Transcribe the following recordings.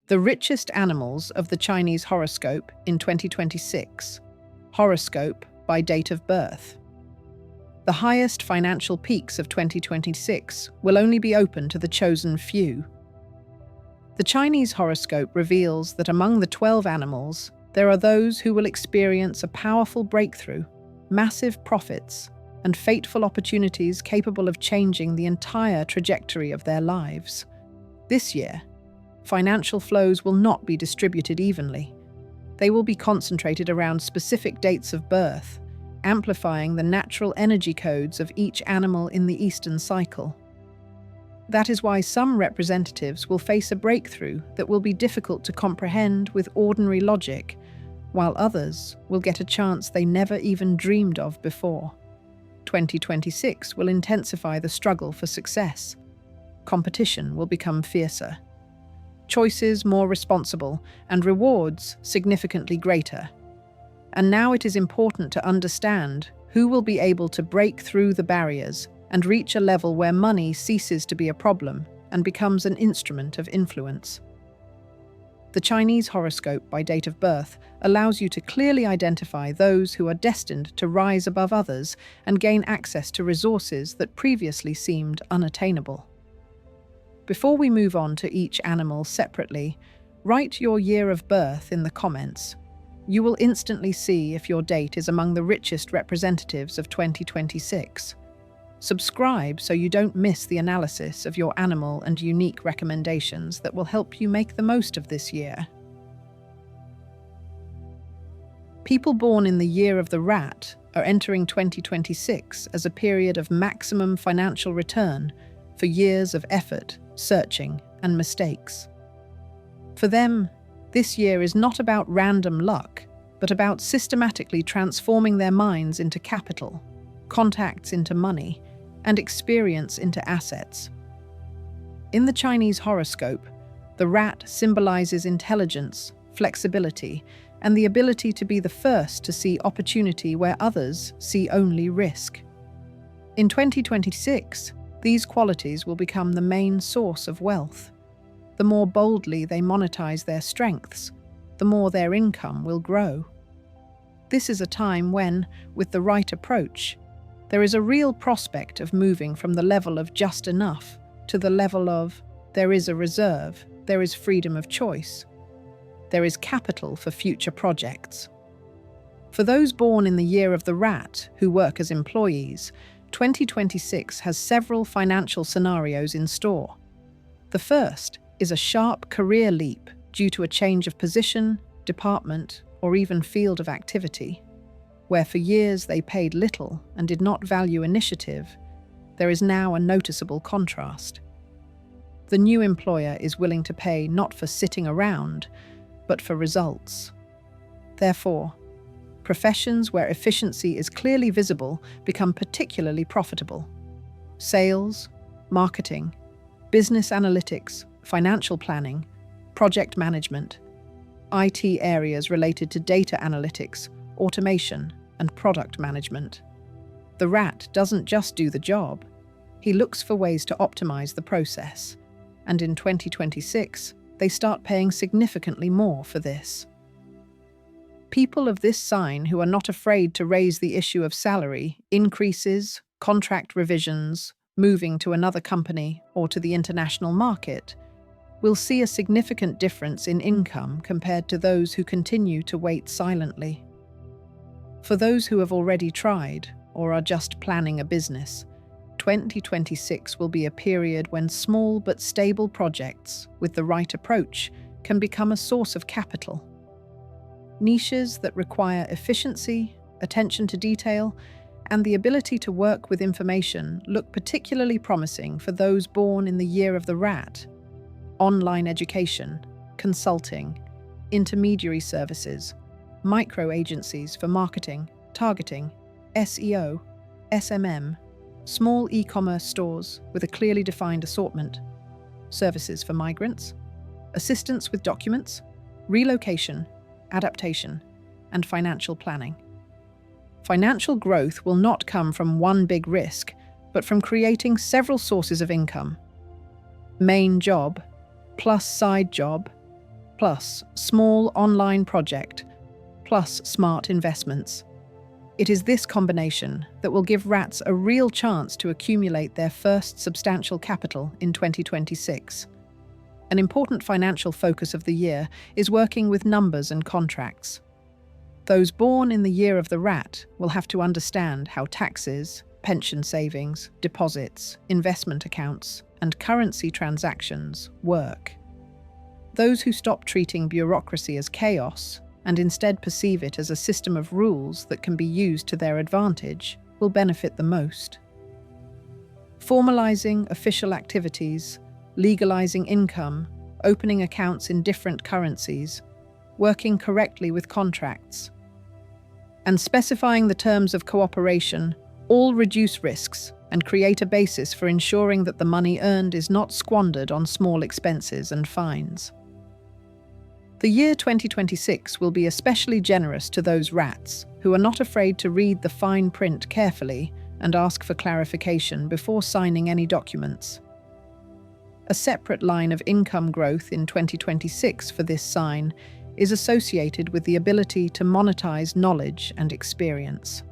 The richest animals of the Chinese horoscope in 2026. Horoscope by date of birth. The highest financial peaks of 2026 will only be open to the chosen few. The Chinese horoscope reveals that among the 12 animals, there are those who will experience a powerful breakthrough, massive profits, and fateful opportunities capable of changing the entire trajectory of their lives. This year, financial flows will not be distributed evenly. They will be concentrated around specific dates of birth, amplifying the natural energy codes of each animal in the Eastern cycle. That is why some representatives will face a breakthrough that will be difficult to comprehend with ordinary logic, while others will get a chance they never even dreamed of before. 2026 will intensify the struggle for success. Competition will become fiercer. Choices more responsible, and rewards significantly greater. And now it is important to understand who will be able to break through the barriers and reach a level where money ceases to be a problem and becomes an instrument of influence. The Chinese horoscope by date of birth allows you to clearly identify those who are destined to rise above others and gain access to resources that previously seemed unattainable. Before we move on to each animal separately, write your year of birth in the comments. You will instantly see if your date is among the richest representatives of 2026. Subscribe so you don't miss the analysis of your animal and unique recommendations that will help you make the most of this year. People born in the year of the rat are entering 2026 as a period of maximum financial return for years of effort, searching, and mistakes. For them, this year is not about random luck, but about systematically transforming their minds into capital, contacts into money, and experience into assets. In the Chinese horoscope, the rat symbolizes intelligence, flexibility, and the ability to be the first to see opportunity where others see only risk. In 2026, these qualities will become the main source of wealth. The more boldly they monetize their strengths, the more their income will grow. This is a time when, with the right approach, there is a real prospect of moving from the level of just enough to the level of there is a reserve, there is freedom of choice, there is capital for future projects. For those born in the year of the rat who work as employees, 2026 has several financial scenarios in store. The first is a sharp career leap due to a change of position, department, or even field of activity. Where for years they paid little and did not value initiative, there is now a noticeable contrast. The new employer is willing to pay not for sitting around, but for results. Therefore, professions where efficiency is clearly visible become particularly profitable. Sales, marketing, business analytics, financial planning, project management, IT areas related to data analytics, automation, and product management. The rat doesn't just do the job, he looks for ways to optimize the process. And in 2026, they start paying significantly more for this. People of this sign who are not afraid to raise the issue of salary, increases, contract revisions, moving to another company or to the international market, will see a significant difference in income compared to those who continue to wait silently. For those who have already tried or are just planning a business, 2026 will be a period when small but stable projects with the right approach can become a source of capital. Niches that require efficiency, attention to detail, and the ability to work with information look particularly promising for those born in the year of the rat. Online education, consulting, intermediary services, micro-agencies for marketing, targeting, SEO, SMM, small e-commerce stores with a clearly defined assortment, services for migrants, assistance with documents, relocation, adaptation, and financial planning. Financial growth will not come from one big risk, but from creating several sources of income. Main job, plus side job, plus small online project, plus smart investments. It is this combination that will give rats a real chance to accumulate their first substantial capital in 2026. An important financial focus of the year is working with numbers and contracts. Those born in the year of the rat will have to understand how taxes, pension savings, deposits, investment accounts, and currency transactions work. Those who stop treating bureaucracy as chaos and instead perceive it as a system of rules that can be used to their advantage will benefit the most. Formalizing official activities, legalizing income, opening accounts in different currencies, working correctly with contracts, and specifying the terms of cooperation all reduce risks and create a basis for ensuring that the money earned is not squandered on small expenses and fines. The year 2026 will be especially generous to those rats who are not afraid to read the fine print carefully and ask for clarification before signing any documents. A separate line of income growth in 2026 for this sign is associated with the ability to monetize knowledge and experience.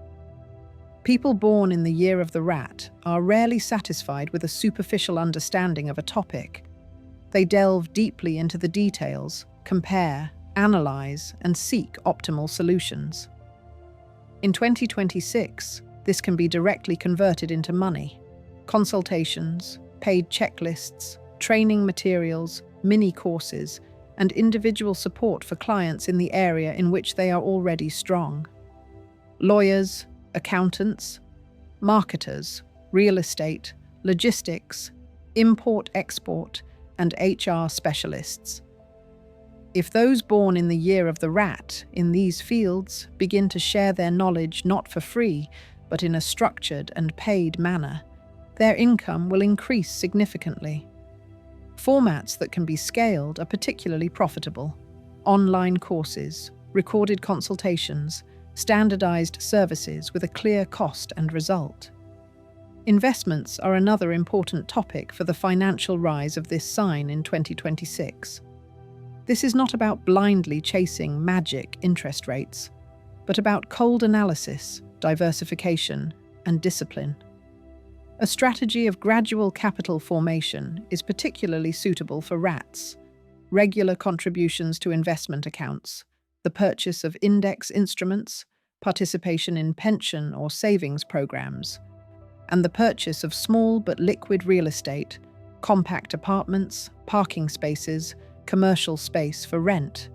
People born in the year of the rat are rarely satisfied with a superficial understanding of a topic. They delve deeply into the details, compare, analyze, and seek optimal solutions. In 2026, this can be directly converted into money. Consultations, paid checklists, training materials, mini-courses, and individual support for clients in the area in which they are already strong. Lawyers, accountants, marketers, real estate, logistics, import-export, and HR specialists. If those born in the year of the rat in these fields begin to share their knowledge not for free, but in a structured and paid manner, their income will increase significantly. Formats that can be scaled are particularly profitable. Online courses, recorded consultations, standardized services with a clear cost and result. Investments are another important topic for the financial rise of this sign in 2026. This is not about blindly chasing magic interest rates, but about cold analysis, diversification, and discipline. A strategy of gradual capital formation is particularly suitable for rats. Regular contributions to investment accounts, the purchase of index instruments, participation in pension or savings programs, and the purchase of small but liquid real estate, compact apartments, parking spaces, commercial space for rent.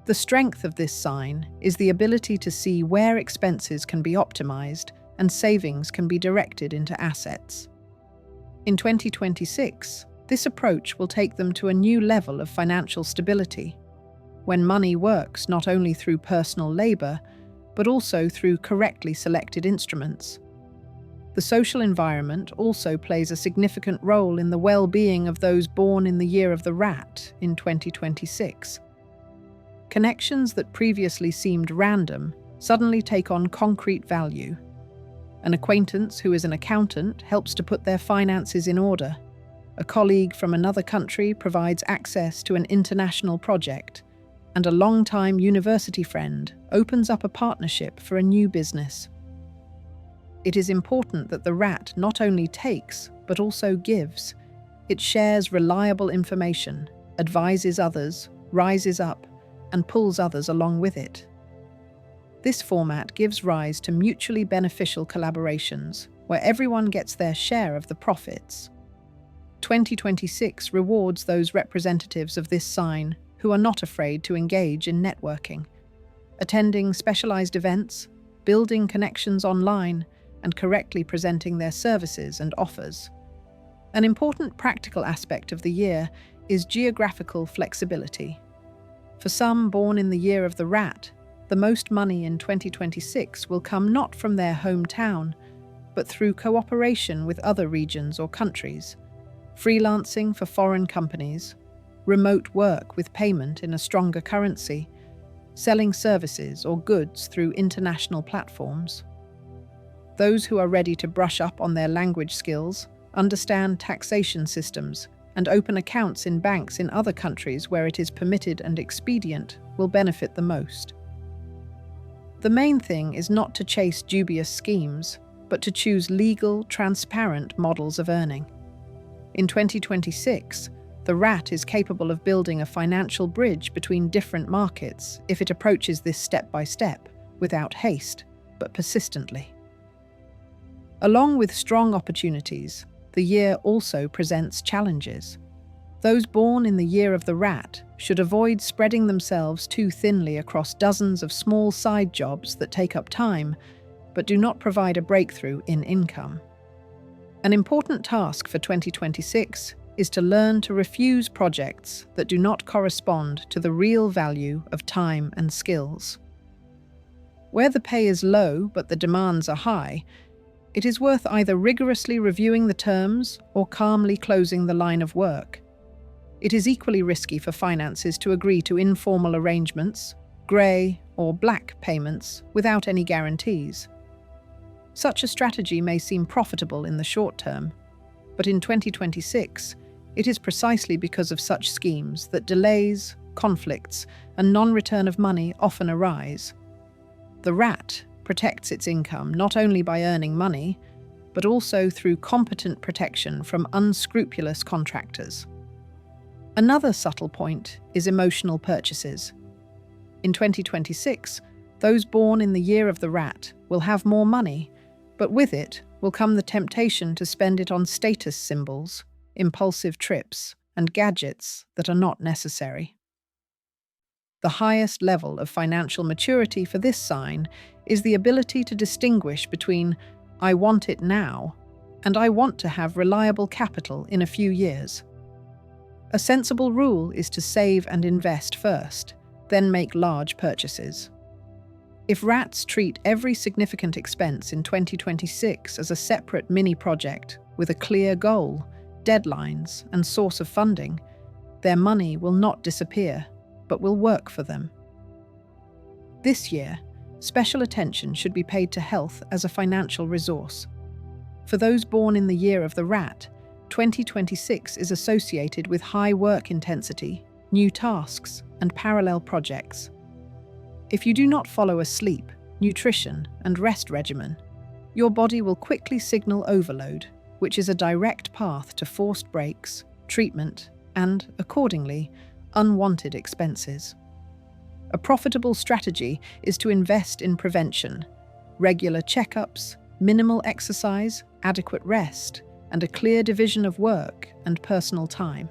The strength of this sign is the ability to see where expenses can be optimized and savings can be directed into assets. In 2026, this approach will take them to a new level of financial stability, when money works not only through personal labor, but also through correctly selected instruments. The social environment also plays a significant role in the well-being of those born in the year of the rat in 2026. Connections that previously seemed random suddenly take on concrete value. An acquaintance who is an accountant helps to put their finances in order. A colleague from another country provides access to an international project, and a long-time university friend opens up a partnership for a new business. It is important that the rat not only takes, but also gives. It shares reliable information, advises others, rises up, and pulls others along with it. This format gives rise to mutually beneficial collaborations, where everyone gets their share of the profits. 2026 rewards those representatives of this sign who are not afraid to engage in networking, attending specialized events, building connections online, and correctly presenting their services and offers. An important practical aspect of the year is geographical flexibility. For some born in the year of the rat, the most money in 2026 will come not from their hometown, but through cooperation with other regions or countries, freelancing for foreign companies, remote work with payment in a stronger currency, selling services or goods through international platforms. Those who are ready to brush up on their language skills, understand taxation systems, and open accounts in banks in other countries where it is permitted and expedient will benefit the most. The main thing is not to chase dubious schemes, but to choose legal, transparent models of earning. In 2026, the rat is capable of building a financial bridge between different markets if it approaches this step by step, without haste, but persistently. Along with strong opportunities, the year also presents challenges. Those born in the year of the rat should avoid spreading themselves too thinly across dozens of small side jobs that take up time, but do not provide a breakthrough in income. An important task for 2026 is to learn to refuse projects that do not correspond to the real value of time and skills. Where the pay is low but the demands are high, it is worth either rigorously reviewing the terms or calmly closing the line of work. It is equally risky for finances to agree to informal arrangements, grey or black payments, without any guarantees. Such a strategy may seem profitable in the short term, but in 2026, it is precisely because of such schemes that delays, conflicts, and non-return of money often arise. The rat protects its income not only by earning money, but also through competent protection from unscrupulous contractors. Another subtle point is emotional purchases. In 2026, those born in the year of the rat will have more money, but with it will come the temptation to spend it on status symbols, impulsive trips, and gadgets that are not necessary. The highest level of financial maturity for this sign is the ability to distinguish between "I want it now" and "I want to have reliable capital in a few years." A sensible rule is to save and invest first, then make large purchases. If rats treat every significant expense in 2026 as a separate mini-project with a clear goal, deadlines, and source of funding, their money will not disappear, but will work for them. This year, special attention should be paid to health as a financial resource. For those born in the year of the rat, 2026 is associated with high work intensity, new tasks, and parallel projects. If you do not follow a sleep, nutrition, and rest regimen, your body will quickly signal overload, which is a direct path to forced breaks, treatment, and, accordingly, unwanted expenses. A profitable strategy is to invest in prevention, regular checkups, minimal exercise, adequate rest, and a clear division of work and personal time.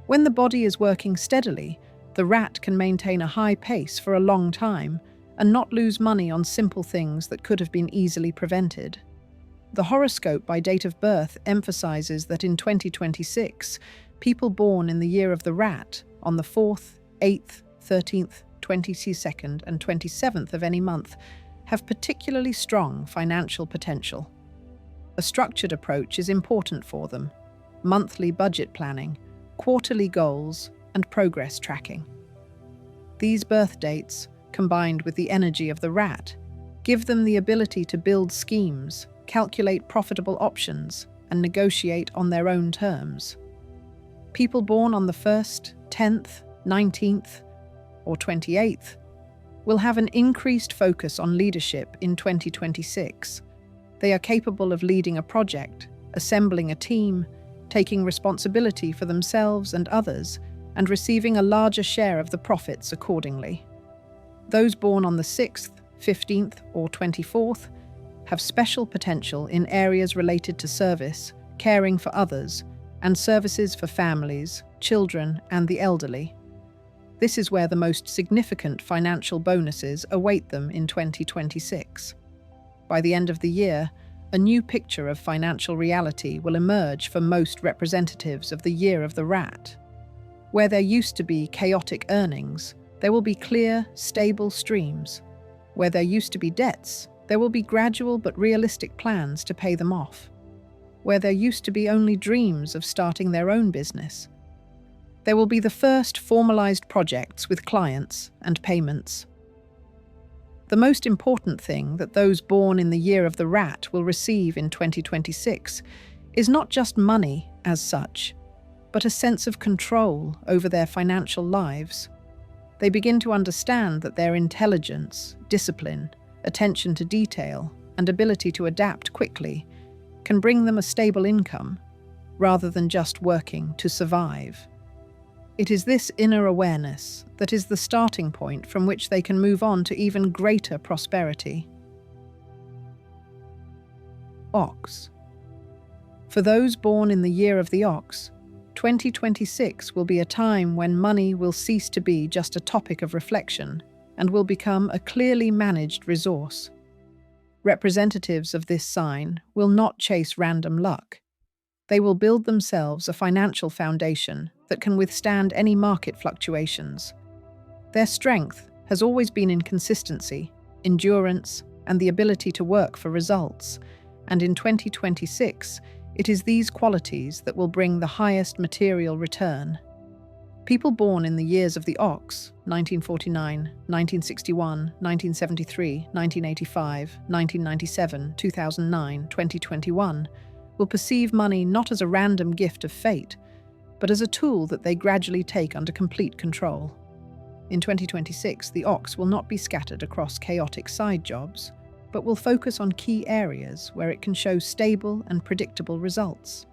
When the body is working steadily, the rat can maintain a high pace for a long time and not lose money on simple things that could have been easily prevented. The horoscope by date of birth emphasizes that in 2026, people born in the year of the rat, on the 4th, 8th, 13th, 22nd, and 27th of any month, have particularly strong financial potential. A structured approach is important for them: monthly budget planning, quarterly goals, and progress tracking. These birth dates, combined with the energy of the rat, give them the ability to build schemes, calculate profitable options, and negotiate on their own terms. People born on the 1st, 10th, 19th, or 28th will have an increased focus on leadership in 2026. They are capable of leading a project, assembling a team, taking responsibility for themselves and others, and receiving a larger share of the profits accordingly. Those born on the 6th, 15th, or 24th have special potential in areas related to service, caring for others, and services for families, children, and the elderly. This is where the most significant financial bonuses await them in 2026. By the end of the year, a new picture of financial reality will emerge for most representatives of the year of the rat. Where there used to be chaotic earnings, there will be clear, stable streams. Where there used to be debts, there will be gradual but realistic plans to pay them off. Where there used to be only dreams of starting their own business, there will be the first formalized projects with clients and payments. The most important thing that those born in the year of the rat will receive in 2026 is not just money as such. but a sense of control over their financial lives. They begin to understand that their intelligence, discipline, attention to detail, and ability to adapt quickly can bring them a stable income, rather than just working to survive. It is this inner awareness that is the starting point from which they can move on to even greater prosperity. Ox. For those born in the year of the ox, 2026 will be a time when money will cease to be just a topic of reflection and will become a clearly managed resource. Representatives of this sign will not chase random luck. They will build themselves a financial foundation that can withstand any market fluctuations. Their strength has always been in consistency, endurance, and the ability to work for results, and in 2026, it is these qualities that will bring the highest material return. People born in the years of the ox, 1949, 1961, 1973, 1985, 1997, 2009, 2021, will perceive money not as a random gift of fate, but as a tool that they gradually take under complete control. In 2026, the ox will not be scattered across chaotic side jobs, but will focus on key areas where it can show stable and predictable results.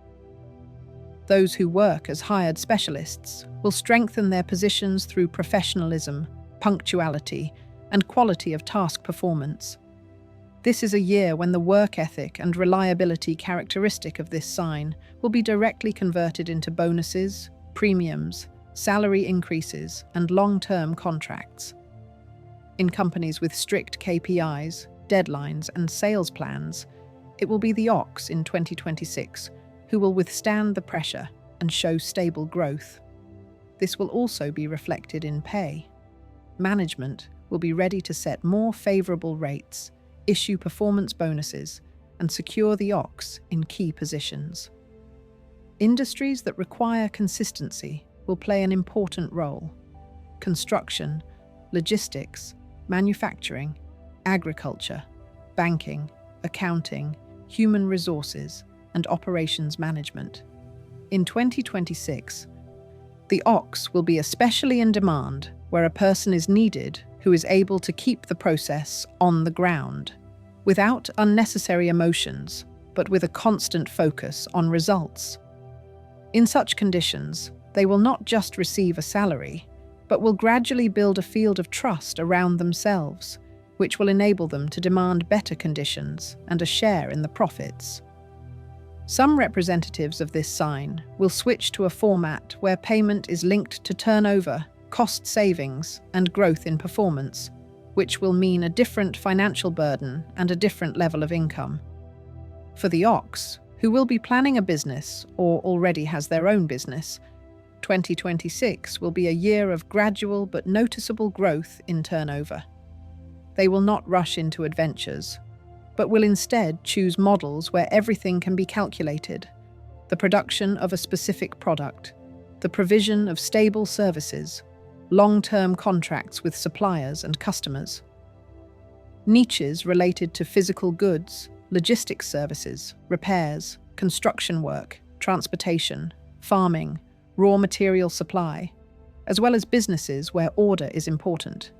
Those who work as hired specialists will strengthen their positions through professionalism, punctuality, and quality of task performance. This is a year when the work ethic and reliability characteristic of this sign will be directly converted into bonuses, premiums, salary increases, and long-term contracts. In companies with strict KPIs, deadlines, and sales plans, it will be the ox in 2026 who will withstand the pressure and show stable growth. This will also be reflected in pay. Management will be ready to set more favorable rates, issue performance bonuses, and secure the ox in key positions. Industries that require consistency will play an important role. Construction, logistics, manufacturing, agriculture, banking, accounting, human resources, and operations management. In 2026, the ox will be especially in demand where a person is needed who is able to keep the process on the ground, without unnecessary emotions, but with a constant focus on results. In such conditions, they will not just receive a salary, but will gradually build a field of trust around themselves, which will enable them to demand better conditions and a share in the profits. Some representatives of this sign will switch to a format where payment is linked to turnover, cost savings, and growth in performance, which will mean a different financial burden and a different level of income. For the ox, who will be planning a business or already has their own business, 2026 will be a year of gradual but noticeable growth in turnover. They will not rush into adventures, but will instead choose models where everything can be calculated: the production of a specific product, the provision of stable services, long-term contracts with suppliers and customers. Niches related to physical goods, logistics services, repairs, construction work, transportation, farming, raw material supply, as well as businesses where order is important.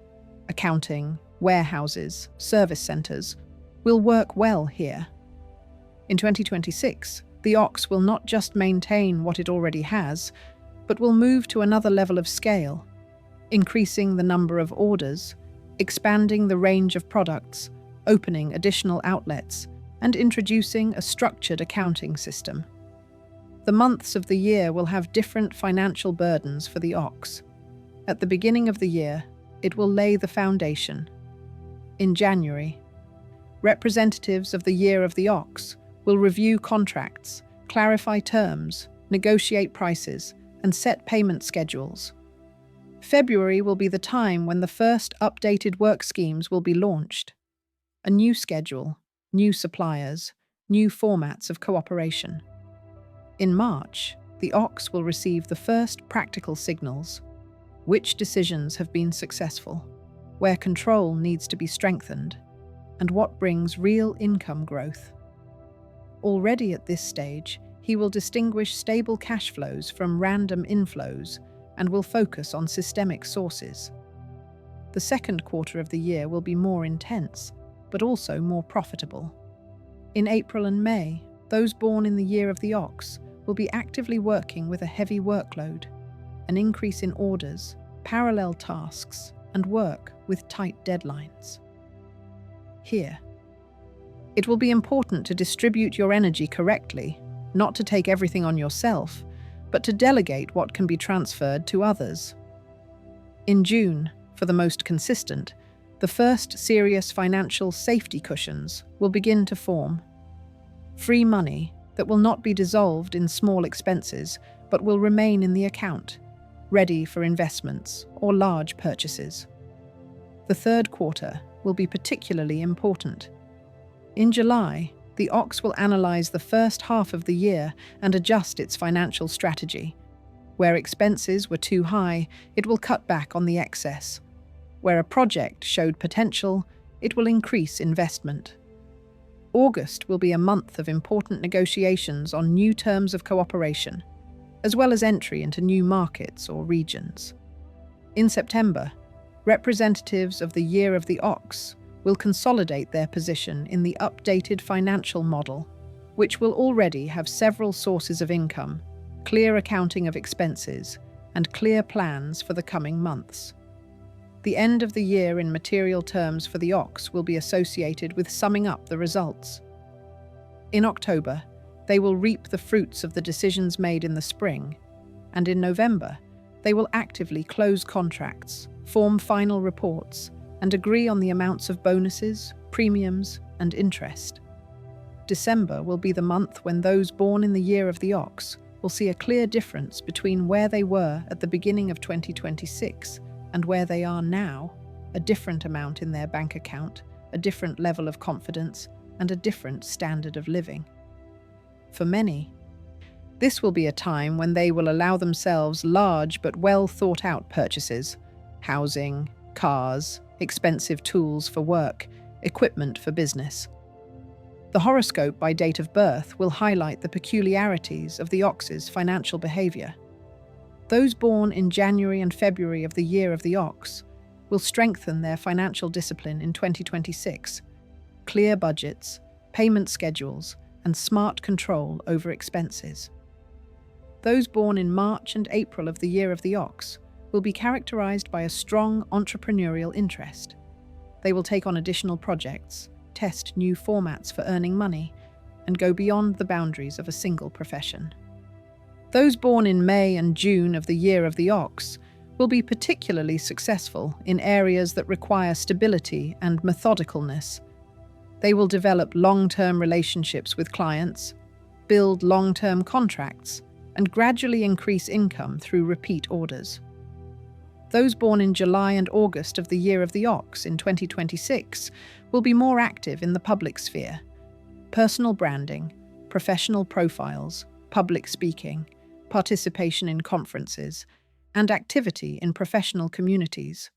Accounting, warehouses, service centres will work well here. In 2026, the ox will not just maintain what it already has, but will move to another level of scale, increasing the number of orders, expanding the range of products, opening additional outlets, and introducing a structured accounting system. The months of the year will have different financial burdens for the ox. At the beginning of the year, it will lay the foundation. In January, representatives of the year of the ox will review contracts, clarify terms, negotiate prices, and set payment schedules. February will be the time when the first updated work schemes will be launched. A new schedule, new suppliers, new formats of cooperation. In March, the ox will receive the first practical signals: which decisions have been successful, where control needs to be strengthened, and what brings real income growth. Already at this stage, He will distinguish stable cash flows from random inflows and will focus on systemic sources. The second quarter of the year will be more intense, but also more profitable. In April and May, those born in the year of the ox will be actively working with a heavy workload, an increase in orders, parallel tasks, and work with tight deadlines. Here, it will be important to distribute your energy correctly, not to take everything on yourself, but to delegate what can be transferred to others. In June, for the most consistent, the first serious financial safety cushions will begin to form. Free money that will not be dissolved in small expenses, but will remain in the account, ready for investments or large purchases. The third quarter will be particularly important. In July, the ox will analyze the first half of the year and adjust its financial strategy. Where expenses were too high, it will cut back on the excess. Where a project showed potential, it will increase investment. August will be a month of important negotiations on new terms of cooperation, as well as entry into new markets or regions. In September, representatives of the Year of the Ox will consolidate their position in the updated financial model, which will already have several sources of income, clear accounting of expenses, and clear plans for the coming months. The end of the year in material terms for the ox will be associated with summing up the results. In October, they will reap the fruits of the decisions made in the spring, and in November, they will actively close contracts, form final reports, and agree on the amounts of bonuses, premiums, and interest. December will be the month when those born in the year of the ox will see a clear difference between where they were at the beginning of 2026 and where they are now, a different amount in their bank account, a different level of confidence, and a different standard of living. For many, this will be a time when they will allow themselves large but well thought out purchases: housing, cars, expensive tools for work, equipment for business. The horoscope by date of birth will highlight the peculiarities of the ox's financial behavior. Those born in January and February of the year of the ox will strengthen their financial discipline in 2026, clear budgets, payment schedules, and smart control over expenses. Those born in March and April of the year of the ox will be characterized by a strong entrepreneurial interest. They will take on additional projects, test new formats for earning money, and go beyond the boundaries of a single profession. Those born in May and June of the year of the ox will be particularly successful in areas that require stability and methodicalness. They will develop long-term relationships with clients, build long-term contracts, and gradually increase income through repeat orders. Those born in July and August of the year of the ox in 2026 will be more active in the public sphere. Personal branding, professional profiles, public speaking, participation in conferences, and activity in professional communities.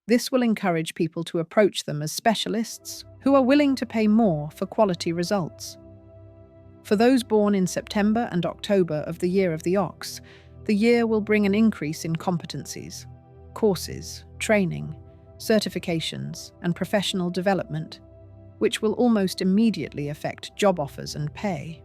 This will encourage people to approach them as specialists who are willing to pay more for quality results. For those born in September and October of the year of the ox, the year will bring an increase in competencies, courses, training, certifications, and professional development, which will almost immediately affect job offers and pay.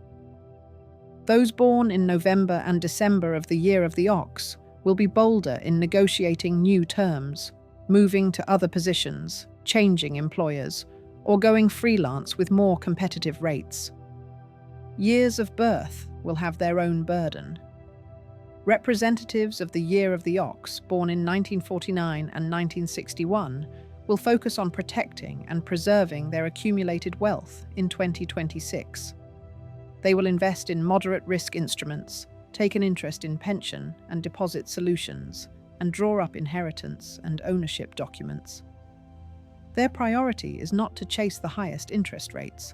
Those born in November and December of the year of the ox will be bolder in negotiating new terms, moving to other positions, changing employers, or going freelance with more competitive rates. Years of birth will have their own burden. Representatives of the year of the ox, born in 1949 and 1961, will focus on protecting and preserving their accumulated wealth in 2026. They will invest in moderate risk instruments, take an interest in pension and deposit solutions, and draw up inheritance and ownership documents. Their priority is not to chase the highest interest rates,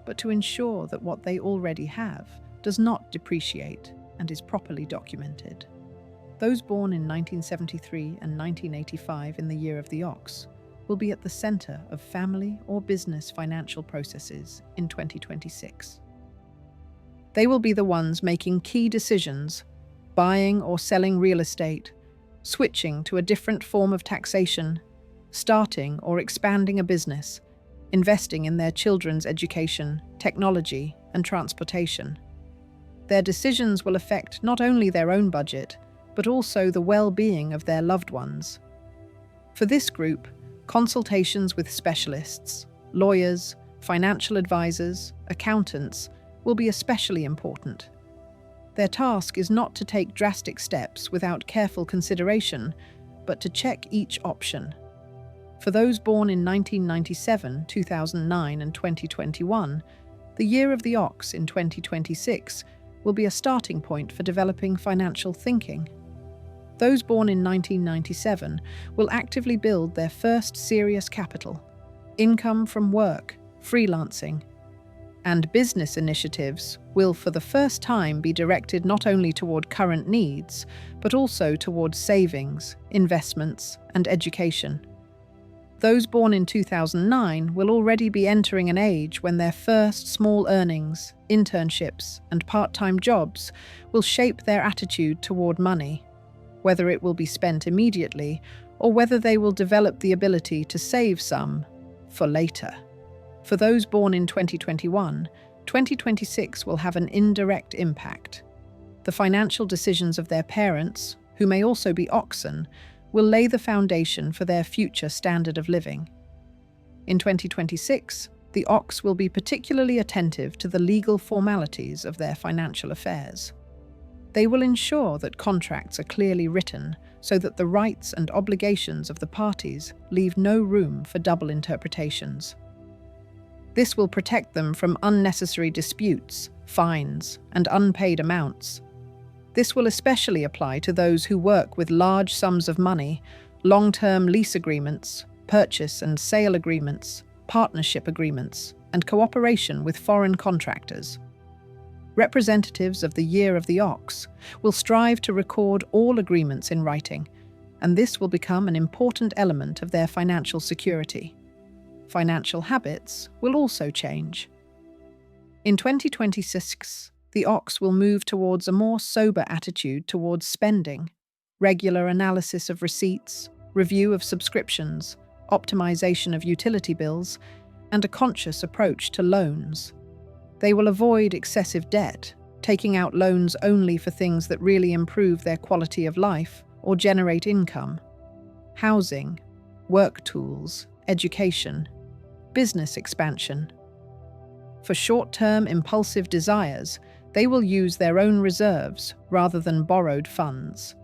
but to ensure that what they already have does not depreciate and is properly documented. Those born in 1973 and 1985 in the year of the ox will be at the center of family or business financial processes in 2026. They will be the ones making key decisions, buying or selling real estate, switching to a different form of taxation, starting or expanding a business, investing in their children's education, technology, and transportation. Their decisions will affect not only their own budget, but also the well-being of their loved ones. For this group, consultations with specialists, lawyers, financial advisors, accountants will be especially important. Their task is not to take drastic steps without careful consideration, but to check each option. For those born in 1997, 2009, and 2021, the year of the ox in 2026 will be a starting point for developing financial thinking. Those born in 1997 will actively build their first serious capital, income from work, freelancing, and business initiatives will for the first time be directed not only toward current needs, but also toward savings, investments, and education. Those born in 2009 will already be entering an age when their first small earnings, internships, and part-time jobs will shape their attitude toward money, whether it will be spent immediately or whether they will develop the ability to save some for later. For those born in 2021, 2026 will have an indirect impact. The financial decisions of their parents, who may also be oxen, will lay the foundation for their future standard of living. In 2026, the ox will be particularly attentive to the legal formalities of their financial affairs. They will ensure that contracts are clearly written so that the rights and obligations of the parties leave no room for double interpretations. This will protect them from unnecessary disputes, fines, and unpaid amounts. This will especially apply to those who work with large sums of money, long-term lease agreements, purchase and sale agreements, partnership agreements, and cooperation with foreign contractors. Representatives of the Year of the Ox will strive to record all agreements in writing, and this will become an important element of their financial security. Financial habits will also change. In 2026, the ox will move towards a more sober attitude towards spending, regular analysis of receipts, review of subscriptions, optimization of utility bills, and a conscious approach to loans. They will avoid excessive debt, taking out loans only for things that really improve their quality of life or generate income. Housing, work tools, education, business expansion. For short-term impulsive desires, they will use their own reserves rather than borrowed funds.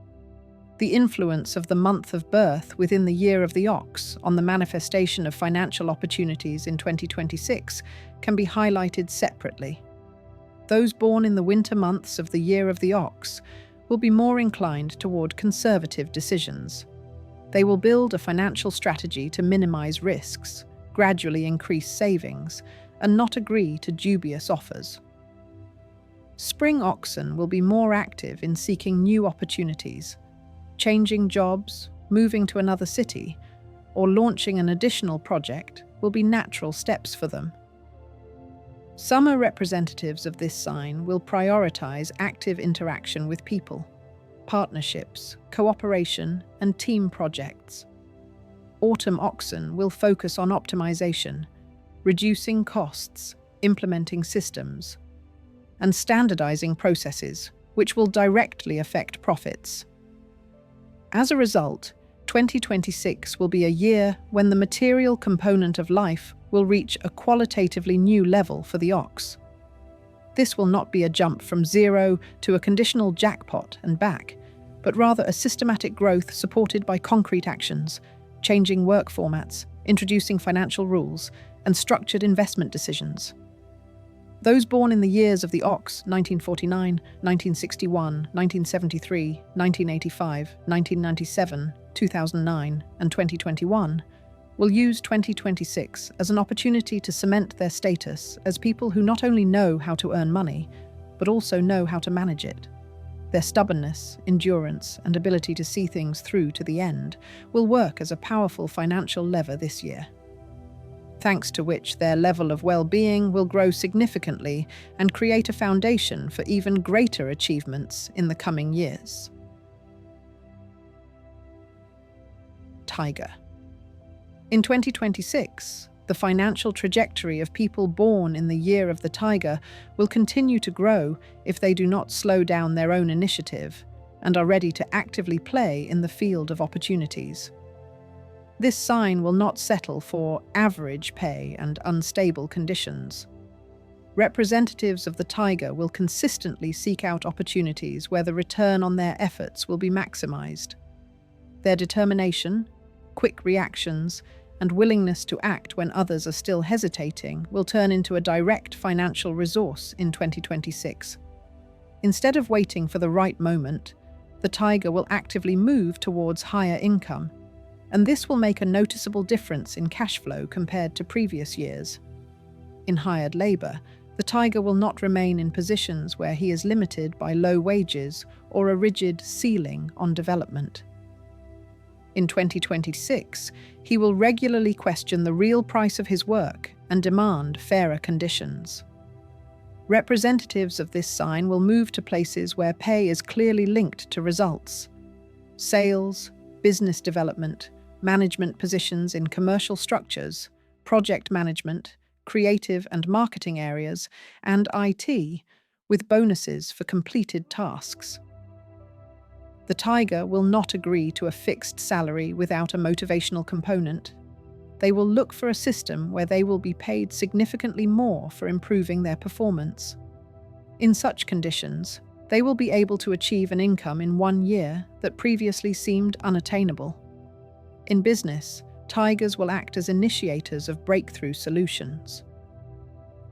The influence of the month of birth within the Year of the Ox on the manifestation of financial opportunities in 2026 can be highlighted separately. Those born in the winter months of the Year of the Ox will be more inclined toward conservative decisions. They will build a financial strategy to minimize risks, gradually increase savings, and not agree to dubious offers. Spring oxen will be more active in seeking new opportunities. Changing jobs, moving to another city, or launching an additional project will be natural steps for them. Summer representatives of this sign will prioritize active interaction with people, partnerships, cooperation, and team projects. Autumn oxen will focus on optimization, reducing costs, implementing systems, and standardizing processes, which will directly affect profits. As a result, 2026 will be a year when the material component of life will reach a qualitatively new level for the ox. This will not be a jump from zero to a conditional jackpot and back, but rather a systematic growth supported by concrete actions, changing work formats, introducing financial rules, and structured investment decisions. Those born in the years of the ox, 1949, 1961, 1973, 1985, 1997, 2009, and 2021, will use 2026 as an opportunity to cement their status as people who not only know how to earn money, but also know how to manage it. Their stubbornness, endurance, and ability to see things through to the end will work as a powerful financial lever this year. thanks to which their level of well-being will grow significantly and create a foundation for even greater achievements in the coming years. Tiger. In 2026, the financial trajectory of people born in the year of the Tiger will continue to grow if they do not slow down their own initiative and are ready to actively play in the field of opportunities. This sign will not settle for average pay and unstable conditions. Representatives of the Tiger will consistently seek out opportunities where the return on their efforts will be maximized. Their determination, quick reactions, and willingness to act when others are still hesitating will turn into a direct financial resource in 2026. Instead of waiting for the right moment, the Tiger will actively move towards higher income, and this will make a noticeable difference in cash flow compared to previous years. In hired labor, the Tiger will not remain in positions where he is limited by low wages or a rigid ceiling on development. In 2026, he will regularly question the real price of his work and demand fairer conditions. Representatives of this sign will move to places where pay is clearly linked to results. Sales, business development, management positions in commercial structures, project management, creative and marketing areas, and IT, with bonuses for completed tasks. The Tiger will not agree to a fixed salary without a motivational component. They will look for a system where they will be paid significantly more for improving their performance. In such conditions, they will be able to achieve an income in 1 year that previously seemed unattainable. In business, Tigers will act as initiators of breakthrough solutions.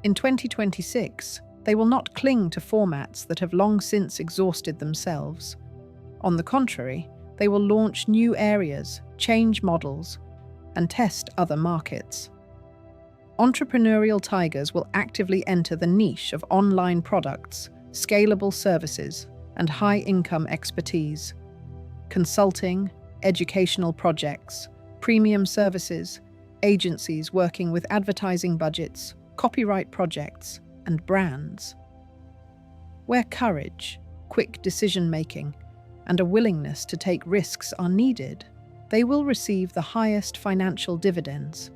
In 2026, they will not cling to formats that have long since exhausted themselves. On the contrary, they will launch new areas, change models, and test other markets. Entrepreneurial Tigers will actively enter the niche of online products, scalable services, and high-income expertise. Consulting, educational projects, premium services, agencies working with advertising budgets, copyright projects, and brands. Where courage, quick decision-making, and a willingness to take risks are needed, they will receive the highest financial dividends.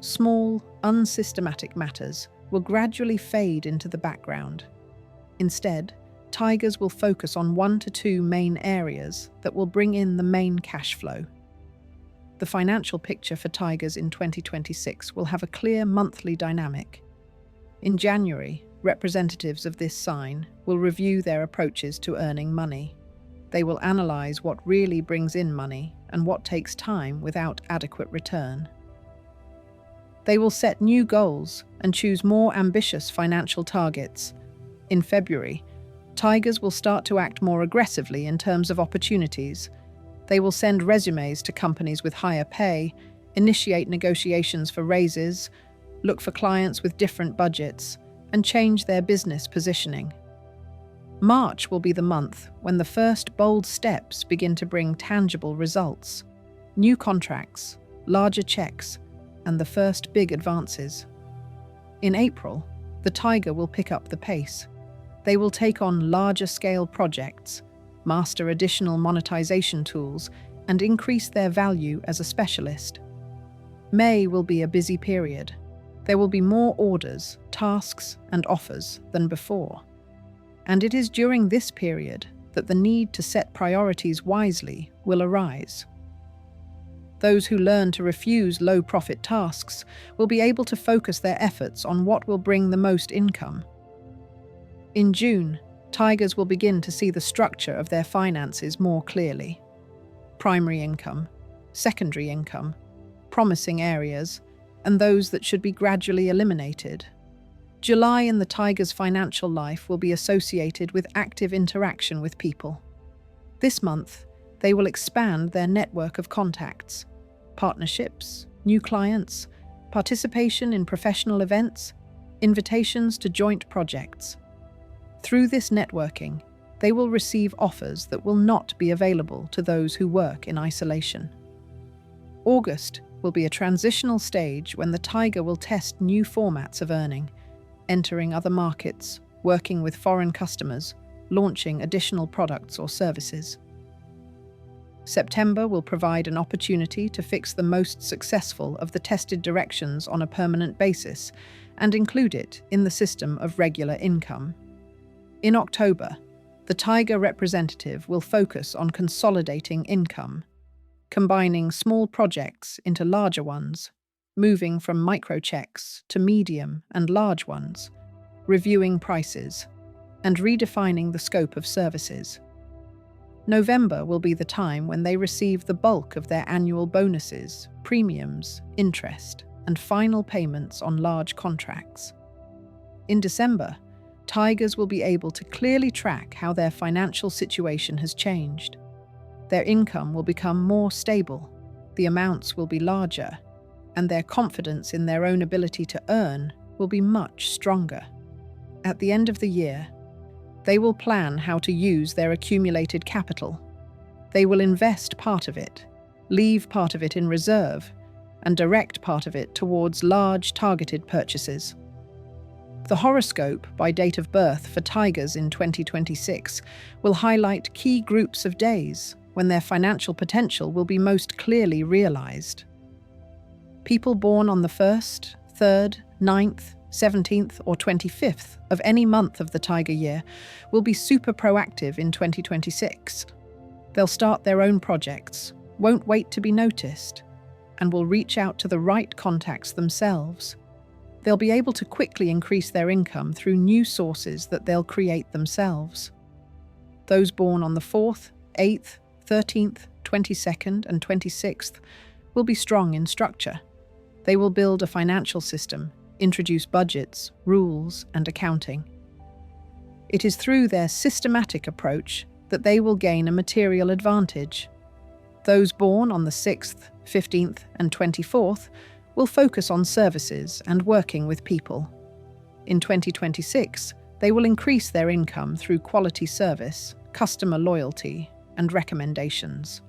Small, unsystematic matters will gradually fade into the background. Instead, Tigers will focus on 1 to 2 main areas that will bring in the main cash flow. The financial picture for Tigers in 2026 will have a clear monthly dynamic. In January, representatives of this sign will review their approaches to earning money. They will analyze what really brings in money and what takes time without adequate return. They will set new goals and choose more ambitious financial targets. In February, Tigers will start to act more aggressively in terms of opportunities. They will send resumes to companies with higher pay, initiate negotiations for raises, look for clients with different budgets, and change their business positioning. March will be the month when the first bold steps begin to bring tangible results. New contracts, larger checks, and the first big advances. In April, the Tiger will pick up the pace. They will take on larger-scale projects, master additional monetization tools, and increase their value as a specialist. May will be a busy period. There will be more orders, tasks, and offers than before. And it is during this period that the need to set priorities wisely will arise. Those who learn to refuse low-profit tasks will be able to focus their efforts on what will bring the most income. In June, Tigers will begin to see the structure of their finances more clearly. Primary income, secondary income, promising areas, and those that should be gradually eliminated. July in the Tiger's financial life will be associated with active interaction with people. This month, they will expand their network of contacts, partnerships, new clients, participation in professional events, invitations to joint projects. Through this networking, they will receive offers that will not be available to those who work in isolation. August will be a transitional stage when the tiger will test new formats of earning, entering other markets, working with foreign customers, launching additional products or services. September will provide an opportunity to fix the most successful of the tested directions on a permanent basis and include it in the system of regular income. In October, the tiger representative will focus on consolidating income, combining small projects into larger ones, moving from micro-checks to medium and large ones, reviewing prices, and redefining the scope of services. November will be the time when they receive the bulk of their annual bonuses, premiums, interest, and final payments on large contracts. In December, tigers will be able to clearly track how their financial situation has changed. Their income will become more stable, the amounts will be larger, and their confidence in their own ability to earn will be much stronger. At the end of the year, they will plan how to use their accumulated capital. They will invest part of it, leave part of it in reserve, and direct part of it towards large targeted purchases. The horoscope by date of birth for tigers in 2026 will highlight key groups of days when their financial potential will be most clearly realized. People born on the 1st, 3rd, 9th, 17th or 25th of any month of the tiger year will be super proactive in 2026. They'll start their own projects, won't wait to be noticed, and will reach out to the right contacts themselves. They'll be able to quickly increase their income through new sources that they'll create themselves. Those born on the 4th, 8th, 13th, 22nd and 26th will be strong in structure. They will build a financial system, introduce budgets, rules, and accounting. It is through their systematic approach that they will gain a material advantage. Those born on the 6th, 15th, and 24th will focus on services and working with people. In 2026, they will increase their income through quality service, customer loyalty, and recommendations.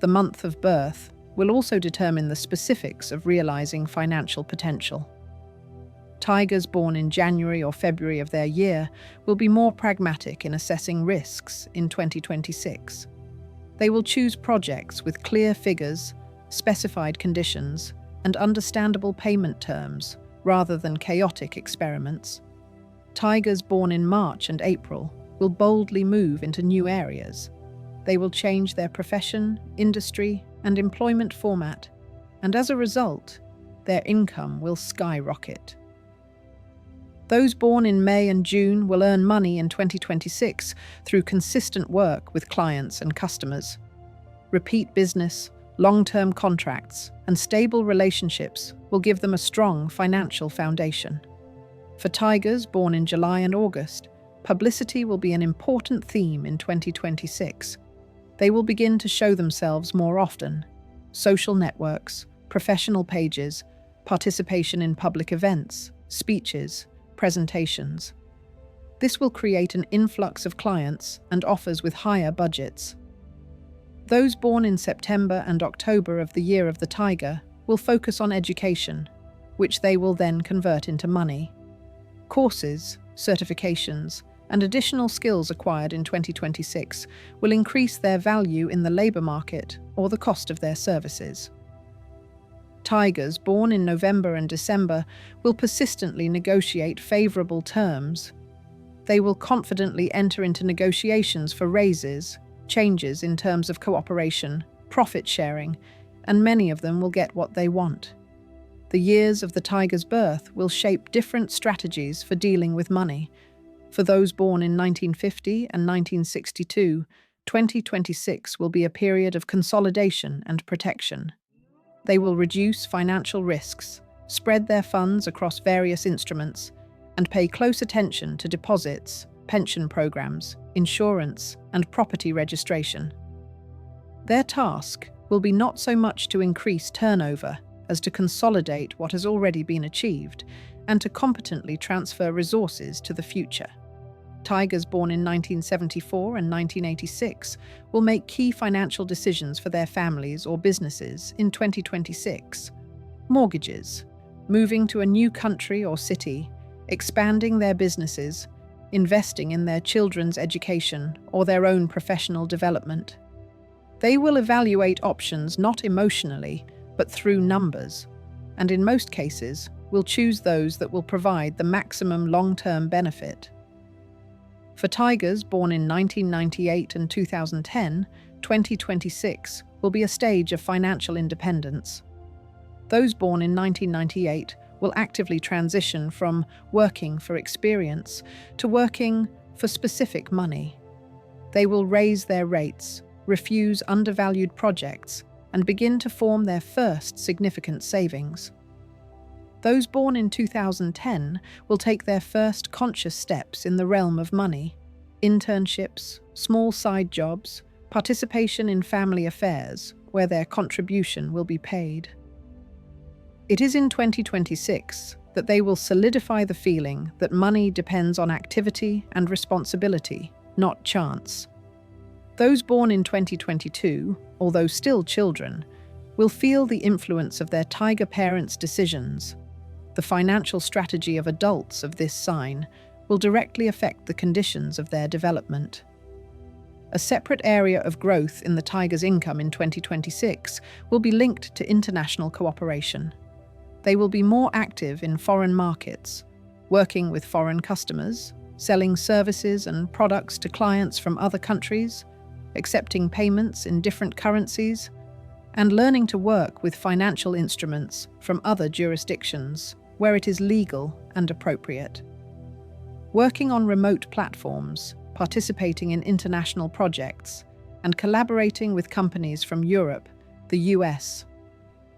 The month of birth will also determine the specifics of realizing financial potential. Tigers born in January or February of their year will be more pragmatic in assessing risks in 2026. They will choose projects with clear figures, specified conditions, and understandable payment terms, rather than chaotic experiments. Tigers born in March and April will boldly move into new areas. They will change their profession, industry, and employment format, and as a result, their income will skyrocket. Those born in May and June will earn money in 2026 through consistent work with clients and customers. Repeat business, long-term contracts, and stable relationships will give them a strong financial foundation. For tigers born in July and August, publicity will be an important theme in 2026. They will begin to show themselves more often. Social networks, professional pages, participation in public events, speeches, presentations. This will create an influx of clients and offers with higher budgets. Those born in September and October of the year of the tiger will focus on education, which they will then convert into money. Courses, certifications, and additional skills acquired in 2026 will increase their value in the labor market or the cost of their services. Tigers born in November and December will persistently negotiate favorable terms. They will confidently enter into negotiations for raises, changes in terms of cooperation, profit sharing, and many of them will get what they want. The years of the tiger's birth will shape different strategies for dealing with money. For those born in 1950 and 1962, 2026 will be a period of consolidation and protection. They will reduce financial risks, spread their funds across various instruments, and pay close attention to deposits, pension programs, insurance, and property registration. Their task will be not so much to increase turnover as to consolidate what has already been achieved and to competently transfer resources to the future. Tigers born in 1974 and 1986 will make key financial decisions for their families or businesses in 2026. Mortgages, moving to a new country or city, expanding their businesses, investing in their children's education or their own professional development. They will evaluate options not emotionally, but through numbers, and in most cases, will choose those that will provide the maximum long-term benefit. For Tigers born in 1998 and 2010, 2026 will be a stage of financial independence. Those born in 1998 will actively transition from working for experience to working for specific money. They will raise their rates, refuse undervalued projects, and begin to form their first significant savings. Those born in 2010 will take their first conscious steps in the realm of money: internships, small side jobs, participation in family affairs where their contribution will be paid. It is in 2026 that they will solidify the feeling that money depends on activity and responsibility, not chance. Those born in 2022, although still children, will feel the influence of their Tiger parents' decisions. The financial strategy of adults of this sign will directly affect the conditions of their development. A separate area of growth in the Tiger's income in 2026 will be linked to international cooperation. They will be more active in foreign markets, working with foreign customers, selling services and products to clients from other countries, accepting payments in different currencies, and learning to work with financial instruments from other jurisdictions where it is legal and appropriate. Working on remote platforms, participating in international projects, and collaborating with companies from Europe, the US,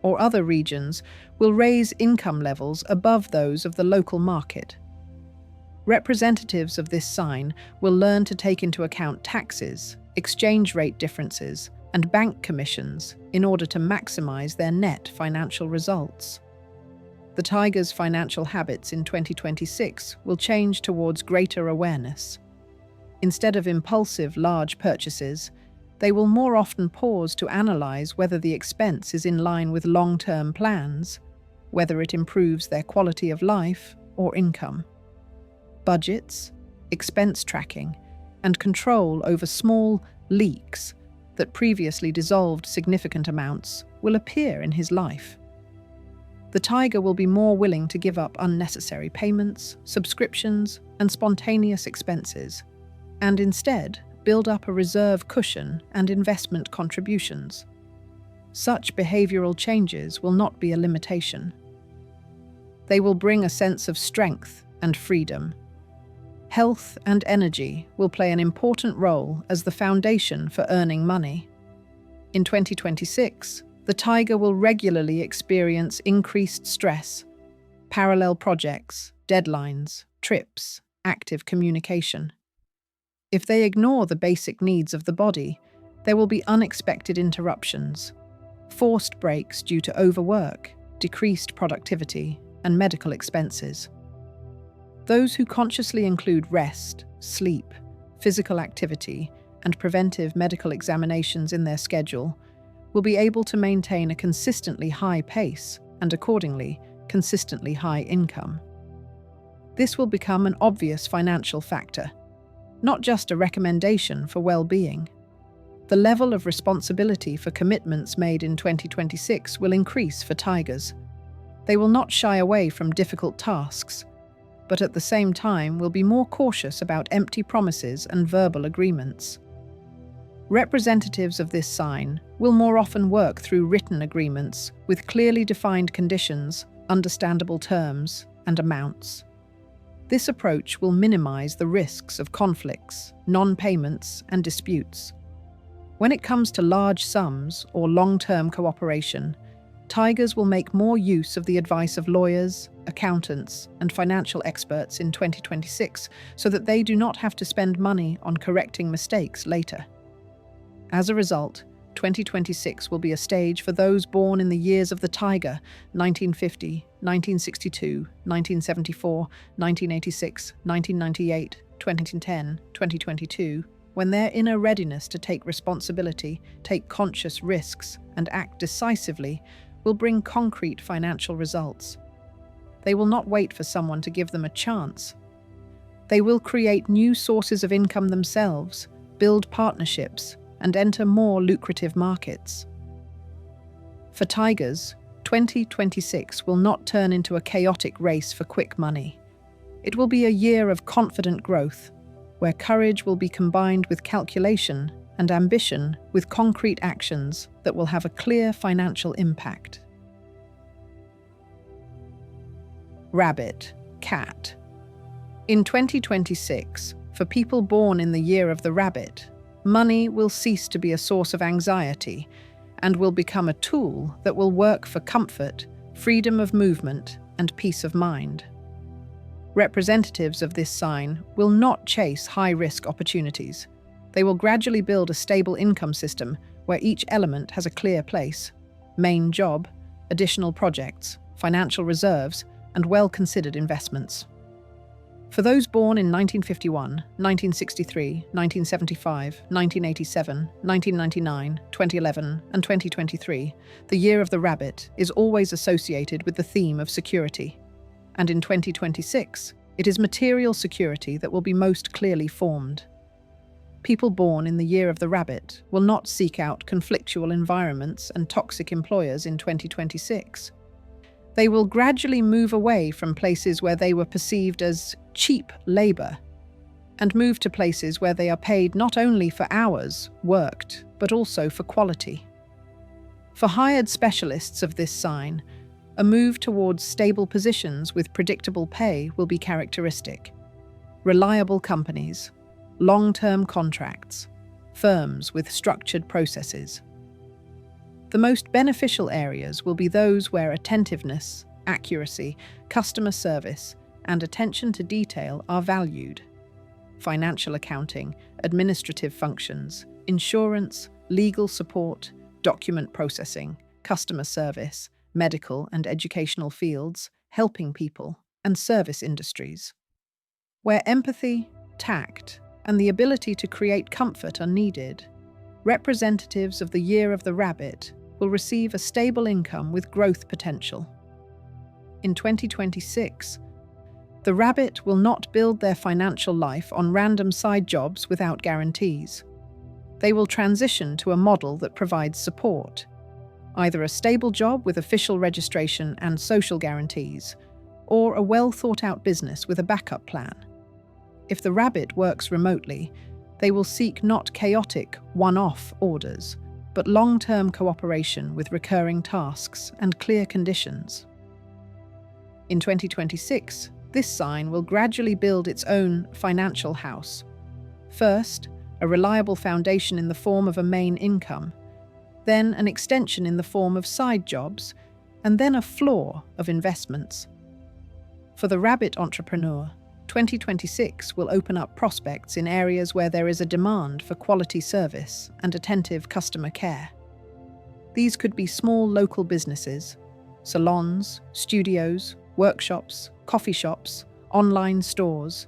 or other regions will raise income levels above those of the local market. Representatives of this sign will learn to take into account taxes, exchange rate differences, and bank commissions in order to maximize their net financial results. The Tiger's financial habits in 2026 will change towards greater awareness. Instead of impulsive large purchases, they will more often pause to analyze whether the expense is in line with long-term plans, whether it improves their quality of life or income. Budgets, expense tracking, and control over small leaks that previously dissolved significant amounts will appear in his life. The Tiger will be more willing to give up unnecessary payments, subscriptions, and spontaneous expenses, and instead build up a reserve cushion and investment contributions. Such behavioral changes will not be a limitation. They will bring a sense of strength and freedom. Health and energy will play an important role as the foundation for earning money. In 2026, the Tiger will regularly experience increased stress, parallel projects, deadlines, trips, active communication. If they ignore the basic needs of the body, there will be unexpected interruptions, forced breaks due to overwork, decreased productivity, and medical expenses. Those who consciously include rest, sleep, physical activity, and preventive medical examinations in their schedule will be able to maintain a consistently high pace and, accordingly, consistently high income. This will become an obvious financial factor, not just a recommendation for well-being. The level of responsibility for commitments made in 2026 will increase for Tigers. They will not shy away from difficult tasks, but at the same time will be more cautious about empty promises and verbal agreements. Representatives of this sign will more often work through written agreements with clearly defined conditions, understandable terms, and amounts. This approach will minimize the risks of conflicts, non-payments, and disputes. When it comes to large sums or long-term cooperation, Tigers will make more use of the advice of lawyers, accountants, and financial experts in 2026 so that they do not have to spend money on correcting mistakes later. As a result, 2026 will be a stage for those born in the years of the Tiger: 1950, 1962, 1974, 1986, 1998, 2010, 2022, when their inner readiness to take responsibility, take conscious risks, and act decisively will bring concrete financial results. They will not wait for someone to give them a chance. They will create new sources of income themselves, build partnerships, and enter more lucrative markets. For tigers, 2026 will not turn into a chaotic race for quick money. It will be a year of confident growth, where courage will be combined with calculation and ambition with concrete actions that will have a clear financial impact. Rabbit, cat. In 2026, for people born in the year of the rabbit, money will cease to be a source of anxiety and will become a tool that will work for comfort, freedom of movement, and peace of mind. Representatives of this sign will not chase high-risk opportunities. They will gradually build a stable income system where each element has a clear place: main job, additional projects, financial reserves, and well-considered investments. For those born in 1951, 1963, 1975, 1987, 1999, 2011, and 2023, the year of the rabbit is always associated with the theme of security. And in 2026, it is material security that will be most clearly formed. People born in the year of the rabbit will not seek out conflictual environments and toxic employers in 2026. They will gradually move away from places where they were perceived as cheap labor and move to places where they are paid not only for hours worked, but also for quality. For hired specialists of this sign, a move towards stable positions with predictable pay will be characteristic. Reliable companies, long-term contracts, firms with structured processes. The most beneficial areas will be those where attentiveness, accuracy, customer service, and attention to detail are valued. Financial accounting, administrative functions, insurance, legal support, document processing, customer service, medical and educational fields, helping people, and service industries. Where empathy, tact, and the ability to create comfort are needed, representatives of the year of the rabbit will receive a stable income with growth potential. In 2026, the rabbit will not build their financial life on random side jobs without guarantees. They will transition to a model that provides support, either a stable job with official registration and social guarantees, or a well-thought-out business with a backup plan. If the rabbit works remotely, they will seek not chaotic, one-off orders, but long-term cooperation with recurring tasks and clear conditions. In 2026, this sign will gradually build its own financial house. First, a reliable foundation in the form of a main income, then an extension in the form of side jobs, and then a floor of investments. For the rabbit entrepreneur, 2026 will open up prospects in areas where there is a demand for quality service and attentive customer care. These could be small local businesses, salons, studios, workshops, coffee shops, online stores,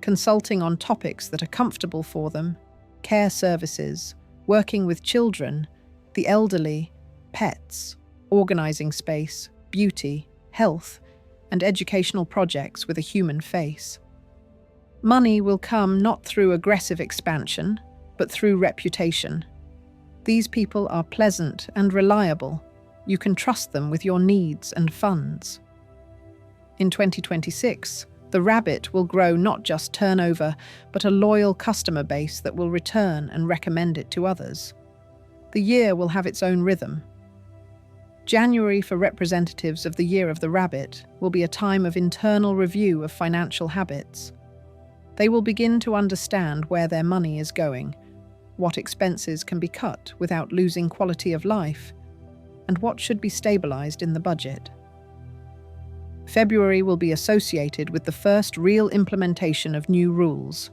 consulting on topics that are comfortable for them, care services, working with children, the elderly, pets, organizing space, beauty, health, and educational projects with a human face. Money will come not through aggressive expansion, but through reputation. These people are pleasant and reliable. You can trust them with your needs and funds. In 2026, the rabbit will grow not just turnover, but a loyal customer base that will return and recommend it to others. The year will have its own rhythm. January for representatives of the year of the rabbit will be a time of internal review of financial habits. They will begin to understand where their money is going, what expenses can be cut without losing quality of life, and what should be stabilized in the budget. February will be associated with the first real implementation of new rules.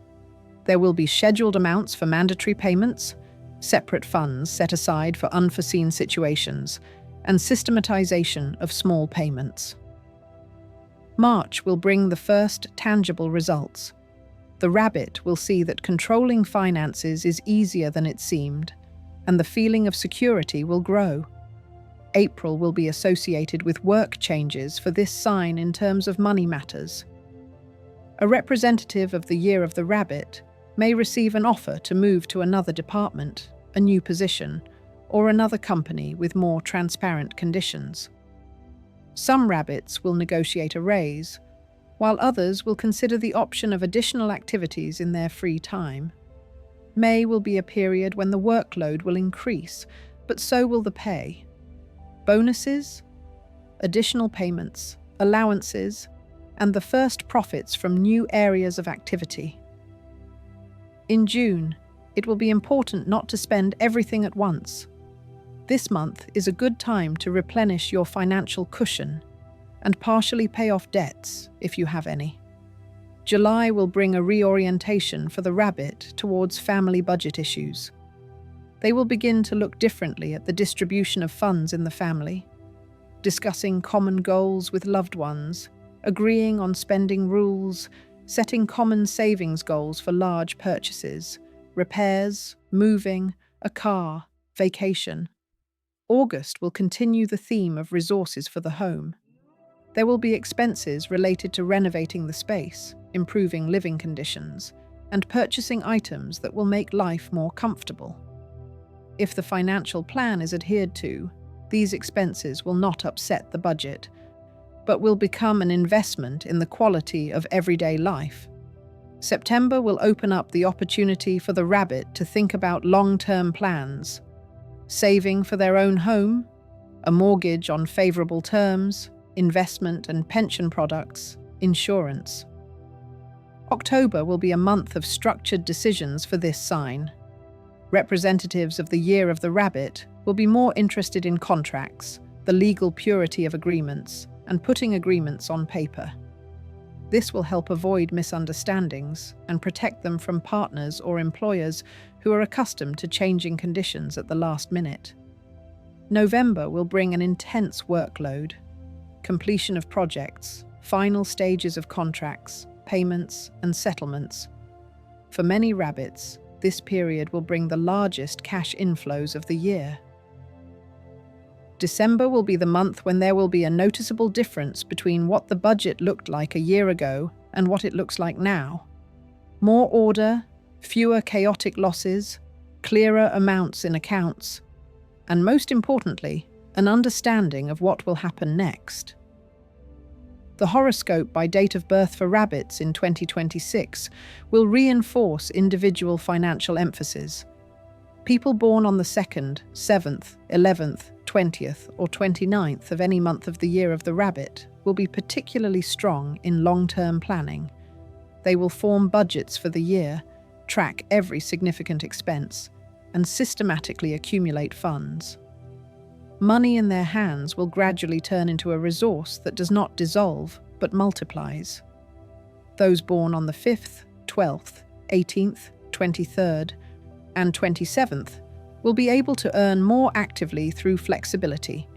There will be scheduled amounts for mandatory payments, separate funds set aside for unforeseen situations, and systematization of small payments. March will bring the first tangible results. The rabbit will see that controlling finances is easier than it seemed, and the feeling of security will grow. April will be associated with work changes for this sign in terms of money matters. A representative of the Year of the Rabbit may receive an offer to move to another department, a new position, or another company with more transparent conditions. Some rabbits will negotiate a raise, while others will consider the option of additional activities in their free time. May will be a period when the workload will increase, but so will the pay. Bonuses, additional payments, allowances, and the first profits from new areas of activity. In June, it will be important not to spend everything at once. This month is a good time to replenish your financial cushion and partially pay off debts if you have any. July will bring a reorientation for the rabbit towards family budget issues. They will begin to look differently at the distribution of funds in the family, discussing common goals with loved ones, agreeing on spending rules, setting common savings goals for large purchases, repairs, moving, a car, vacation. August will continue the theme of resources for the home. There will be expenses related to renovating the space, improving living conditions, and purchasing items that will make life more comfortable. If the financial plan is adhered to, these expenses will not upset the budget, but will become an investment in the quality of everyday life. September will open up the opportunity for the rabbit to think about long-term plans, saving for their own home, a mortgage on favorable terms, investment and pension products, insurance. October will be a month of structured decisions for this sign. Representatives of the Year of the Rabbit will be more interested in contracts, the legal purity of agreements, and putting agreements on paper. This will help avoid misunderstandings and protect them from partners or employers who are accustomed to changing conditions at the last minute. November will bring an intense workload, completion of projects, final stages of contracts, payments, and settlements. For many rabbits, this period will bring the largest cash inflows of the year. December will be the month when there will be a noticeable difference between what the budget looked like a year ago and what it looks like now. More order, fewer chaotic losses, clearer amounts in accounts, and most importantly, an understanding of what will happen next. The horoscope by date of birth for rabbits in 2026 will reinforce individual financial emphasis. People born on the 2nd, 7th, 11th, 20th, or 29th of any month of the Year of the Rabbit will be particularly strong in long-term planning. They will form budgets for the year, track every significant expense, and systematically accumulate funds. Money in their hands will gradually turn into a resource that does not dissolve, but multiplies. Those born on the 5th, 12th, 18th, 23rd, and 27th will be able to earn more actively through flexibility.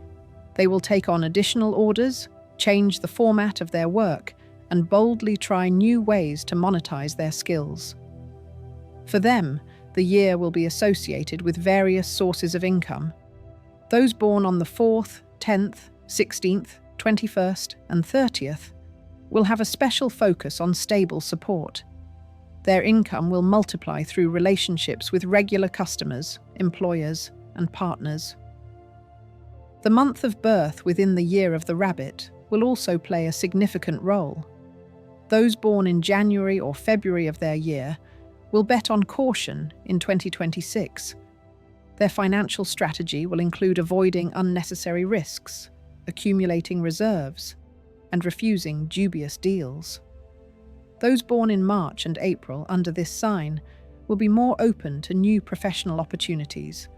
They will take on additional orders, change the format of their work, and boldly try new ways to monetize their skills. For them, the year will be associated with various sources of income. Those born on the 4th, 10th, 16th, 21st, and 30th will have a special focus on stable support. Their income will multiply through relationships with regular customers, employers, and partners. The month of birth within the Year of the Rabbit will also play a significant role. Those born in January or February of their year will bet on caution in 2026. Their financial strategy will include avoiding unnecessary risks, accumulating reserves, and refusing dubious deals. Those born in March and April under this sign will be more open to new professional opportunities,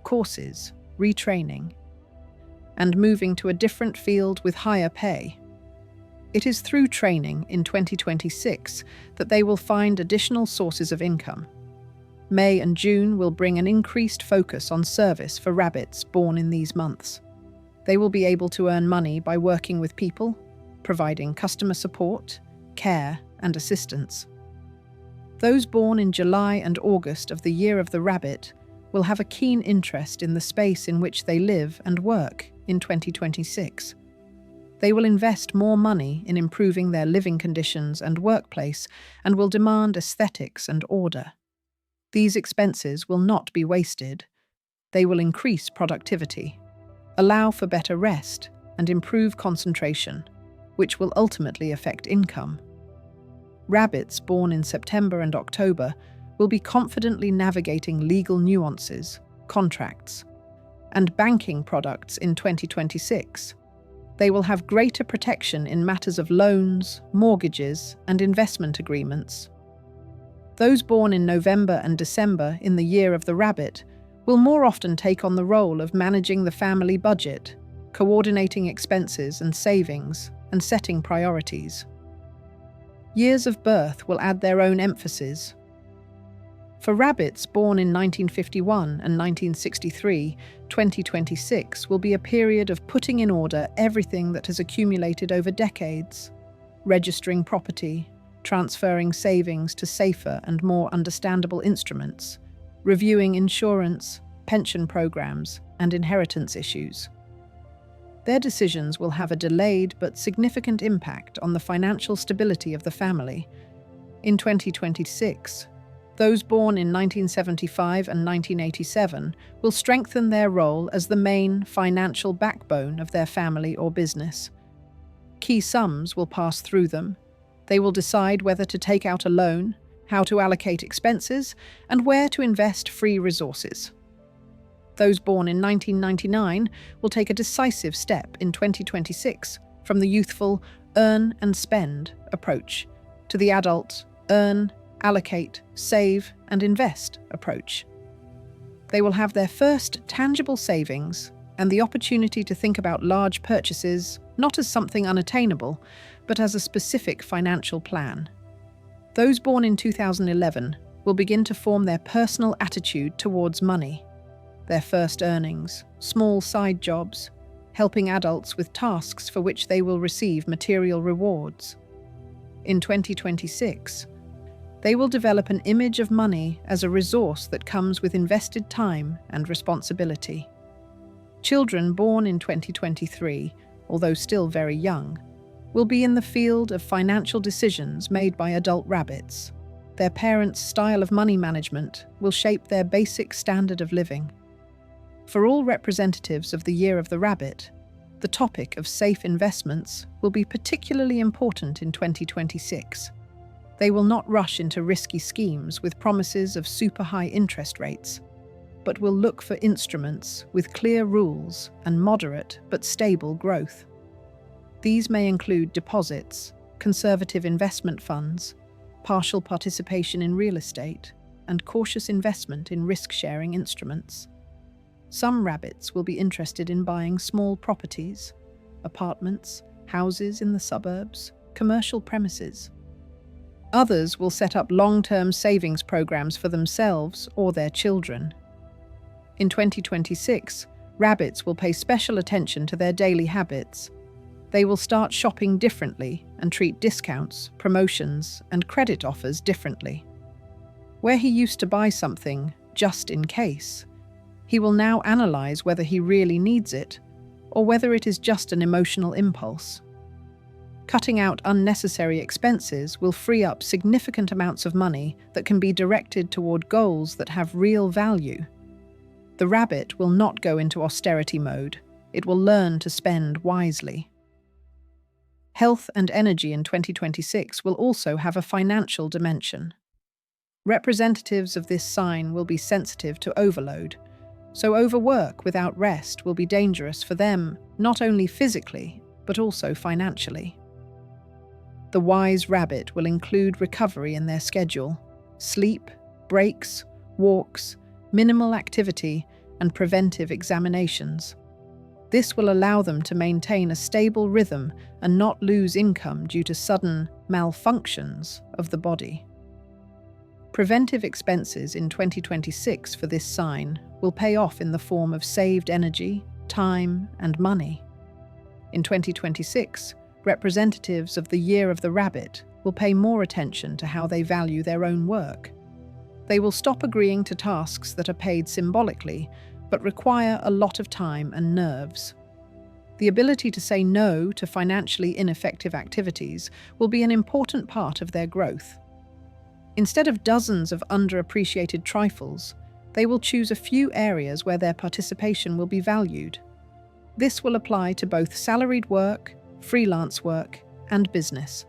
courses, retraining, and moving to a different field with higher pay. It is through training in 2026 that they will find additional sources of income. May and June will bring an increased focus on service for rabbits born in these months. They will be able to earn money by working with people, providing customer support, care, and assistance. Those born in July and August of the year of the rabbit will have a keen interest in the space in which they live and work in 2026. They will invest more money in improving their living conditions and workplace and will demand aesthetics and order. These expenses will not be wasted. They will increase productivity, allow for better rest, and improve concentration, which will ultimately affect income. Rabbits born in September and October will be confidently navigating legal nuances, contracts, and banking products in 2026. They will have greater protection in matters of loans, mortgages, and investment agreements. Those born in November and December in the year of the rabbit will more often take on the role of managing the family budget, coordinating expenses and savings, and setting priorities. Years of birth will add their own emphasis. For rabbits born in 1951 and 1963, 2026 will be a period of putting in order everything that has accumulated over decades, registering property, transferring savings to safer and more understandable instruments, reviewing insurance, pension programs, and inheritance issues. Their decisions will have a delayed but significant impact on the financial stability of the family. In 2026, those born in 1975 and 1987 will strengthen their role as the main financial backbone of their family or business. Key sums will pass through them. They will decide whether to take out a loan, how to allocate expenses, and where to invest free resources. Those born in 1999 will take a decisive step in 2026 from the youthful earn and spend approach to the adult earn, allocate, save, and invest approach. They will have their first tangible savings and the opportunity to think about large purchases not as something unattainable, but as a specific financial plan. Those born in 2011 will begin to form their personal attitude towards money. Their first earnings, small side jobs, helping adults with tasks for which they will receive material rewards. In 2026, they will develop an image of money as a resource that comes with invested time and responsibility. Children born in 2023, although still very young, will be in the field of financial decisions made by adult rabbits. Their parents' style of money management will shape their basic standard of living. For all representatives of the year of the rabbit, the topic of safe investments will be particularly important in 2026. They will not rush into risky schemes with promises of super high interest rates, but will look for instruments with clear rules and moderate but stable growth. These may include deposits, conservative investment funds, partial participation in real estate, and cautious investment in risk-sharing instruments. Some rabbits will be interested in buying small properties, apartments, houses in the suburbs, commercial premises. Others will set up long-term savings programs for themselves or their children. In 2026, rabbits will pay special attention to their daily habits. They will start shopping differently and treat discounts, promotions, and credit offers differently. Where he used to buy something just in case, he will now analyze whether he really needs it or whether it is just an emotional impulse. Cutting out unnecessary expenses will free up significant amounts of money that can be directed toward goals that have real value. The rabbit will not go into austerity mode. It will learn to spend wisely. Health and energy in 2026 will also have a financial dimension. Representatives of this sign will be sensitive to overload, so overwork without rest will be dangerous for them, not only physically, but also financially. The wise rabbit will include recovery in their schedule, sleep, breaks, walks, minimal activity, and preventive examinations. This will allow them to maintain a stable rhythm and not lose income due to sudden malfunctions of the body. Preventive expenses in 2026 for this sign will pay off in the form of saved energy, time, and money. In 2026, representatives of the year of the rabbit will pay more attention to how they value their own work. They will stop agreeing to tasks that are paid symbolically, but require a lot of time and nerves. The ability to say no to financially ineffective activities will be an important part of their growth. Instead of dozens of underappreciated trifles, they will choose a few areas where their participation will be valued. This will apply to both salaried work, freelance work, and business.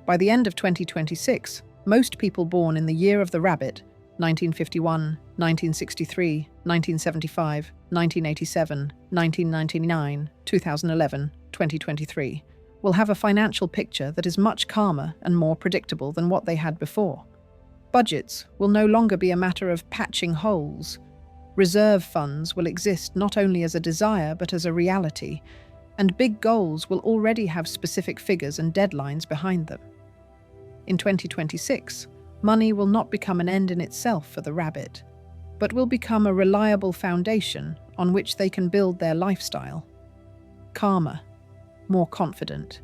By the end of 2026, most people born in the year of the rabbit, 1951, 1963, 1975, 1987, 1999, 2011, 2023, will have a financial picture that is much calmer and more predictable than what they had before. Budgets will no longer be a matter of patching holes. Reserve funds will exist not only as a desire but as a reality, and big goals will already have specific figures and deadlines behind them. In 2026, money will not become an end in itself for the rabbit, but will become a reliable foundation on which they can build their lifestyle. Calmer, more confident,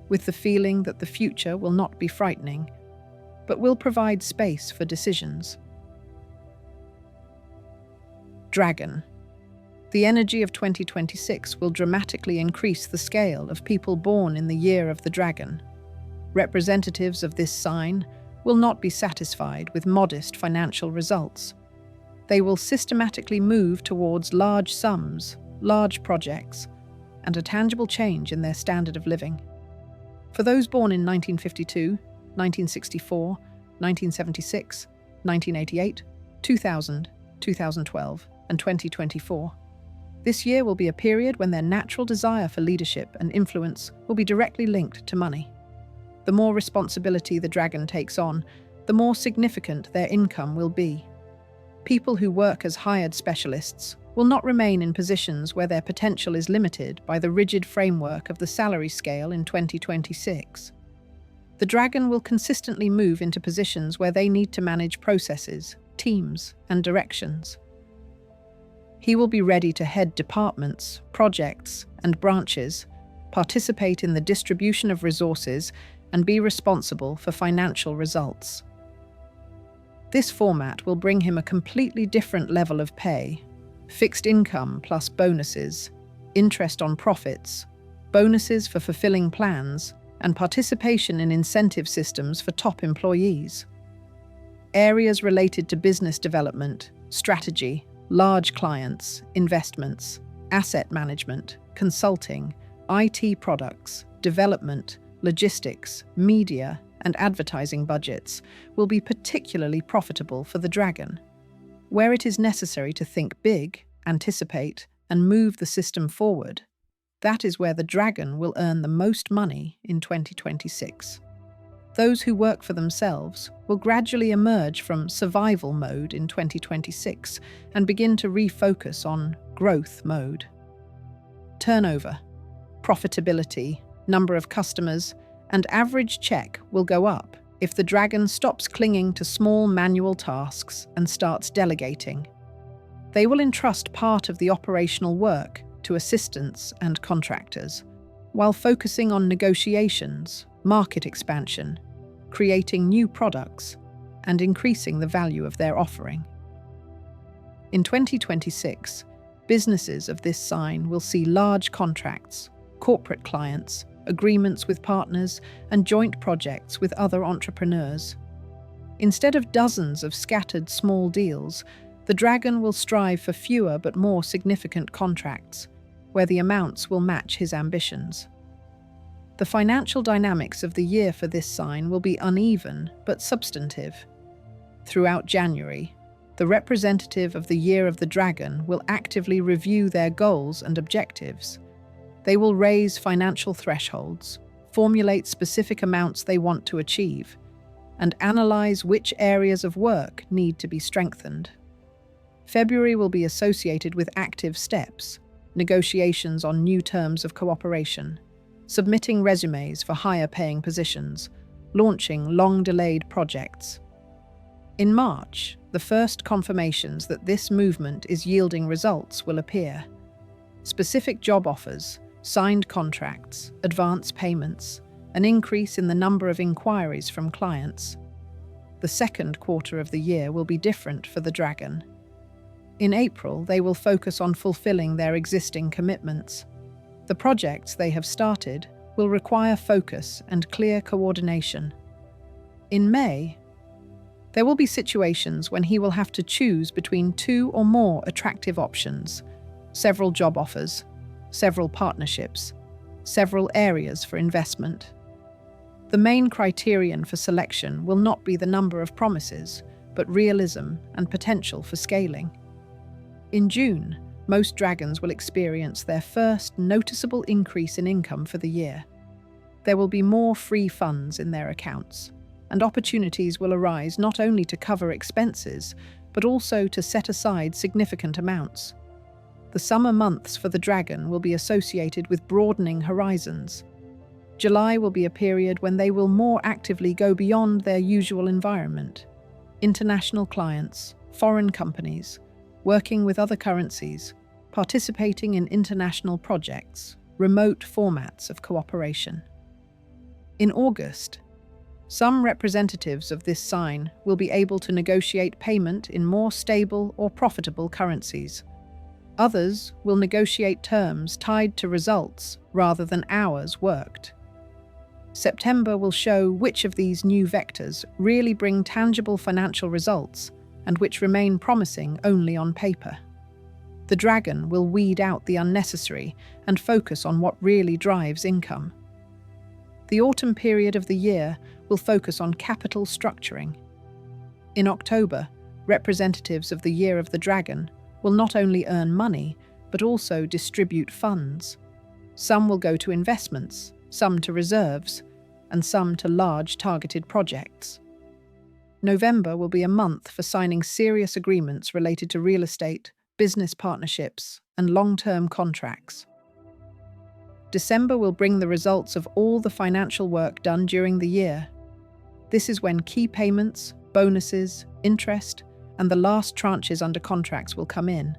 with the feeling that the future will not be frightening, but will provide space for decisions. Dragon. The energy of 2026 will dramatically increase the scale of people born in the year of the dragon. Representatives of this sign will not be satisfied with modest financial results. They will systematically move towards large sums, large projects, and a tangible change in their standard of living. For those born in 1952, 1964, 1976, 1988, 2000, 2012, and 2024, this year will be a period when their natural desire for leadership and influence will be directly linked to money. The more responsibility the dragon takes on, the more significant their income will be. People who work as hired specialists will not remain in positions where their potential is limited by the rigid framework of the salary scale in 2026. The dragon will consistently move into positions where they need to manage processes, teams, and directions. He will be ready to head departments, projects, and branches, participate in the distribution of resources, and be responsible for financial results. This format will bring him a completely different level of pay: fixed income plus bonuses, interest on profits, bonuses for fulfilling plans, and participation in incentive systems for top employees. Areas related to business development, strategy, large clients, investments, asset management, consulting, IT products, development, logistics, media, and advertising budgets will be particularly profitable for the dragon. Where it is necessary to think big, anticipate, and move the system forward, that is where the dragon will earn the most money in 2026. Those who work for themselves will gradually emerge from survival mode in 2026 and begin to refocus on growth mode. Turnover, profitability, number of customers, and average check will go up if the dragon stops clinging to small manual tasks and starts delegating. They will entrust part of the operational work to assistants and contractors, while focusing on negotiations, market expansion, creating new products, and increasing the value of their offering. In 2026, businesses of this sign will see large contracts, corporate clients, agreements with partners, and joint projects with other entrepreneurs. Instead of dozens of scattered small deals, the dragon will strive for fewer but more significant contracts, where the amounts will match his ambitions. The financial dynamics of the year for this sign will be uneven but substantive. Throughout January, the representative of the year of the dragon will actively review their goals and objectives. They will raise financial thresholds, formulate specific amounts they want to achieve, and analyze which areas of work need to be strengthened. February will be associated with active steps, negotiations on new terms of cooperation, submitting resumes for higher-paying positions, launching long-delayed projects. In March, the first confirmations that this movement is yielding results will appear. Specific job offers, signed contracts, advance payments, an increase in the number of inquiries from clients. The second quarter of the year will be different for the dragon. In April, they will focus on fulfilling their existing commitments. The projects they have started will require focus and clear coordination. In May, there will be situations when he will have to choose between 2 or more attractive options, several job offers, several partnerships, several areas for investment. The main criterion for selection will not be the number of promises, but realism and potential for scaling. In June, most dragons will experience their first noticeable increase in income for the year. There will be more free funds in their accounts, and opportunities will arise not only to cover expenses, but also to set aside significant amounts. The summer months for the dragon will be associated with broadening horizons. July will be a period when they will more actively go beyond their usual environment. International clients, foreign companies, working with other currencies, participating in international projects, remote formats of cooperation. In August, some representatives of this sign will be able to negotiate payment in more stable or profitable currencies. Others will negotiate terms tied to results rather than hours worked. September will show which of these new vectors really bring tangible financial results and which remain promising only on paper. The dragon will weed out the unnecessary and focus on what really drives income. The autumn period of the year will focus on capital structuring. In October, representatives of the Year of the Dragon will not only earn money, but also distribute funds. Some will go to investments, some to reserves, and some to large targeted projects. November will be a month for signing serious agreements related to real estate, business partnerships, and long-term contracts. December will bring the results of all the financial work done during the year. This is when key payments, bonuses, interest, and the last tranches under contracts will come in,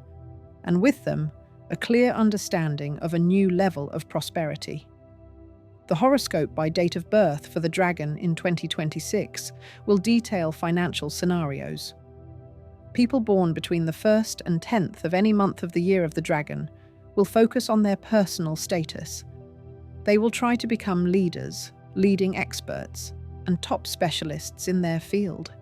and with them, a clear understanding of a new level of prosperity. The horoscope by date of birth for the dragon in 2026 will detail financial scenarios. People born between the 1st and 10th of any month of the Year of the Dragon will focus on their personal status. They will try to become leaders, leading experts, and top specialists in their field.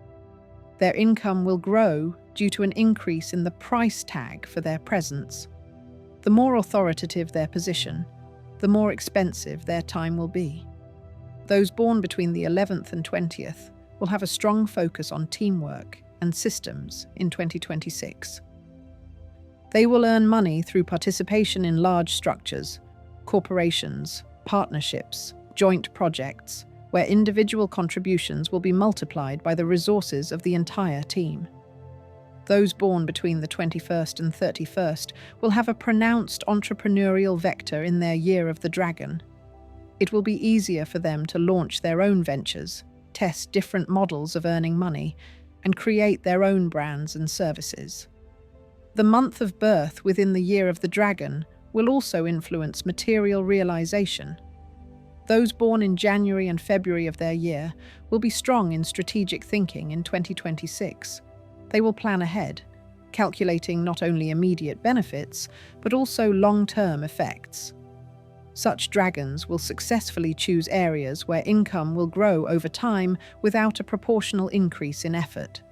Their income will grow due to an increase in the price tag for their presence. The more authoritative their position, the more expensive their time will be. Those born between the 11th and 20th will have a strong focus on teamwork and systems in 2026. They will earn money through participation in large structures, corporations, partnerships, joint projects, where individual contributions will be multiplied by the resources of the entire team. Those born between the 21st and 31st will have a pronounced entrepreneurial vector in their Year of the Dragon. It will be easier for them to launch their own ventures, test different models of earning money, and create their own brands and services. The month of birth within the Year of the Dragon will also influence material realization. Those born in January and February of their year will be strong in strategic thinking in 2026. They will plan ahead, calculating not only immediate benefits, but also long-term effects. Such dragons will successfully choose areas where income will grow over time without a proportional increase in effort.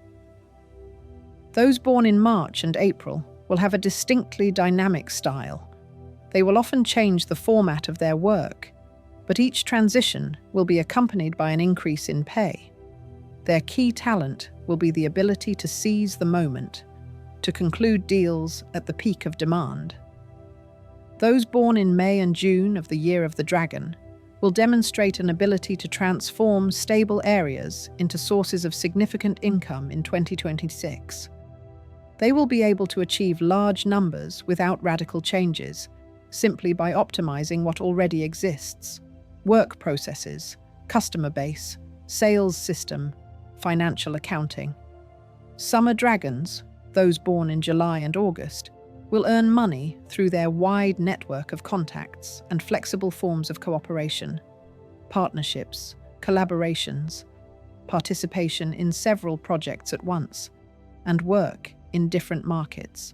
Those born in March and April will have a distinctly dynamic style. They will often change the format of their work, but each transition will be accompanied by an increase in pay. Their key talent will be the ability to seize the moment, to conclude deals at the peak of demand. Those born in May and June of the Year of the Dragon will demonstrate an ability to transform stable areas into sources of significant income in 2026. They will be able to achieve large numbers without radical changes, simply by optimizing what already exists: work processes, customer base, sales system, financial accounting. Summer dragons, those born in July and August, will earn money through their wide network of contacts and flexible forms of cooperation. partnerships, collaborations, participation in several projects at once, and work in different markets.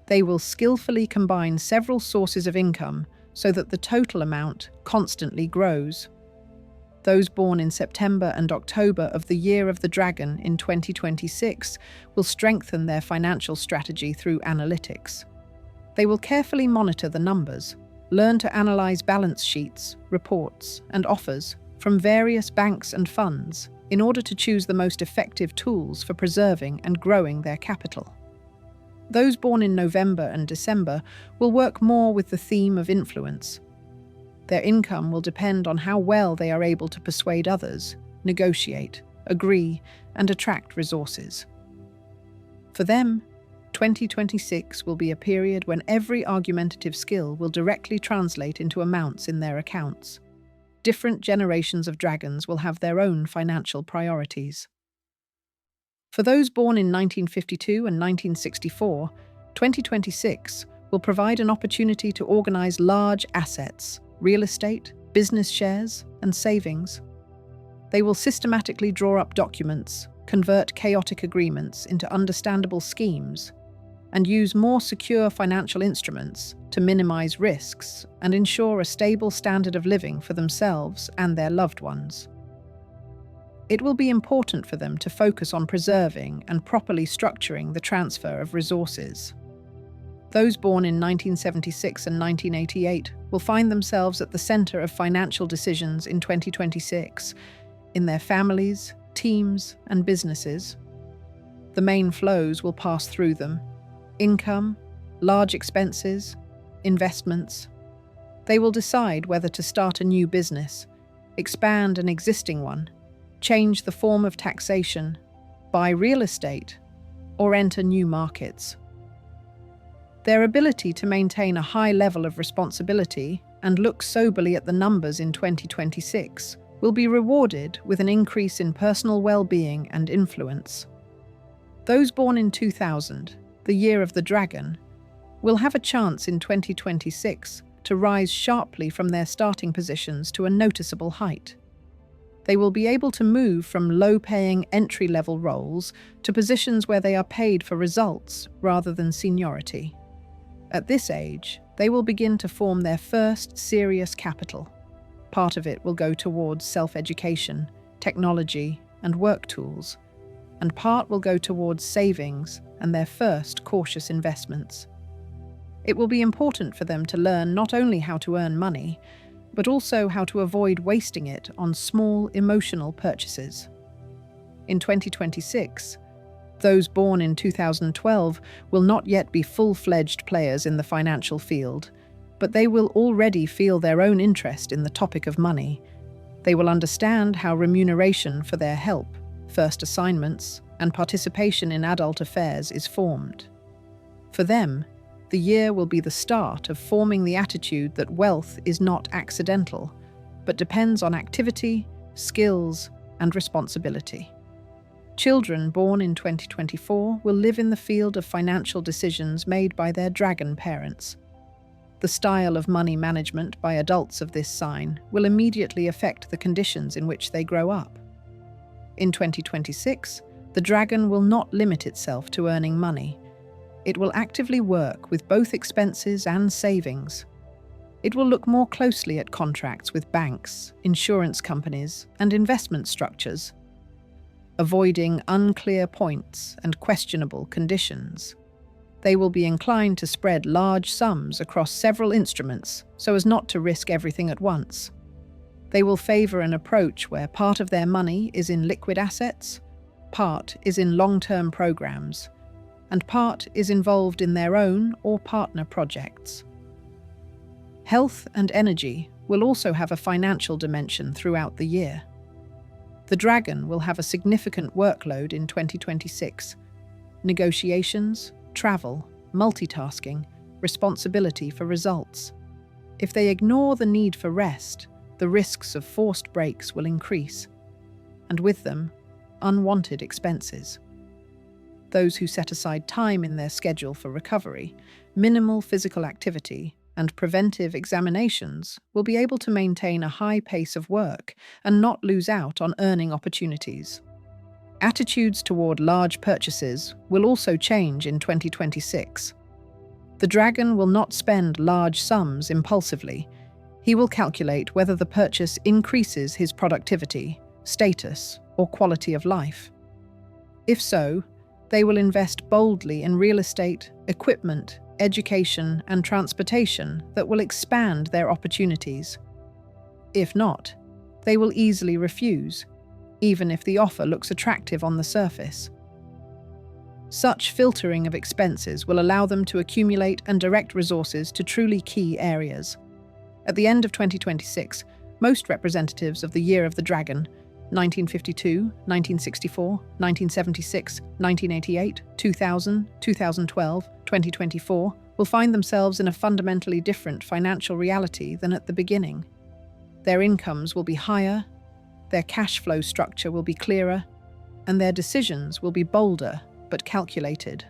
They will skillfully combine several sources of income so that the total amount constantly grows. Those born in September and October of the Year of the Dragon in 2026 will strengthen their financial strategy through analytics. They will carefully monitor the numbers, learn to analyze balance sheets, reports, and offers from various banks and funds in order to choose the most effective tools for preserving and growing their capital. Those born in November and December will work more with the theme of influence. Their income will depend on how well they are able to persuade others, negotiate, agree, and attract resources. For them, 2026 will be a period when every argumentative skill will directly translate into amounts in their accounts. Different generations of dragons will have their own financial priorities. For those born in 1952 and 1964, 2026 will provide an opportunity to organize large assets, real estate, business shares, and savings. They will systematically draw up documents, convert chaotic agreements into understandable schemes, and use more secure financial instruments to minimize risks and ensure a stable standard of living for themselves and their loved ones. It will be important for them to focus on preserving and properly structuring the transfer of resources. Those born in 1976 and 1988 will find themselves at the center of financial decisions in 2026, in their families, teams, and businesses. The main flows will pass through them: income, large expenses, investments. They will decide whether to start a new business, expand an existing one, change the form of taxation, buy real estate, or enter new markets. Their ability to maintain a high level of responsibility and look soberly at the numbers in 2026 will be rewarded with an increase in personal well-being and influence. Those born in 2000, the Year of the Dragon, will have a chance in 2026 to rise sharply from their starting positions to a noticeable height. They will be able to move from low-paying entry-level roles to positions where they are paid for results rather than seniority. At this age, they will begin to form their first serious capital. Part of it will go towards self-education, technology, and work tools, and part will go towards savings and their first cautious investments. It will be important for them to learn not only how to earn money, but also how to avoid wasting it on small emotional purchases. In 2026, those born in 2012 will not yet be full-fledged players in the financial field, but they will already feel their own interest in the topic of money. They will understand how remuneration for their help, first assignments, and participation in adult affairs is formed. For them, the year will be the start of forming the attitude that wealth is not accidental, but depends on activity, skills, and responsibility. Children born in 2024 will live in the field of financial decisions made by their dragon parents. The style of money management by adults of this sign will immediately affect the conditions in which they grow up. In 2026, the dragon will not limit itself to earning money. It will actively work with both expenses and savings. It will look more closely at contracts with banks, insurance companies, and investment structures, avoiding unclear points and questionable conditions. They will be inclined to spread large sums across several instruments so as not to risk everything at once. They will favor an approach where part of their money is in liquid assets, part is in long-term programs, and part is involved in their own or partner projects. Health and energy will also have a financial dimension throughout the year. The dragon will have a significant workload in 2026. Negotiations, travel, multitasking, responsibility for results. If they ignore the need for rest, the risks of forced breaks will increase, and with them, unwanted expenses. Those who set aside time in their schedule for recovery, minimal physical activity, and preventive examinations will be able to maintain a high pace of work and not lose out on earning opportunities. Attitudes toward large purchases will also change in 2026. The dragon will not spend large sums impulsively. He will calculate whether the purchase increases his productivity, status, or quality of life. If so, they will invest boldly in real estate, equipment, education, and transportation that will expand their opportunities. If not, they will easily refuse, even if the offer looks attractive on the surface. Such filtering of expenses will allow them to accumulate and direct resources to truly key areas. At the end of 2026, most representatives of the Year of the Dragon, 1952, 1964, 1976, 1988, 2000, 2012, 2024, will find themselves in a fundamentally different financial reality than at the beginning. Their incomes will be higher, their cash flow structure will be clearer, and their decisions will be bolder but calculated.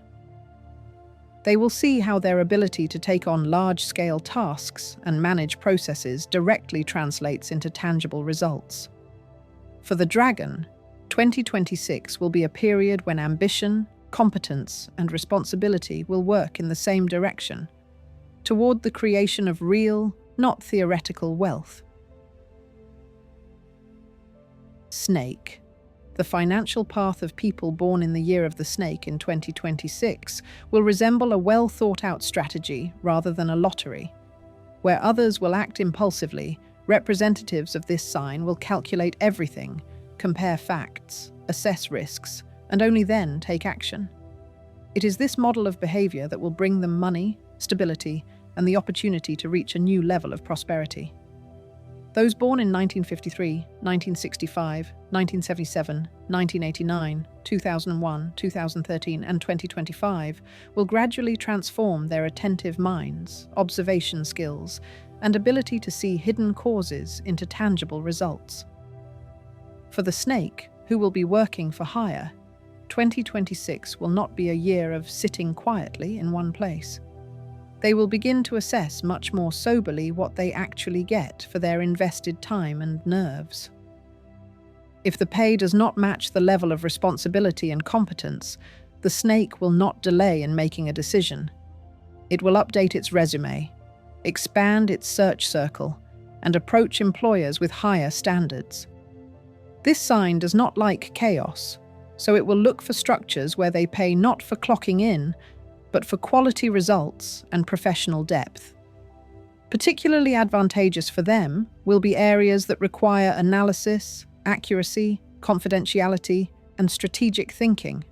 They will see how their ability to take on large-scale tasks and manage processes directly translates into tangible results. For the dragon, 2026 will be a period when ambition, competence, and responsibility will work in the same direction, toward the creation of real, not theoretical wealth. Snake. The financial path of people born in the Year of the Snake in 2026 will resemble a well-thought-out strategy rather than a lottery. Where others will act impulsively, representatives of this sign will calculate everything, compare facts, assess risks, and only then take action. It is this model of behavior that will bring them money, stability, and the opportunity to reach a new level of prosperity. Those born in 1953, 1965, 1977, 1989, 2001, 2013, and 2025 will gradually transform their attentive minds, observation skills, and ability to see hidden causes into tangible results. For the snake, who will be working for hire, 2026 will not be a year of sitting quietly in one place. They will begin to assess much more soberly what they actually get for their invested time and nerves. If the pay does not match the level of responsibility and competence, the snake will not delay in making a decision. It will update its resume, expand its search circle, and approach employers with higher standards. This sign does not like chaos, so it will look for structures where they pay not for clocking in, but for quality results and professional depth. Particularly advantageous for them will be areas that require analysis, accuracy, confidentiality, and strategic thinking.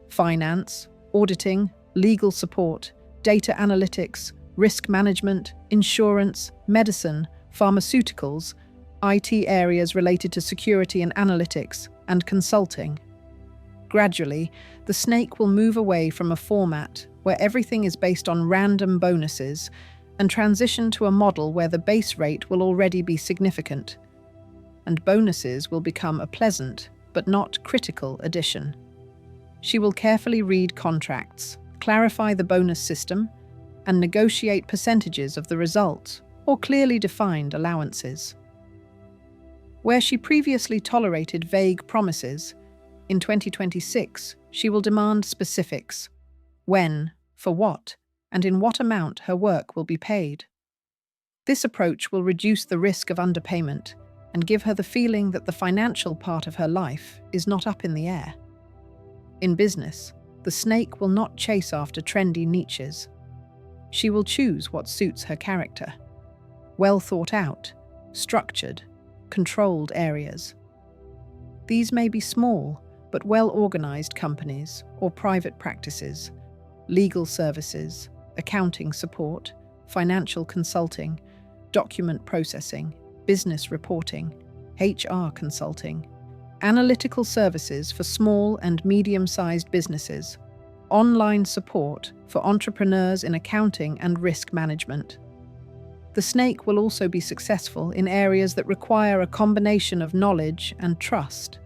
Finance, auditing, legal support, data analytics, risk management, insurance, medicine, pharmaceuticals, IT areas related to security and analytics, and consulting. Gradually, the snake will move away from a format where everything is based on random bonuses and transition to a model where the base rate will already be significant, and bonuses will become a pleasant but not critical addition. She will carefully read contracts, clarify the bonus system, and negotiate percentages of the result or clearly defined allowances. Where she previously tolerated vague promises, in 2026 she will demand specifics: when, for what, and in what amount her work will be paid. This approach will reduce the risk of underpayment and give her the feeling that the financial part of her life is not up in the air. In business, the snake will not chase after trendy niches. She will choose what suits her character. Well thought out, structured, controlled areas. These may be small but well-organized companies or private practices, legal services, accounting support, financial consulting, document processing, business reporting, HR consulting, analytical services for small and medium-sized businesses, online support for entrepreneurs in accounting and risk management. The snake will also be successful in areas that require a combination of knowledge and trust: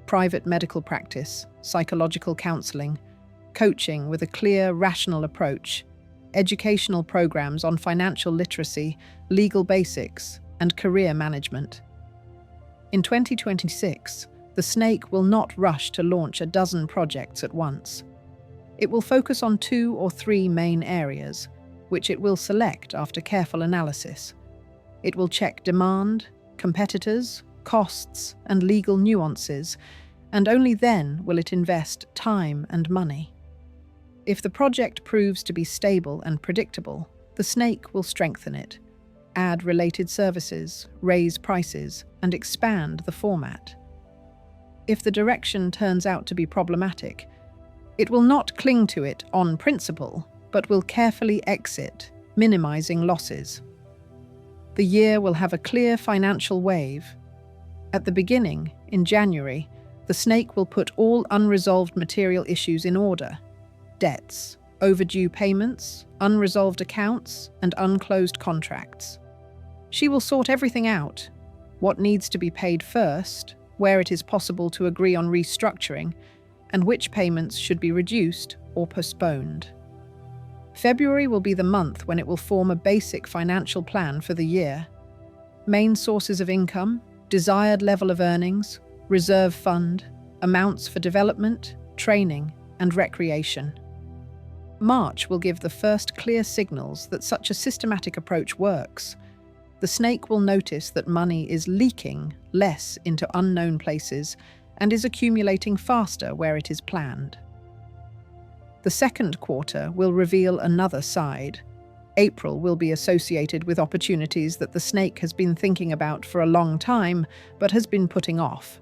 private medical practice, psychological counseling, coaching with a clear, rational approach, educational programs on financial literacy, legal basics, and career management. In 2026, the snake will not rush to launch a dozen projects at once. It will focus on 2 or 3 main areas, which it will select after careful analysis. It will check demand, competitors, costs, and legal nuances, and only then will it invest time and money. If the project proves to be stable and predictable, the snake will strengthen it, add related services, raise prices, and expand the format. If the direction turns out to be problematic, it will not cling to it on principle, but will carefully exit, minimizing losses. The year will have a clear financial wave. At the beginning, in January, the snake will put all unresolved material issues in order: debts, overdue payments, unresolved accounts, and unclosed contracts. She will sort everything out: what needs to be paid first, where it is possible to agree on restructuring, and which payments should be reduced or postponed. February will be the month when it will form a basic financial plan for the year. Main sources of income, desired level of earnings, reserve fund, amounts for development, training, and recreation. March will give the first clear signals that such a systematic approach works. The snake will notice that money is leaking less into unknown places and is accumulating faster where it is planned. The second quarter will reveal another side. April will be associated with opportunities that the snake has been thinking about for a long time but has been putting off.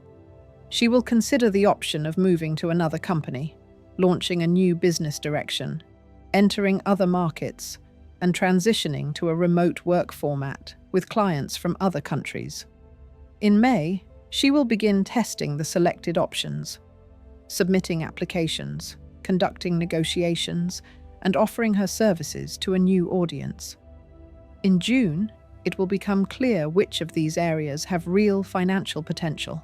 She will consider the option of moving to another company, launching a new business direction, entering other markets, and transitioning to a remote work format with clients from other countries. In May, she will begin testing the selected options, submitting applications, conducting negotiations, and offering her services to a new audience. In June, it will become clear which of these areas have real financial potential.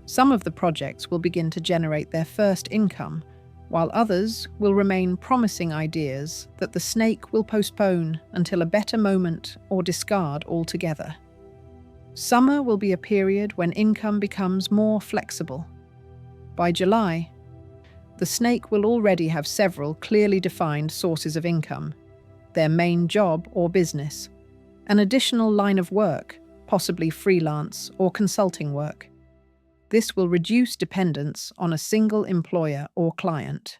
Some of the projects will begin to generate their first income, while others will remain promising ideas that the snake will postpone until a better moment or discard altogether. Summer will be a period when income becomes more flexible. By July, the snake will already have several clearly defined sources of income: their main job or business, an additional line of work, possibly freelance or consulting work. This will reduce dependence on a single employer or client.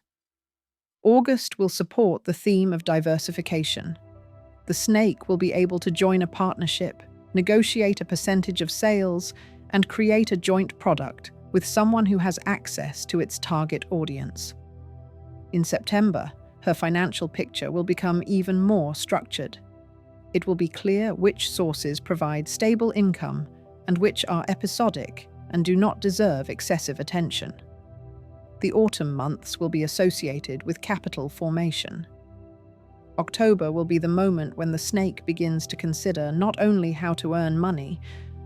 August will support the theme of diversification. The snake will be able to join a partnership, negotiate a percentage of sales, and create a joint product with someone who has access to its target audience. In September, her financial picture will become even more structured. It will be clear which sources provide stable income and which are episodic and do not deserve excessive attention. The autumn months will be associated with capital formation. October will be the moment when the snake begins to consider not only how to earn money,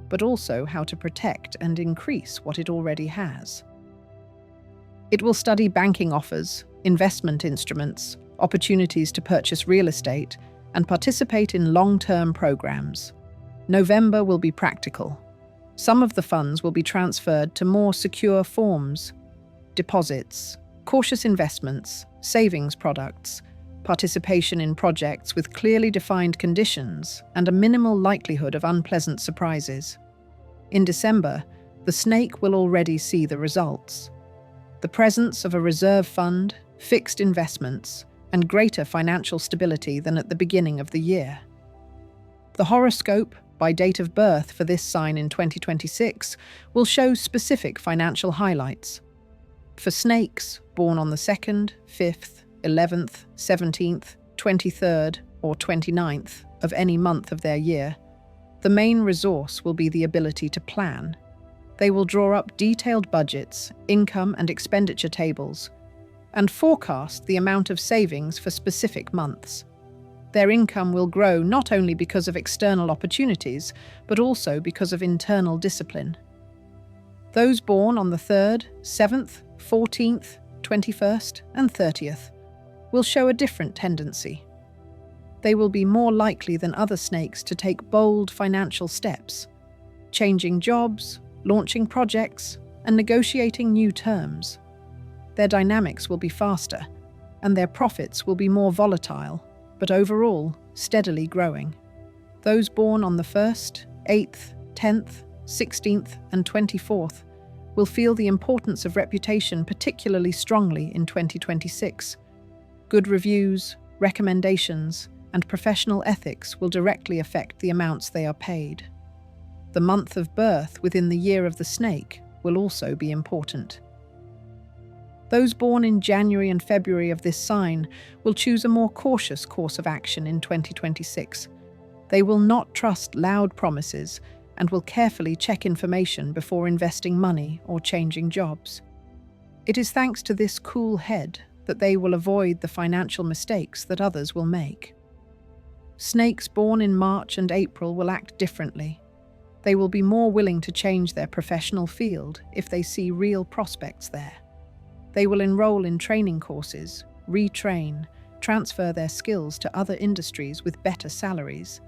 but also how to protect and increase what it already has. It will study banking offers, investment instruments, opportunities to purchase real estate, and participate in long-term programs. November will be practical. Some of the funds will be transferred to more secure forms: deposits, cautious investments, savings products, participation in projects with clearly defined conditions, and a minimal likelihood of unpleasant surprises. In December, the snake will already see the results: the presence of a reserve fund, fixed investments, and greater financial stability than at the beginning of the year. The horoscope, by date of birth for this sign in 2026, will show specific financial highlights. For snakes born on the 2nd, 5th, 11th, 17th, 23rd, or 29th of any month of their year, the main resource will be the ability to plan. They will draw up detailed budgets, income and expenditure tables, and forecast the amount of savings for specific months. Their income will grow not only because of external opportunities, but also because of internal discipline. Those born on the 3rd, 7th, 14th, 21st, and 30th will show a different tendency. They will be more likely than other snakes to take bold financial steps, changing jobs, launching projects, and negotiating new terms. Their dynamics will be faster, and their profits will be more volatile, but overall, steadily growing. Those born on the 1st, 8th, 10th, 16th, and 24th will feel the importance of reputation particularly strongly in 2026. Good reviews, recommendations, and professional ethics will directly affect the amounts they are paid. The month of birth within the year of the snake will also be important. Those born in January and February of this sign will choose a more cautious course of action in 2026. They will not trust loud promises and will carefully check information before investing money or changing jobs. It is thanks to this cool head that they will avoid the financial mistakes that others will make. Snakes born in March and April will act differently. They will be more willing to change their professional field if they see real prospects there. They will enroll in training courses, retrain, transfer their skills to other industries with better salaries,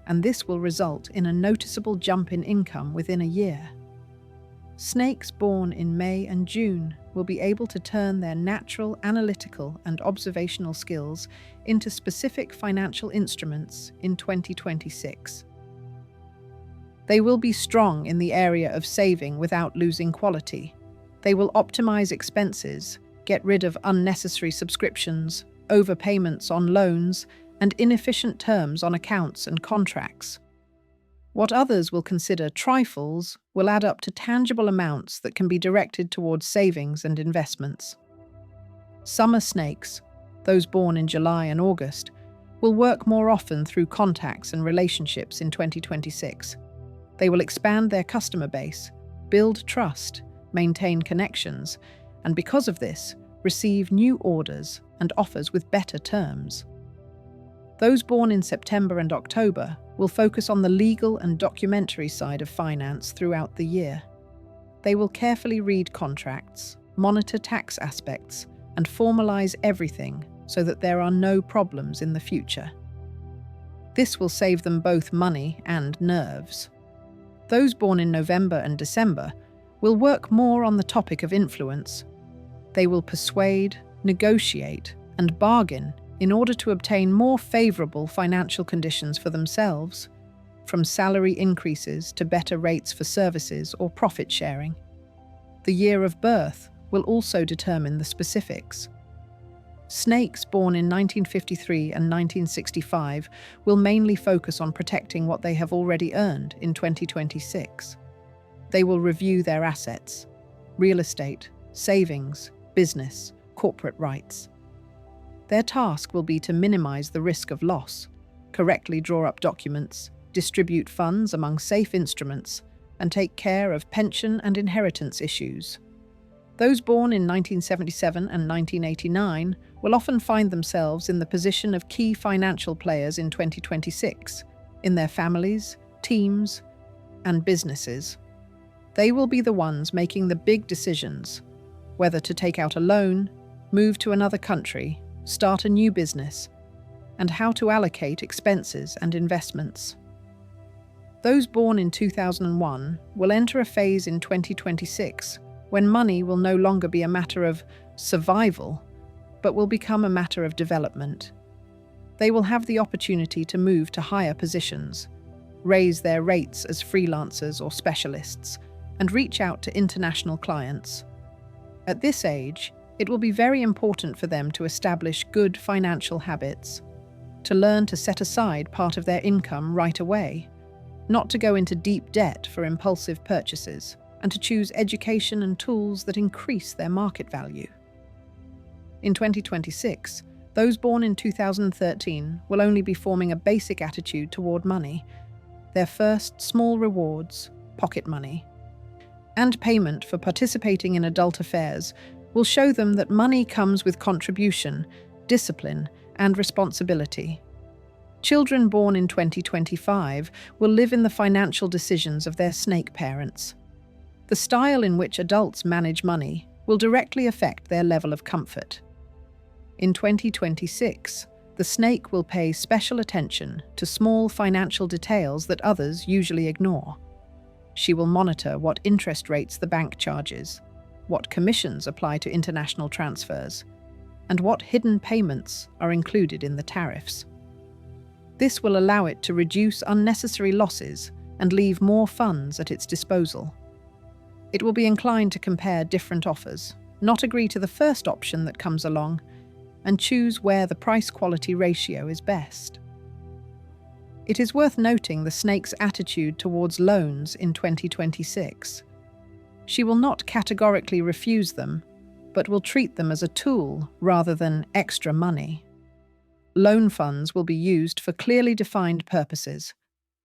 and this will result in a noticeable jump in income within a year. Snakes born in May and June will be able to turn their natural analytical and observational skills into specific financial instruments in 2026. They will be strong in the area of saving without losing quality. They will optimize expenses, get rid of unnecessary subscriptions, overpayments on loans, and inefficient terms on accounts and contracts. What others will consider trifles will add up to tangible amounts that can be directed towards savings and investments. Summer snakes, those born in July and August, will work more often through contacts and relationships in 2026. They will expand their customer base, build trust, maintain connections, and because of this, receive new orders and offers with better terms. Those born in September and October will focus on the legal and documentary side of finance throughout the year. They will carefully read contracts, monitor tax aspects, and formalize everything so that there are no problems in the future. This will save them both money and nerves. Those born in November and December will work more on the topic of influence. They will persuade, negotiate, and bargain in order to obtain more favorable financial conditions for themselves, from salary increases to better rates for services or profit sharing. The year of birth will also determine the specifics. Snakes born in 1953 and 1965 will mainly focus on protecting what they have already earned in 2026. They will review their assets, real estate, savings, business, corporate rights. Their task will be to minimize the risk of loss, correctly draw up documents, distribute funds among safe instruments, and take care of pension and inheritance issues. Those born in 1977 and 1989 will often find themselves in the position of key financial players in 2026, in their families, teams, and businesses. They will be the ones making the big decisions, whether to take out a loan, move to another country, start a new business, and how to allocate expenses and investments. Those born in 2001 will enter a phase in 2026 when money will no longer be a matter of survival, but will become a matter of development. They will have the opportunity to move to higher positions, raise their rates as freelancers or specialists, and reach out to international clients. At this age, it will be very important for them to establish good financial habits, to learn to set aside part of their income right away, not to go into deep debt for impulsive purchases, and to choose education and tools that increase their market value. In 2026, those born in 2013 will only be forming a basic attitude toward money. Their first small rewards, pocket money, and payment for participating in adult affairs will show them that money comes with contribution, discipline, and responsibility. Children born in 2025 will live in the financial decisions of their snake parents. The style in which adults manage money will directly affect their level of comfort. In 2026, The snake will pay special attention to small financial details that others usually ignore. She will monitor what interest rates the bank charges, what commissions apply to international transfers, and what hidden payments are included in the tariffs. This will allow it to reduce unnecessary losses and leave more funds at its disposal. It will be inclined to compare different offers, not agree to the first option that comes along, and choose where the price-quality ratio is best. It is worth noting the snake's attitude towards loans in 2026. She will not categorically refuse them, but will treat them as a tool rather than extra money. Loan funds will be used for clearly defined purposes: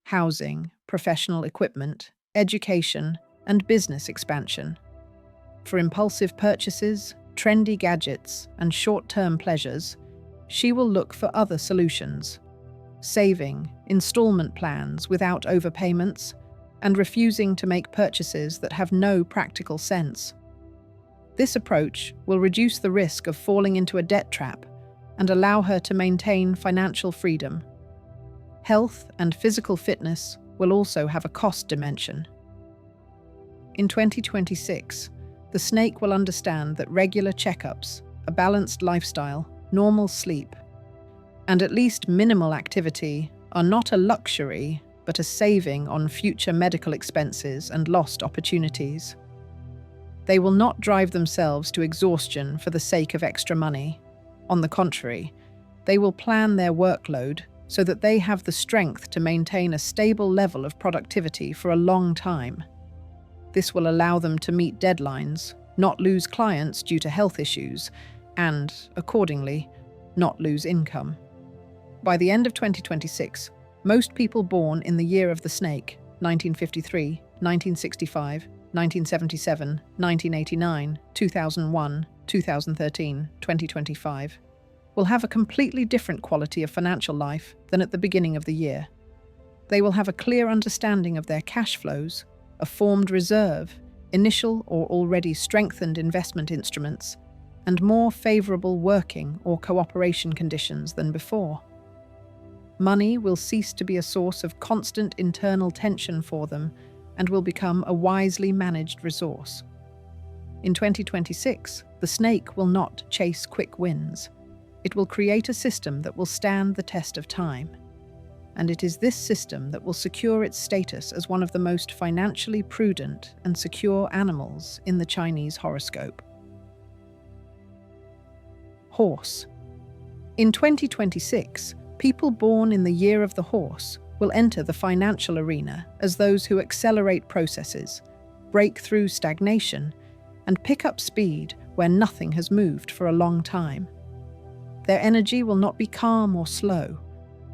housing, professional equipment, education, and business expansion. For impulsive purchases, trendy gadgets, and short-term pleasures, she will look for other solutions: saving, installment plans without overpayments, and refusing to make purchases that have no practical sense. This approach will reduce the risk of falling into a debt trap and allow her to maintain financial freedom. Health and physical fitness will also have a cost dimension. In 2026, the snake will understand that regular checkups, a balanced lifestyle, normal sleep, and at least minimal activity are not a luxury, but a saving on future medical expenses and lost opportunities. They will not drive themselves to exhaustion for the sake of extra money. On the contrary, they will plan their workload so that they have the strength to maintain a stable level of productivity for a long time. This will allow them to meet deadlines, not lose clients due to health issues, and, accordingly, not lose income. By the end of 2026, most people born in the year of the snake, 1953, 1965, 1977, 1989, 2001, 2013, 2025, will have a completely different quality of financial life than at the beginning of the year. They will have a clear understanding of their cash flows, a formed reserve, initial or already strengthened investment instruments, and more favorable working or cooperation conditions than before. Money will cease to be a source of constant internal tension for them and will become a wisely managed resource. In 2026, the snake will not chase quick wins. It will create a system that will stand the test of time. And it is this system that will secure its status as one of the most financially prudent and secure animals in the Chinese horoscope. Horse. In 2026, people born in the year of the horse will enter the financial arena as those who accelerate processes, break through stagnation, and pick up speed where nothing has moved for a long time. Their energy will not be calm or slow.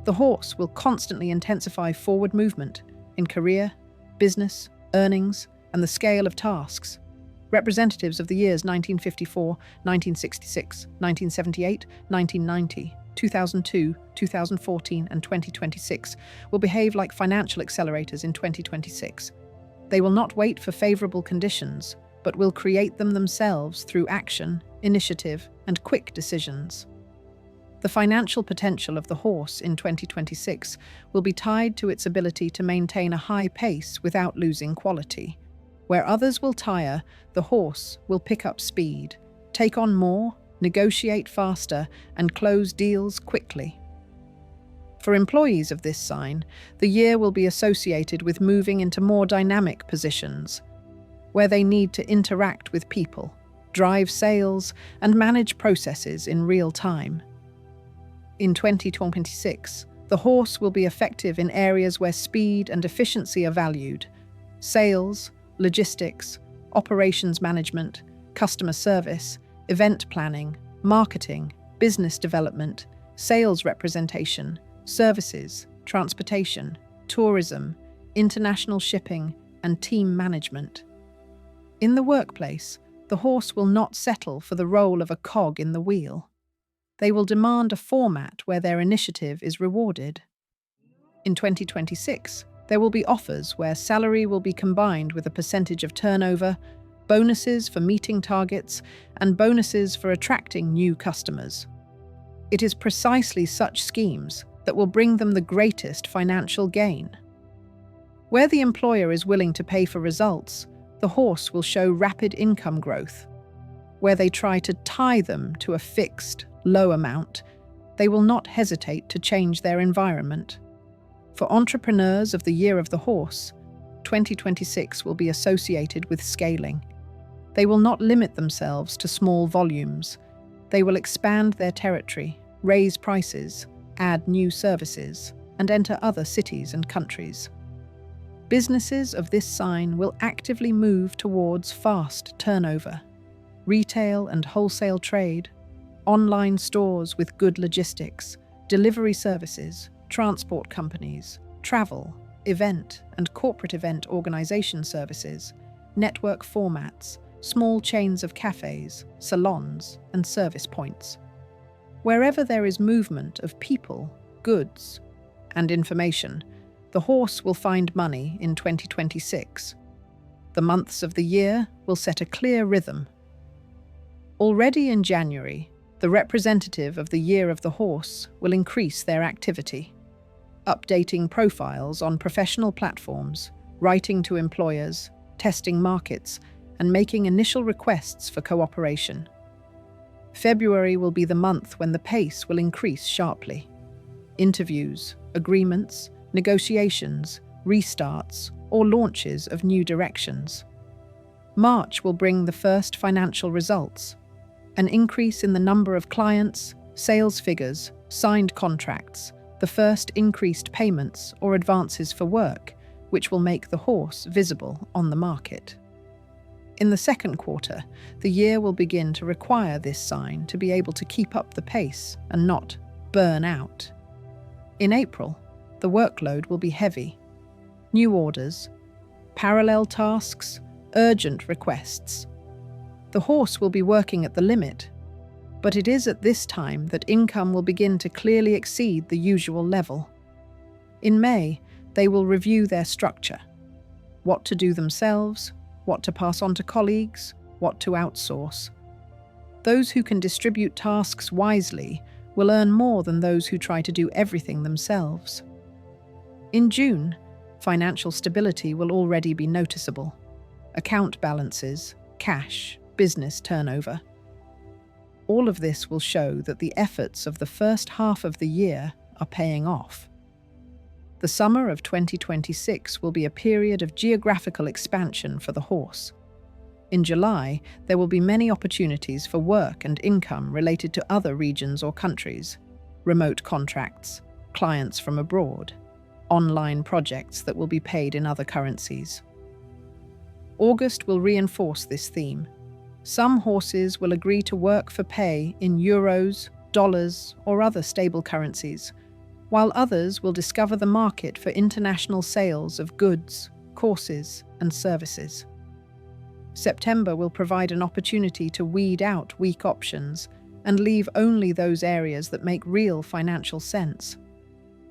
The horse will constantly intensify forward movement in career, business, earnings, and the scale of tasks. Representatives of the years 1954, 1966, 1978, 1990, 2002, 2014, and 2026 will behave like financial accelerators in 2026. They will not wait for favorable conditions, but will create them themselves through action, initiative, and quick decisions. The financial potential of the horse in 2026 will be tied to its ability to maintain a high pace without losing quality. Where others will tire, the horse will pick up speed, take on more, negotiate faster, and close deals quickly. For employees of this sign, the year will be associated with moving into more dynamic positions, where they need to interact with people, drive sales, and manage processes in real time. In 2026, the horse will be effective in areas where speed and efficiency are valued: sales, logistics, operations management, customer service, event planning, marketing, business development, sales representation, services, transportation, tourism, international shipping, and team management. In the workplace, the horse will not settle for the role of a cog in the wheel. They will demand a format where their initiative is rewarded. In 2026, there will be offers where salary will be combined with a percentage of turnover, bonuses for meeting targets, and bonuses for attracting new customers. It is precisely such schemes that will bring them the greatest financial gain. Where the employer is willing to pay for results, the horse will show rapid income growth. Where they try to tie them to a fixed, low amount, they will not hesitate to change their environment. For entrepreneurs of the Year of the Horse, 2026 will be associated with scaling. They will not limit themselves to small volumes. They will expand their territory, raise prices, add new services, and enter other cities and countries. Businesses of this sign will actively move towards fast turnover. Retail and wholesale trade, online stores with good logistics, delivery services, transport companies, travel, event and corporate event organization services, network formats, small chains of cafes, salons, and service points. Wherever there is movement of people, goods, and information, the horse will find money in 2026. The months of the year will set a clear rhythm. Already in January, the representative of the Year of the Horse will increase their activity, updating profiles on professional platforms, writing to employers, testing markets, and making initial requests for cooperation. February will be the month when the pace will increase sharply. Interviews, agreements, negotiations, restarts, or launches of new directions. March will bring the first financial results, an increase in the number of clients, sales figures, signed contracts, the first increased payments or advances for work, which will make the horse visible on the market. In the second quarter, the year will begin to require this sign to be able to keep up the pace and not burn out. In April, the workload will be heavy. New orders, parallel tasks, urgent requests. The horse will be working at the limit, but it is at this time that income will begin to clearly exceed the usual level. In May, they will review their structure, what to do themselves, what to pass on to colleagues, what to outsource. Those who can distribute tasks wisely will earn more than those who try to do everything themselves. In June, financial stability will already be noticeable. Account balances, cash, business turnover. All of this will show that the efforts of the first half of the year are paying off. The summer of 2026 will be a period of geographical expansion for the horse. In July, there will be many opportunities for work and income related to other regions or countries, remote contracts, clients from abroad, online projects that will be paid in other currencies. August will reinforce this theme. Some horses will agree to work for pay in euros, dollars, or other stable currencies, while others will discover the market for international sales of goods, courses, and services. September will provide an opportunity to weed out weak options and leave only those areas that make real financial sense.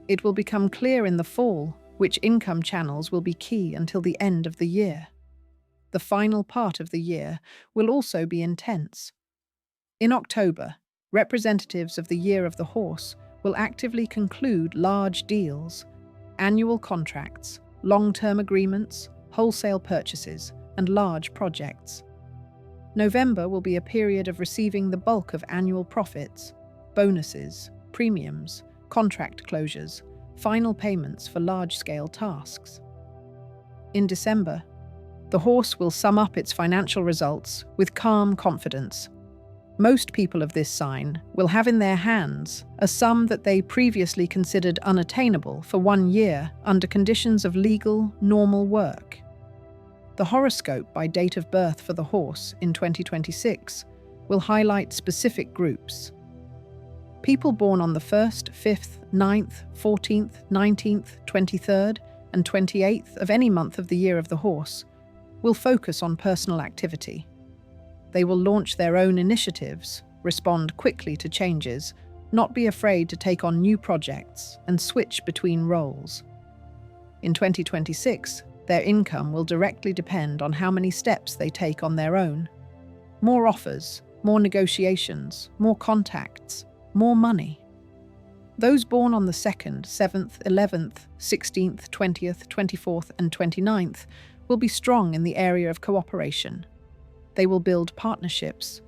It will become clear in the fall which income channels will be key until the end of the year. The final part of the year will also be intense. In October, representatives of the Year of the Horse will actively conclude large deals, annual contracts, long-term agreements, wholesale purchases, and large projects. November will be a period of receiving the bulk of annual profits, bonuses, premiums, contract closures, final payments for large-scale tasks. In December, the horse will sum up its financial results with calm confidence. Most people of this sign will have in their hands a sum that they previously considered unattainable for 1 year under conditions of legal, normal work. The horoscope by date of birth for the horse in 2026 will highlight specific groups. People born on the 1st, 5th, 9th, 14th, 19th, 23rd, and 28th of any month of the Year of the Horse will focus on personal activity. They will launch their own initiatives, respond quickly to changes, not be afraid to take on new projects, and switch between roles. In 2026, their income will directly depend on how many steps they take on their own. More offers, more negotiations, more contacts, more money. Those born on the 2nd, 7th, 11th, 16th, 20th, 24th, and 29th will be strong in the area of cooperation. They will build partnerships,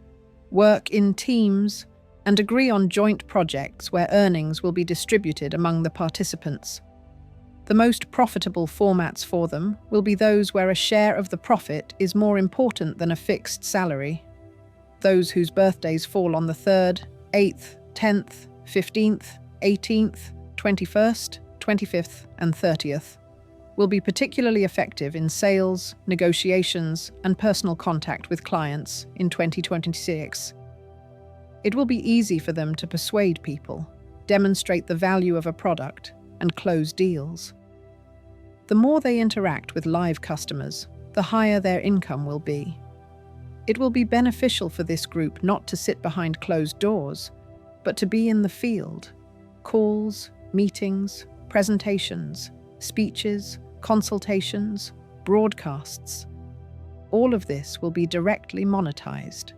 work in teams, and agree on joint projects where earnings will be distributed among the participants. The most profitable formats for them will be those where a share of the profit is more important than a fixed salary. Those whose birthdays fall on the 3rd, 8th, 10th, 15th, 18th, 21st, 25th, and 30th will be particularly effective in sales, negotiations, and personal contact with clients in 2026. It will be easy for them to persuade people, demonstrate the value of a product, and close deals. The more they interact with live customers, the higher their income will be. It will be beneficial for this group not to sit behind closed doors, but to be in the field. Calls, meetings, presentations, speeches, consultations, broadcasts. All of this will be directly monetized.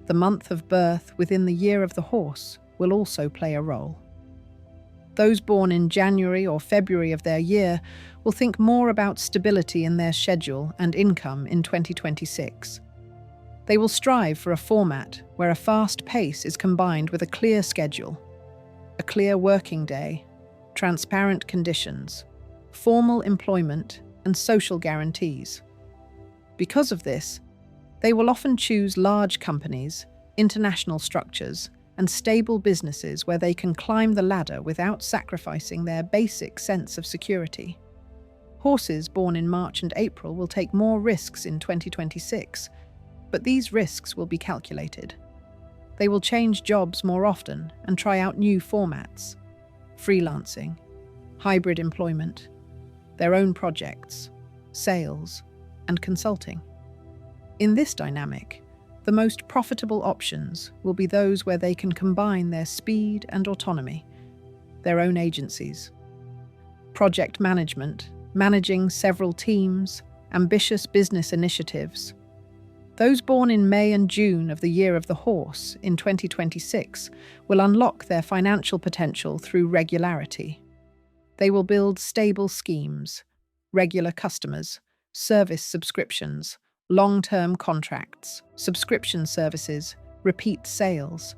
The month of birth within the year of the horse will also play a role. Those born in January or February of their year will think more about stability in their schedule and income in 2026. They will strive for a format where a fast pace is combined with a clear schedule, a clear working day, transparent conditions, formal employment, and social guarantees. Because of this, they will often choose large companies, international structures, and stable businesses where they can climb the ladder without sacrificing their basic sense of security. Horses born in March and April will take more risks in 2026, but these risks will be calculated. They will change jobs more often and try out new formats: freelancing, hybrid employment, their own projects, sales, and consulting. In this dynamic, the most profitable options will be those where they can combine their speed and autonomy, their own agencies, project management, managing several teams, ambitious business initiatives. Those born in May and June of the year of the horse in 2026 will unlock their financial potential through regularity. They will build stable schemes, regular customers, service subscriptions, long-term contracts, subscription services, repeat sales.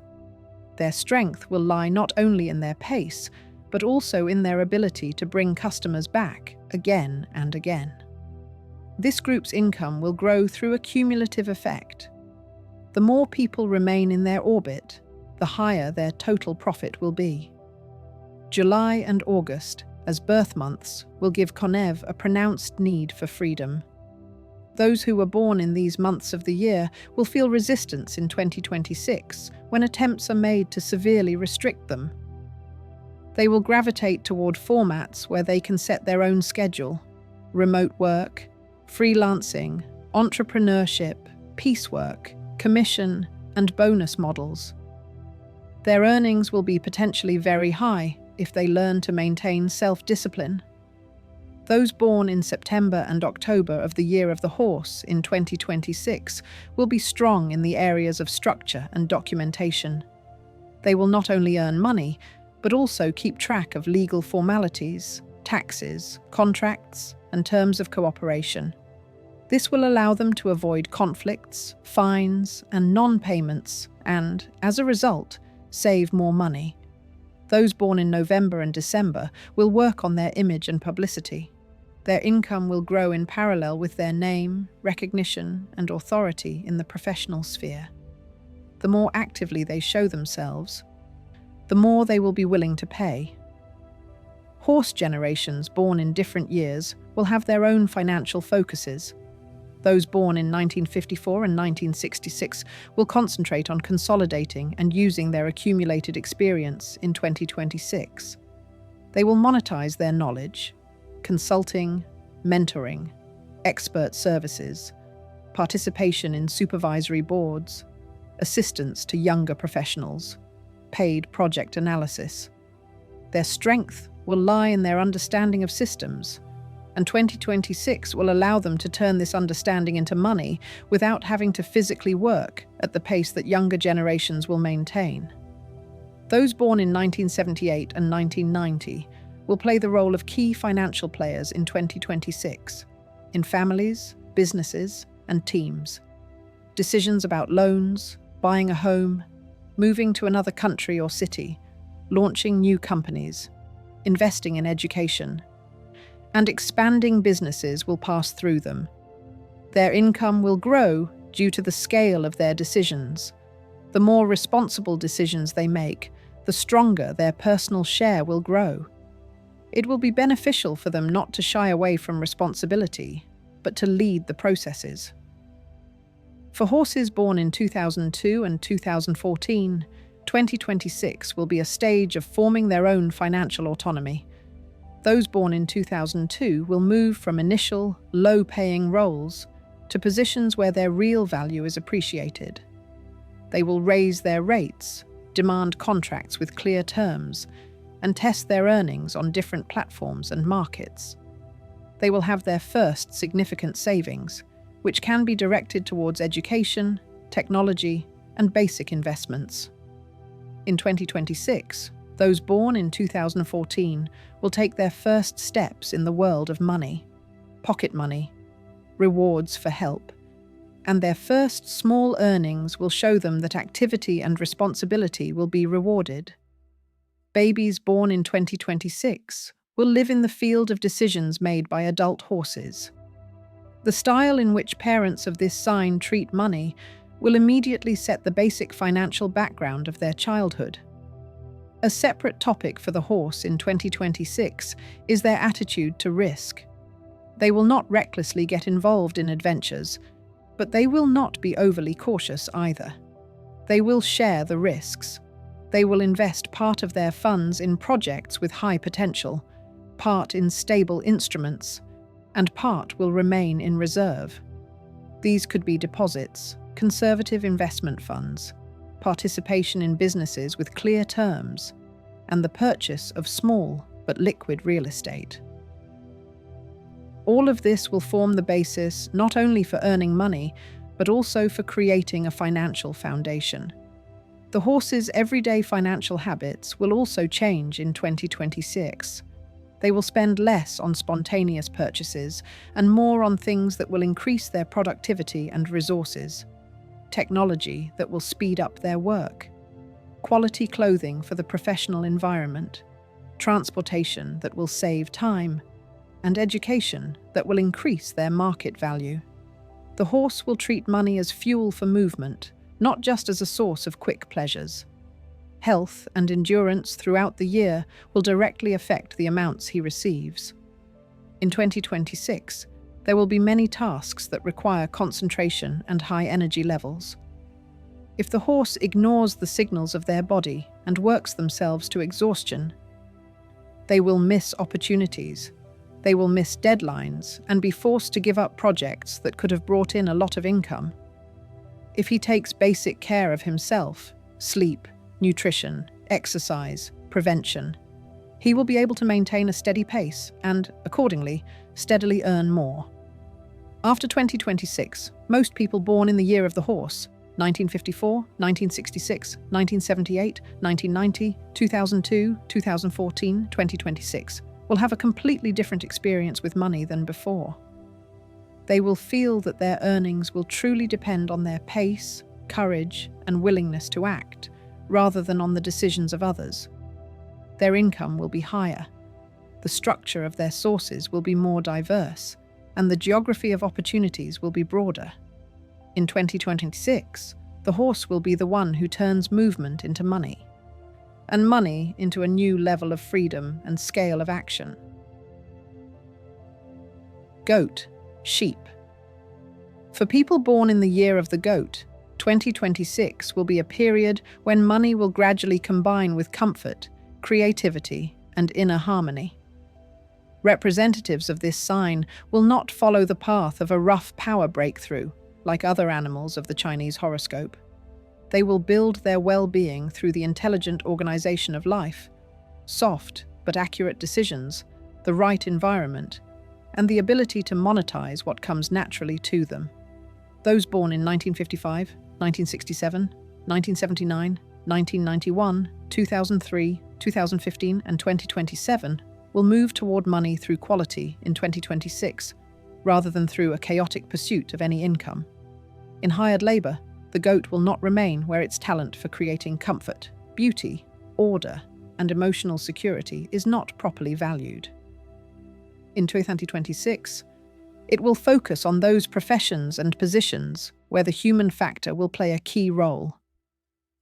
Their strength will lie not only in their pace, but also in their ability to bring customers back again and again. This group's income will grow through a cumulative effect. The more people remain in their orbit, the higher their total profit will be. July and August, as birth months, will give Konev a pronounced need for freedom. Those who were born in these months of the year will feel resistance in 2026 when attempts are made to severely restrict them. They will gravitate toward formats where they can set their own schedule: remote work, freelancing, entrepreneurship, piecework, commission, and bonus models. Their earnings will be potentially very high if they learn to maintain self-discipline. Those born in September and October of the year of the horse in 2026 will be strong in the areas of structure and documentation. They will not only earn money, but also keep track of legal formalities, taxes, contracts, and terms of cooperation. This will allow them to avoid conflicts, fines, and non-payments, and, as a result, save more money. Those born in November and December will work on their image and publicity. Their income will grow in parallel with their name, recognition, and authority in the professional sphere. The more actively they show themselves, the more they will be willing to pay. Horse generations born in different years will have their own financial focuses. Those born in 1954 and 1966 will concentrate on consolidating and using their accumulated experience in 2026. They will monetize their knowledge, consulting, mentoring, expert services, participation in supervisory boards, assistance to younger professionals, paid project analysis. Their strength will lie in their understanding of systems, and 2026 will allow them to turn this understanding into money without having to physically work at the pace that younger generations will maintain. Those born in 1978 and 1990 will play the role of key financial players in 2026, in families, businesses, and teams. Decisions about loans, buying a home, moving to another country or city, launching new companies, investing in education, and expanding businesses will pass through them. Their income will grow due to the scale of their decisions. The more responsible decisions they make, the stronger their personal share will grow. It will be beneficial for them not to shy away from responsibility, but to lead the processes. For horses born in 2002 and 2014, 2026 will be a stage of forming their own financial autonomy. Those born in 2002 will move from initial, low-paying roles to positions where their real value is appreciated. They will raise their rates, demand contracts with clear terms, and test their earnings on different platforms and markets. They will have their first significant savings, which can be directed towards education, technology, and basic investments. In 2026, those born in 2014 will take their first steps in the world of money, pocket money, rewards for help, and their first small earnings will show them that activity and responsibility will be rewarded. Babies born in 2026 will live in the field of decisions made by adult horses. The style in which parents of this sign treat money will immediately set the basic financial background of their childhood. A separate topic for the horse in 2026 is their attitude to risk. They will not recklessly get involved in adventures, but they will not be overly cautious either. They will share the risks. They will invest part of their funds in projects with high potential, part in stable instruments, and part will remain in reserve. These could be deposits, conservative investment funds, participation in businesses with clear terms, and the purchase of small but liquid real estate. All of this will form the basis not only for earning money, but also for creating a financial foundation. The horse's everyday financial habits will also change in 2026. They will spend less on spontaneous purchases and more on things that will increase their productivity and resources. Technology that will speed up their work. Quality clothing for the professional environment. Transportation that will save time. And education that will increase their market value. The horse will treat money as fuel for movement, not just as a source of quick pleasures. Health and endurance throughout the year will directly affect the amounts he receives. In 2026, there will be many tasks that require concentration and high energy levels. If the horse ignores the signals of their body and works themselves to exhaustion, they will miss opportunities. They will miss deadlines and be forced to give up projects that could have brought in a lot of income. If he takes basic care of himself, sleep, nutrition, exercise, prevention, he will be able to maintain a steady pace and, accordingly, steadily earn more. After 2026, most people born in the year of the horse, 1954, 1966, 1978, 1990, 2002, 2014, 2026, will have a completely different experience with money than before. They will feel that their earnings will truly depend on their pace, courage, and willingness to act, rather than on the decisions of others. Their income will be higher. The structure of their sources will be more diverse, and the geography of opportunities will be broader. In 2026, the horse will be the one who turns movement into money, and money into a new level of freedom and scale of action. Goat, sheep. For people born in the year of the goat, 2026 will be a period when money will gradually combine with comfort, creativity, and inner harmony. Representatives of this sign will not follow the path of a rough power breakthrough, like other animals of the Chinese horoscope. They will build their well-being through the intelligent organization of life, soft but accurate decisions, the right environment, and the ability to monetize what comes naturally to them. Those born in 1955, 1967, 1979, 1991, 2003, 2015, and 2027 will move toward money through quality in 2026, rather than through a chaotic pursuit of any income. In hired labor, the goat will not remain where its talent for creating comfort, beauty, order, and emotional security is not properly valued. In 2026, it will focus on those professions and positions where the human factor will play a key role.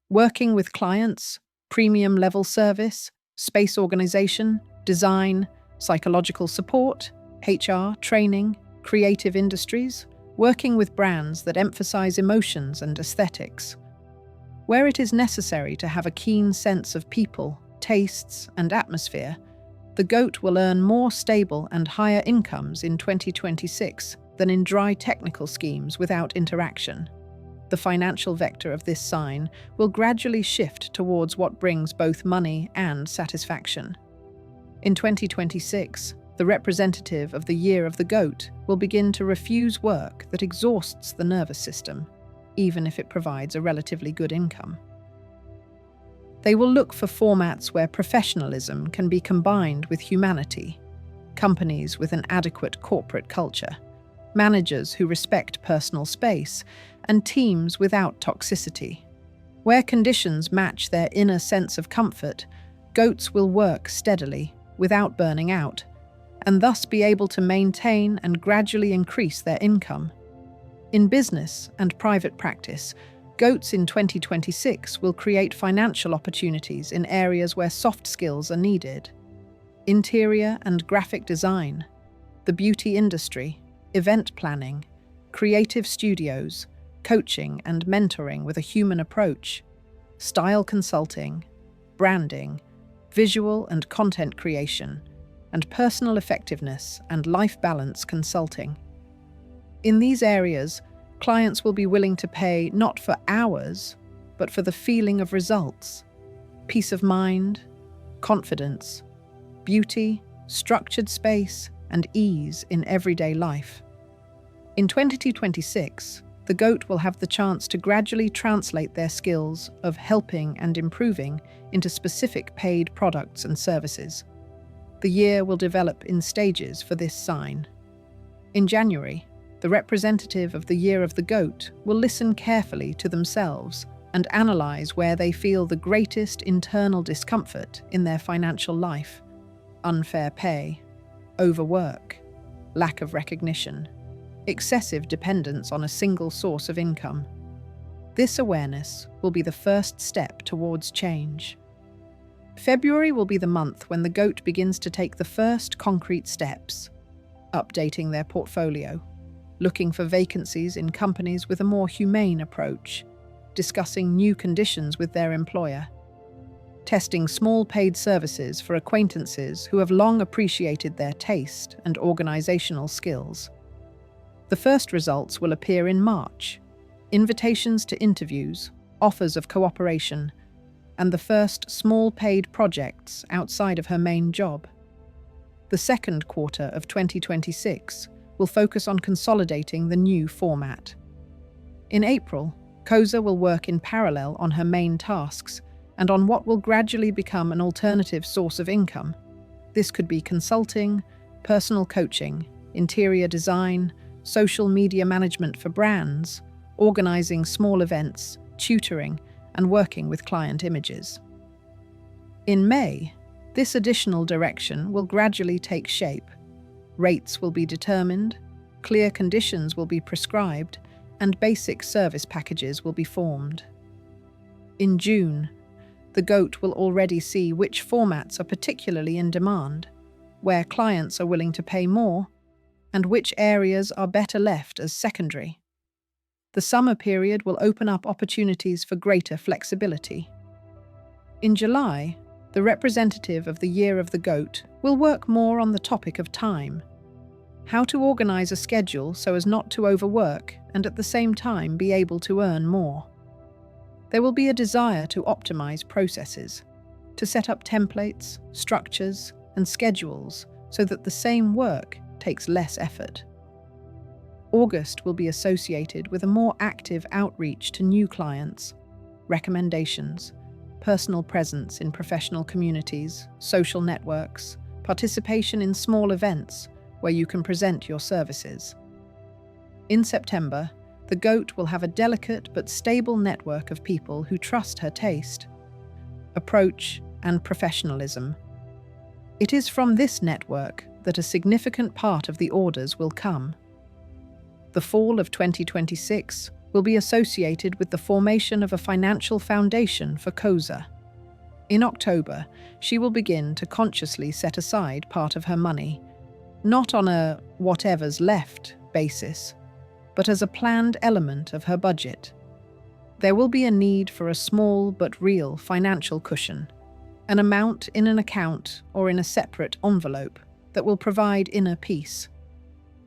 Working with clients, premium level service, space organization, design, psychological support, HR, training, creative industries, working with brands that emphasize emotions and aesthetics. Where it is necessary to have a keen sense of people, tastes, and atmosphere, the goat will earn more stable and higher incomes in 2026 than in dry technical schemes without interaction. The financial vector of this sign will gradually shift towards what brings both money and satisfaction. In 2026, the representative of the year of the goat will begin to refuse work that exhausts the nervous system, even if it provides a relatively good income. They will look for formats where professionalism can be combined with humanity, companies with an adequate corporate culture, managers who respect personal space, and teams without toxicity. Where conditions match their inner sense of comfort, goats will work steadily, without burning out, and thus be able to maintain and gradually increase their income. In business and private practice, goats in 2026 will create financial opportunities in areas where soft skills are needed. Interior and graphic design, the beauty industry, event planning, creative studios, coaching and mentoring with a human approach, style consulting, branding, visual and content creation, and personal effectiveness and life balance consulting. In these areas, clients will be willing to pay not for hours, but for the feeling of results, peace of mind, confidence, beauty, structured space, and ease in everyday life. In 2026, the goat will have the chance to gradually translate their skills of helping and improving into specific paid products and services. The year will develop in stages for this sign. In January, the representative of the year of the goat will listen carefully to themselves and analyze where they feel the greatest internal discomfort in their financial life: unfair pay, overwork, lack of recognition, excessive dependence on a single source of income. This awareness will be the first step towards change. February will be the month when the goat begins to take the first concrete steps, updating their portfolio, looking for vacancies in companies with a more humane approach, discussing new conditions with their employer, testing small paid services for acquaintances who have long appreciated their taste and organizational skills. The first results will appear in March: invitations to interviews, offers of cooperation, and the first small paid projects outside of her main job. The second quarter of 2026 will focus on consolidating the new format. In April, Koza will work in parallel on her main tasks and on what will gradually become an alternative source of income. This could be consulting, personal coaching, interior design, social media management for brands, organizing small events, tutoring, and working with client images. In May, this additional direction will gradually take shape. Rates will be determined, clear conditions will be prescribed, and basic service packages will be formed. In June, the goat will already see which formats are particularly in demand, where clients are willing to pay more, and which areas are better left as secondary. The summer period will open up opportunities for greater flexibility. In July, the representative of the year of the goat will work more on the topic of time: how to organize a schedule so as not to overwork and at the same time be able to earn more. There will be a desire to optimize processes, to set up templates, structures, and schedules so that the same work takes less effort. August will be associated with a more active outreach to new clients, recommendations, personal presence in professional communities, social networks, participation in small events where you can present your services. In September, the goat will have a delicate but stable network of people who trust her taste, approach, and professionalism. It is from this network that a significant part of the orders will come. The fall of 2026 will be associated with the formation of a financial foundation for Koza. In October, she will begin to consciously set aside part of her money, not on a whatever's left basis, but as a planned element of her budget. There will be a need for a small but real financial cushion, an amount in an account or in a separate envelope that will provide inner peace.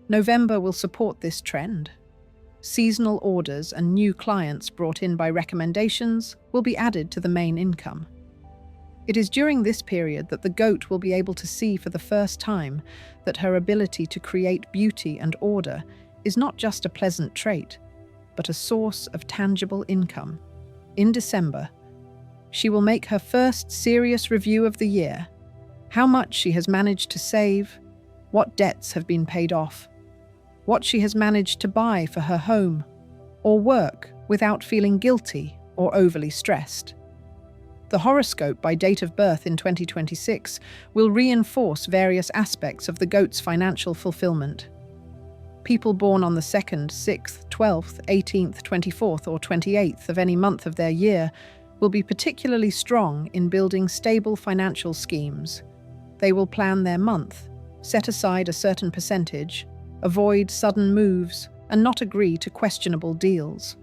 November will support this trend. Seasonal orders and new clients brought in by recommendations will be added to the main income. It is during this period that the goat will be able to see for the first time that her ability to create beauty and order is not just a pleasant trait, but a source of tangible income. In December, she will make her first serious review of the year, how much she has managed to save, what debts have been paid off, what she has managed to buy for her home or work without feeling guilty or overly stressed. The horoscope by date of birth in 2026 will reinforce various aspects of the goat's financial fulfillment. People born on the 2nd, 6th, 12th, 18th, 24th, or 28th of any month of their year will be particularly strong in building stable financial schemes. They will plan their month, set aside a certain percentage, avoid sudden moves, and not agree to questionable deals.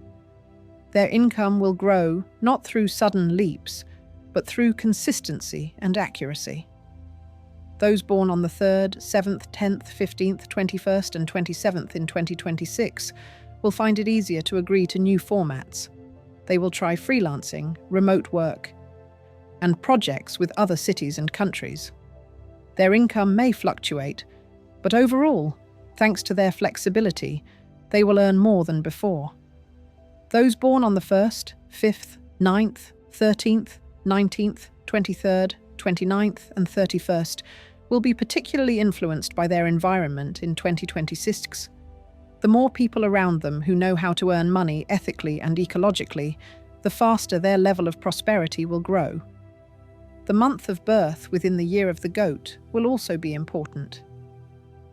Their income will grow not through sudden leaps, but through consistency and accuracy. Those born on the 3rd, 7th, 10th, 15th, 21st, and 27th in 2026 will find it easier to agree to new formats. They will try freelancing, remote work, and projects with other cities and countries. Their income may fluctuate, but overall, thanks to their flexibility, they will earn more than before. Those born on the 1st, 5th, 9th, 13th, 19th, 23rd, 29th, and 31st will be particularly influenced by their environment in 2026. The more people around them who know how to earn money ethically and ecologically, the faster their level of prosperity will grow. The month of birth within the year of the goat will also be important.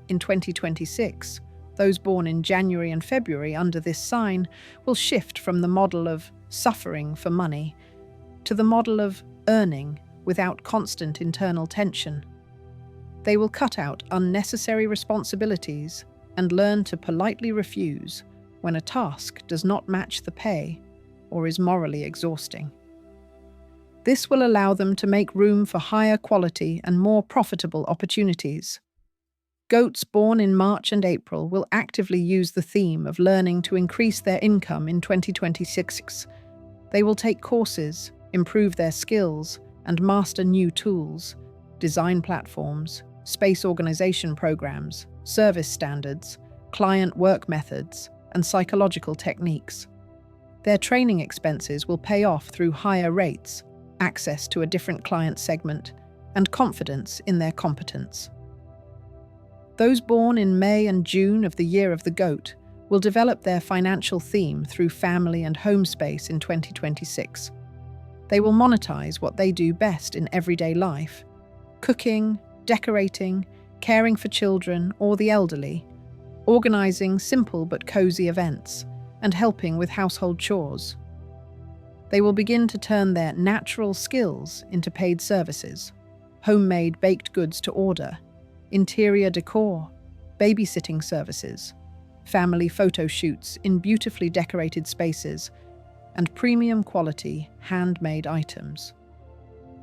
In 2026, those born in January and February under this sign will shift from the model of suffering for money to the model of earning without constant internal tension. They will cut out unnecessary responsibilities and learn to politely refuse when a task does not match the pay or is morally exhausting. This will allow them to make room for higher quality and more profitable opportunities. Goats born in March and April will actively use the theme of learning to increase their income in 2026. They will take courses, improve their skills, and master new tools, design platforms, space organization programs, service standards, client work methods, and psychological techniques. Their training expenses will pay off through higher rates, access to a different client segment, and confidence in their competence. Those born in May and June of the year of the goat will develop their financial theme through family and home space in 2026. They will monetize what they do best in everyday life: cooking, decorating, caring for children or the elderly, organizing simple but cozy events, and helping with household chores. They will begin to turn their natural skills into paid services: homemade baked goods to order, interior decor, babysitting services, family photo shoots in beautifully decorated spaces, and premium quality handmade items.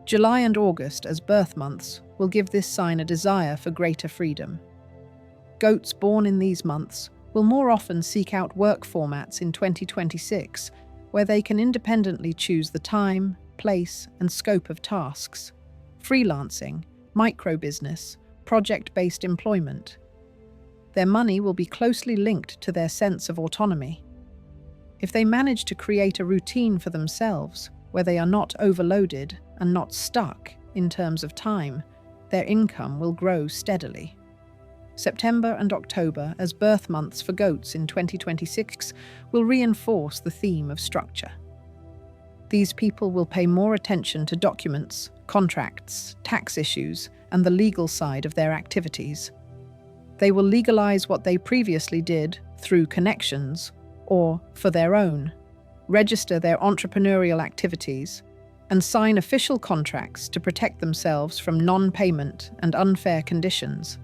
July and August as birth months will give this sign a desire for greater freedom. Goats born in these months will more often seek out work formats in 2026 where they can independently choose the time, place, and scope of tasks: freelancing, micro-business, project-based employment. Their money will be closely linked to their sense of autonomy. If they manage to create a routine for themselves, where they are not overloaded and not stuck in terms of time, their income will grow steadily. September and October, as birth months for goats in 2026, will reinforce the theme of structure. These people will pay more attention to documents, contracts, tax issues, and the legal side of their activities. They will legalize what they previously did through connections or for their own, register their entrepreneurial activities, and sign official contracts to protect themselves from non-payment and unfair conditions.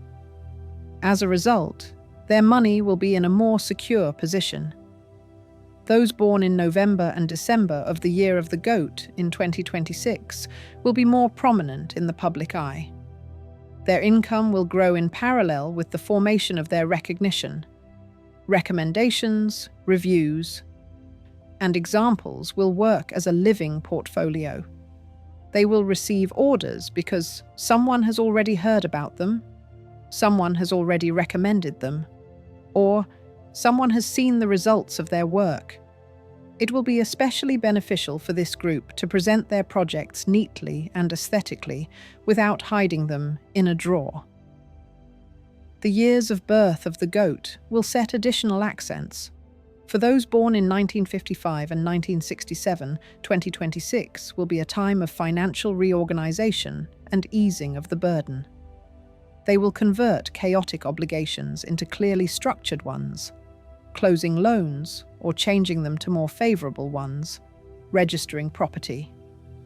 As a result, their money will be in a more secure position. Those born in November and December of the year of the goat in 2026 will be more prominent in the public eye. Their income will grow in parallel with the formation of their recognition. Recommendations, reviews, and examples will work as a living portfolio. They will receive orders because someone has already heard about them, someone has already recommended them, or someone has seen the results of their work. It will be especially beneficial for this group to present their projects neatly and aesthetically without hiding them in a drawer. The years of birth of the goat will set additional accents. For those born in 1955 and 1967, 2026 will be a time of financial reorganization and easing of the burden. They will convert chaotic obligations into clearly structured ones, closing loans or changing them to more favorable ones, registering property,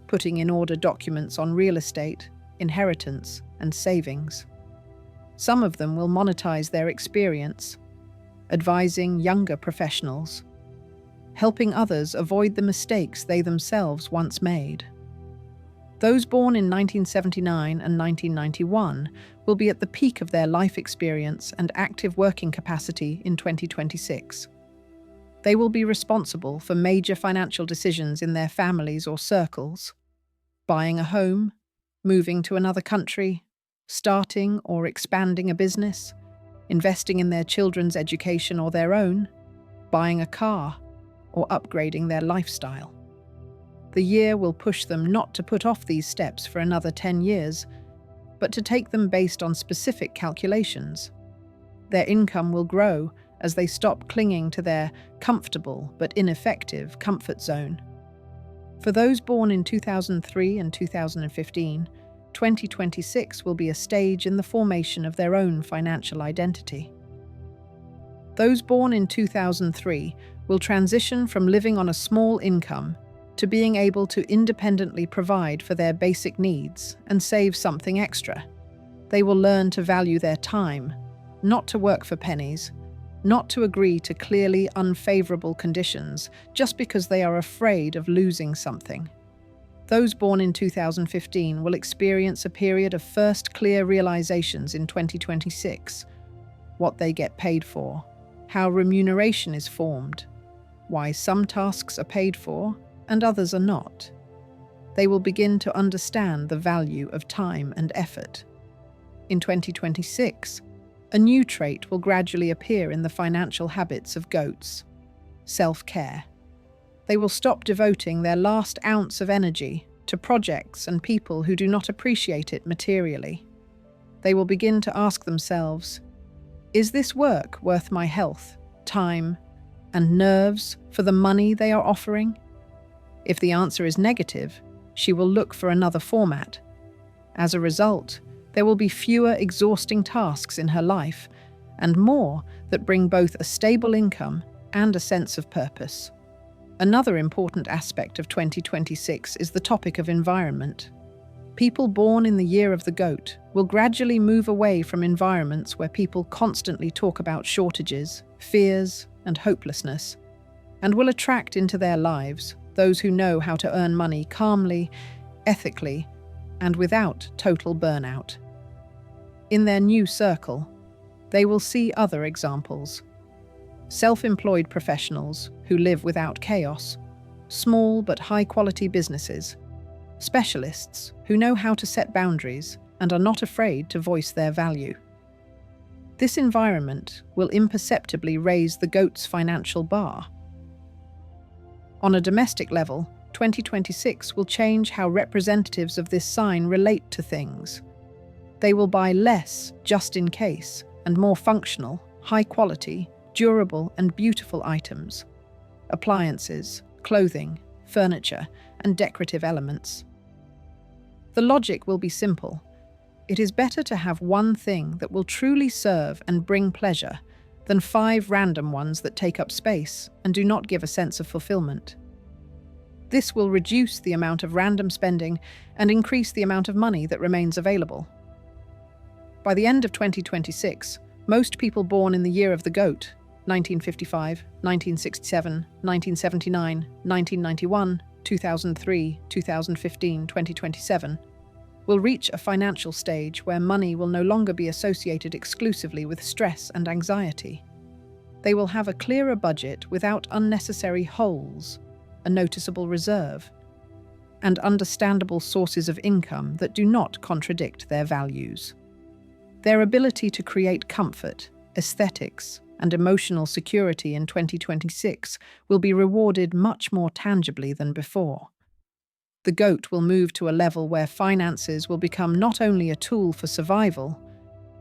putting in order documents on real estate, inheritance, and savings. Some of them will monetize their experience, advising younger professionals, helping others avoid the mistakes they themselves once made. Those born in 1979 and 1991 will be at the peak of their life experience and active working capacity in 2026. They will be responsible for major financial decisions in their families or circles: buying a home, moving to another country, starting or expanding a business, investing in their children's education or their own, buying a car, or upgrading their lifestyle. The year will push them not to put off these steps for another 10 years, but to take them based on specific calculations. Their income will grow as they stop clinging to their comfortable but ineffective comfort zone. For those born in 2003 and 2015, 2026 will be a stage in the formation of their own financial identity. Those born in 2003 will transition from living on a small income to being able to independently provide for their basic needs and save something extra. They will learn to value their time, not to work for pennies, not to agree to clearly unfavorable conditions just because they are afraid of losing something. Those born in 2015 will experience a period of first clear realizations in 2026: what they get paid for, how remuneration is formed, why some tasks are paid for and others are not. They will begin to understand the value of time and effort. In 2026, a new trait will gradually appear in the financial habits of goats: self-care. They will stop devoting their last ounce of energy to projects and people who do not appreciate it materially. They will begin to ask themselves, is this work worth my health, time, and nerves for the money they are offering? If the answer is negative, she will look for another format. As a result, there will be fewer exhausting tasks in her life and more that bring both a stable income and a sense of purpose. Another important aspect of 2026 is the topic of environment. People born in the year of the goat will gradually move away from environments where people constantly talk about shortages, fears, and hopelessness, and will attract into their lives those who know how to earn money calmly, ethically, and without total burnout. In their new circle, they will see other examples: self-employed professionals who live without chaos, small but high-quality businesses, specialists who know how to set boundaries and are not afraid to voice their value. This environment will imperceptibly raise the goat's financial bar. On a domestic level, 2026 will change how representatives of this sign relate to things. They will buy less just in case and more functional, high quality, durable and beautiful items. Appliances, clothing, furniture, and decorative elements. The logic will be simple. It is better to have one thing that will truly serve and bring pleasure than 5 random ones that take up space and do not give a sense of fulfillment. This will reduce the amount of random spending and increase the amount of money that remains available. By the end of 2026, most people born in the year of the goat, 1955, 1967, 1979, 1991, 2003, 2015, 2027, will reach a financial stage where money will no longer be associated exclusively with stress and anxiety. They will have a clearer budget without unnecessary holes, a noticeable reserve, and understandable sources of income that do not contradict their values. Their ability to create comfort, aesthetics, and emotional security in 2026 will be rewarded much more tangibly than before. The goat will move to a level where finances will become not only a tool for survival,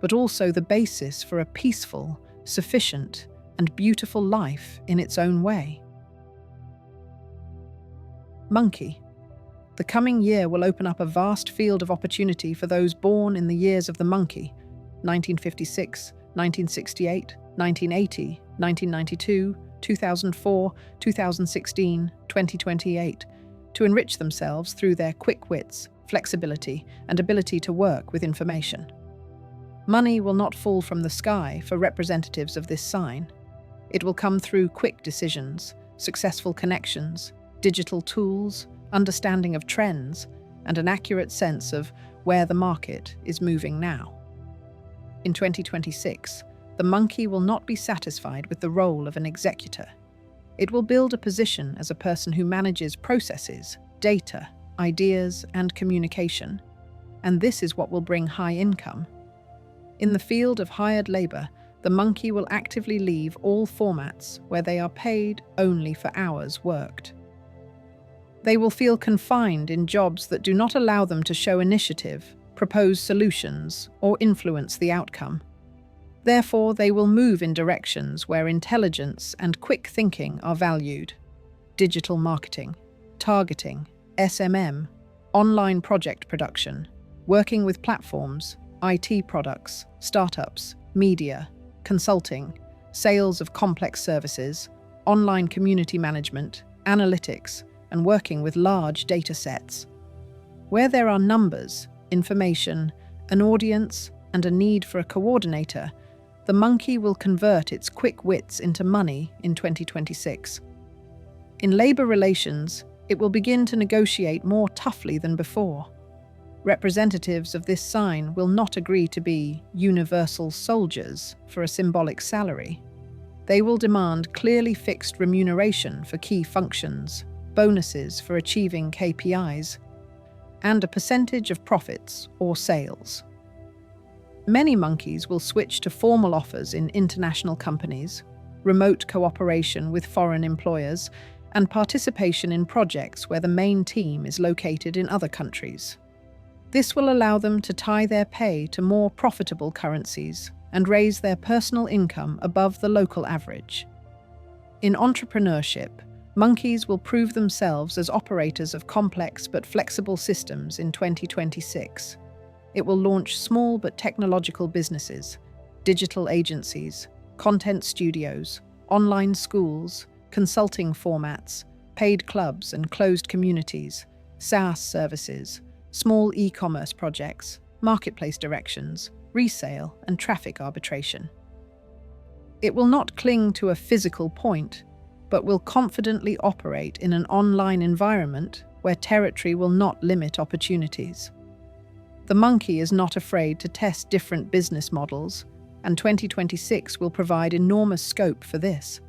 but also the basis for a peaceful, sufficient, and beautiful life in its own way. Monkey. The coming year will open up a vast field of opportunity for those born in the years of the monkey, 1956, 1968, 1980, 1992, 2004, 2016, 2028, to enrich themselves through their quick wits, flexibility, and ability to work with information. Money will not fall from the sky for representatives of this sign. It will come through quick decisions, successful connections, digital tools, understanding of trends, and an accurate sense of where the market is moving now. In 2026, the monkey will not be satisfied with the role of an executor. It will build a position as a person who manages processes, data, ideas, and communication, and this is what will bring high income. In the field of hired labor, the monkey will actively leave all formats where they are paid only for hours worked. They will feel confined in jobs that do not allow them to show initiative, propose solutions, or influence the outcome. Therefore, they will move in directions where intelligence and quick thinking are valued. Digital marketing, targeting, SMM, online project production, working with platforms, IT products, startups, media, consulting, sales of complex services, online community management, analytics, and working with large data sets. Where there are numbers, information, an audience, and a need for a coordinator, the monkey will convert its quick wits into money in 2026. In labor relations, it will begin to negotiate more toughly than before. Representatives of this sign will not agree to be universal soldiers for a symbolic salary. They will demand clearly fixed remuneration for key functions, bonuses for achieving KPIs, and a percentage of profits or sales. Many monkeys will switch to formal offers in international companies, remote cooperation with foreign employers, and participation in projects where the main team is located in other countries. This will allow them to tie their pay to more profitable currencies and raise their personal income above the local average. In entrepreneurship, monkeys will prove themselves as operators of complex but flexible systems in 2026. It will launch small but technological businesses, digital agencies, content studios, online schools, consulting formats, paid clubs and closed communities, SaaS services, small e-commerce projects, marketplace directions, resale, and traffic arbitration. It will not cling to a physical point, but will confidently operate in an online environment where territory will not limit opportunities. The monkey is not afraid to test different business models, and 2026 will provide enormous scope for this.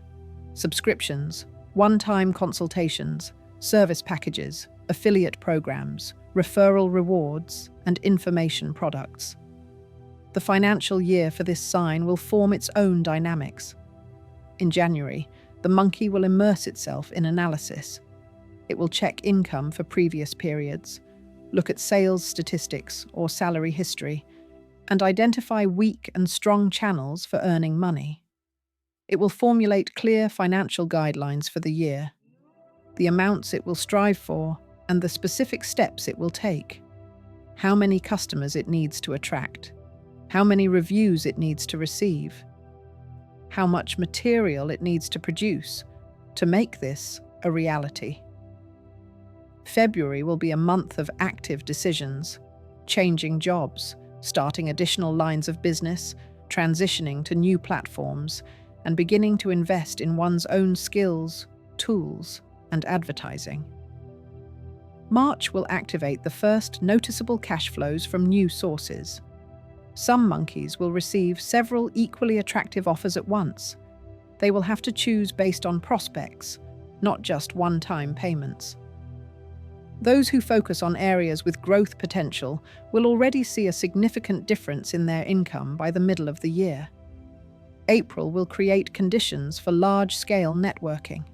Subscriptions, one-time consultations, service packages, affiliate programs, referral rewards, and information products. The financial year for this sign will form its own dynamics. In January, the monkey will immerse itself in analysis. It will check income for previous periods, look at sales statistics or salary history, and identify weak and strong channels for earning money. It will formulate clear financial guidelines for the year, the amounts it will strive for, and the specific steps it will take. How many customers it needs to attract, how many reviews it needs to receive, how much material it needs to produce to make this a reality. February will be a month of active decisions, changing jobs, starting additional lines of business, transitioning to new platforms, and beginning to invest in one's own skills, tools, and advertising. March will activate the first noticeable cash flows from new sources. Some monkeys will receive several equally attractive offers at once. They will have to choose based on prospects, not just one-time payments. Those who focus on areas with growth potential will already see a significant difference in their income by the middle of the year. April will create conditions for large-scale networking.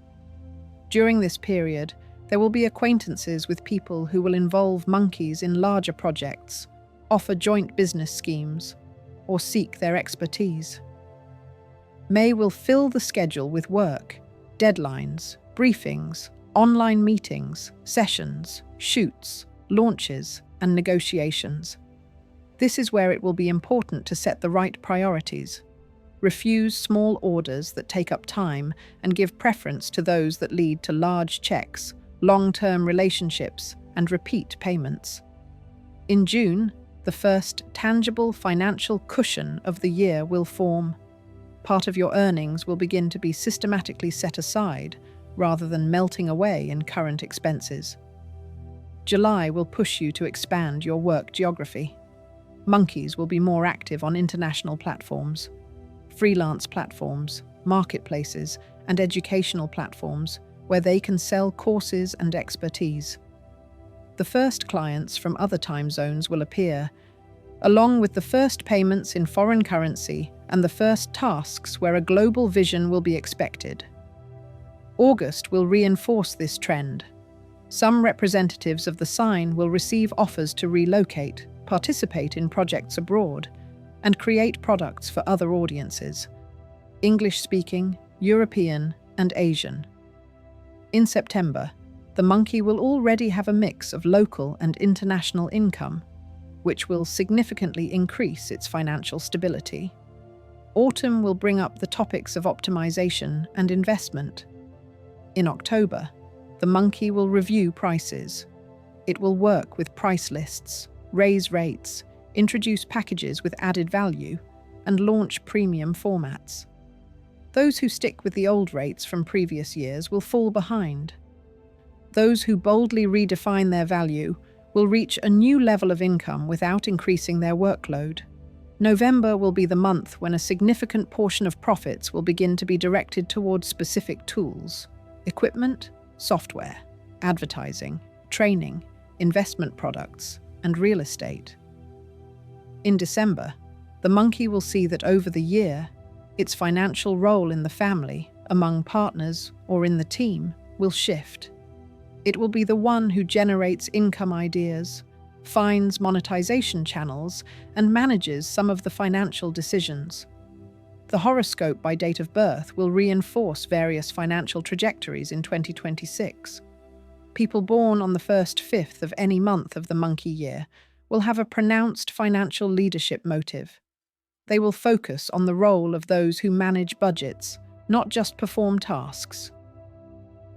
During this period, there will be acquaintances with people who will involve monkeys in larger projects, offer joint business schemes, or seek their expertise. May will fill the schedule with work, deadlines, briefings, online meetings, sessions, shoots, launches, and negotiations. This is where it will be important to set the right priorities. Refuse small orders that take up time and give preference to those that lead to large checks, long-term relationships, and repeat payments. In June, the first tangible financial cushion of the year will form. Part of your earnings will begin to be systematically set aside, rather than melting away in current expenses. July will push you to expand your work geography. Monkeys will be more active on international platforms, freelance platforms, marketplaces, and educational platforms where they can sell courses and expertise. The first clients from other time zones will appear, along with the first payments in foreign currency and the first tasks where a global vision will be expected. August will reinforce this trend. Some representatives of the sign will receive offers to relocate, participate in projects abroad, and create products for other audiences, English-speaking, European, and Asian. In September, the monkey will already have a mix of local and international income, which will significantly increase its financial stability. Autumn will bring up the topics of optimization and investment. In October, the monkey will review prices. It will work with price lists, raise rates, introduce packages with added value, and launch premium formats. Those who stick with the old rates from previous years will fall behind. Those who boldly redefine their value will reach a new level of income without increasing their workload. November will be the month when a significant portion of profits will begin to be directed towards specific tools, equipment, software, advertising, training, investment products, and real estate. In December, the monkey will see that over the year, its financial role in the family, among partners, or in the team will shift. It will be the one who generates income ideas, finds monetization channels, and manages some of the financial decisions. The horoscope by date of birth will reinforce various financial trajectories in 2026. People born on the 1st 5th of any month of the monkey year will have a pronounced financial leadership motive. They will focus on the role of those who manage budgets, not just perform tasks.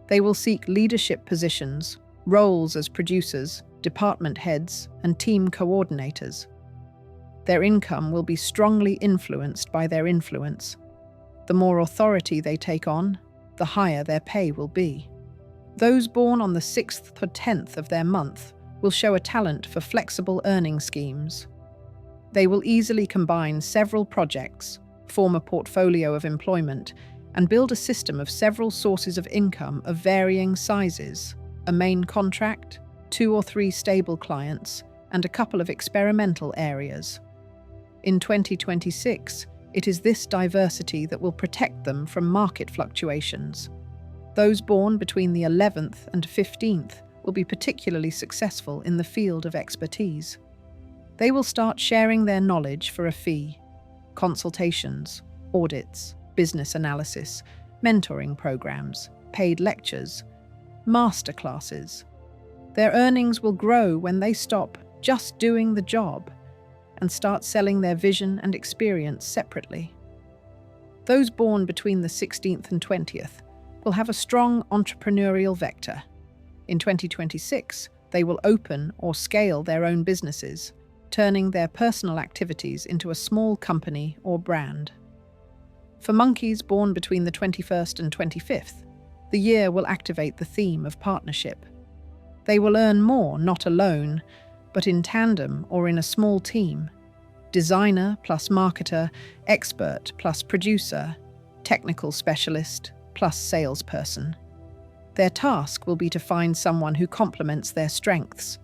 They will seek leadership positions, roles as producers, department heads, and team coordinators. Their income will be strongly influenced by their influence. The more authority they take on, the higher their pay will be. Those born on the 6th to 10th of their month will show a talent for flexible earning schemes. They will easily combine several projects, form a portfolio of employment, and build a system of several sources of income of varying sizes, a main contract, 2 or 3 stable clients, and a couple of experimental areas. In 2026, it is this diversity that will protect them from market fluctuations. Those born between the 11th and 15th will be particularly successful in the field of expertise. They will start sharing their knowledge for a fee: consultations, audits, business analysis, mentoring programs, paid lectures, masterclasses. Their earnings will grow when they stop just doing the job and start selling their vision and experience separately. Those born between the 16th and 20th will have a strong entrepreneurial vector. In 2026, they will open or scale their own businesses, turning their personal activities into a small company or brand. For monkeys born between the 21st and 25th, the year will activate the theme of partnership. They will earn more not alone, but in tandem or in a small team. Designer plus marketer, expert plus producer, technical specialist plus salesperson. Their task will be to find someone who complements their strengths.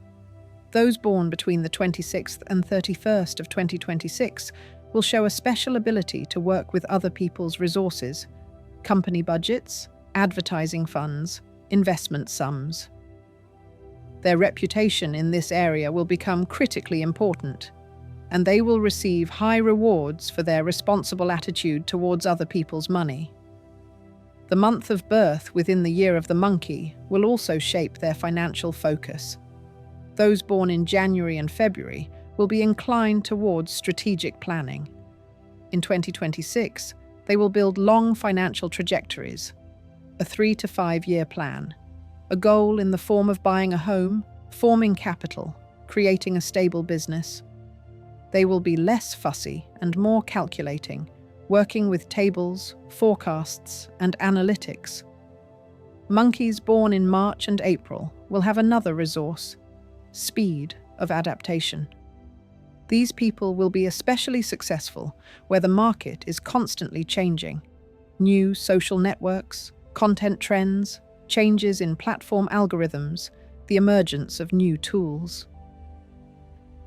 Those born between the 26th and 31st of 2026 will show a special ability to work with other people's resources, company budgets, advertising funds, investment sums. Their reputation in this area will become critically important, and they will receive high rewards for their responsible attitude towards other people's money. The month of birth within the year of the monkey will also shape their financial focus. Those born in January and February will be inclined towards strategic planning. In 2026, they will build long financial trajectories, a 3 to 5 year plan, a goal in the form of buying a home, forming capital, creating a stable business. They will be less fussy and more calculating, working with tables, forecasts, and analytics. Monkeys born in March and April will have another resource: speed of adaptation. These people will be especially successful where the market is constantly changing. New social networks, content trends, changes in platform algorithms, the emergence of new tools.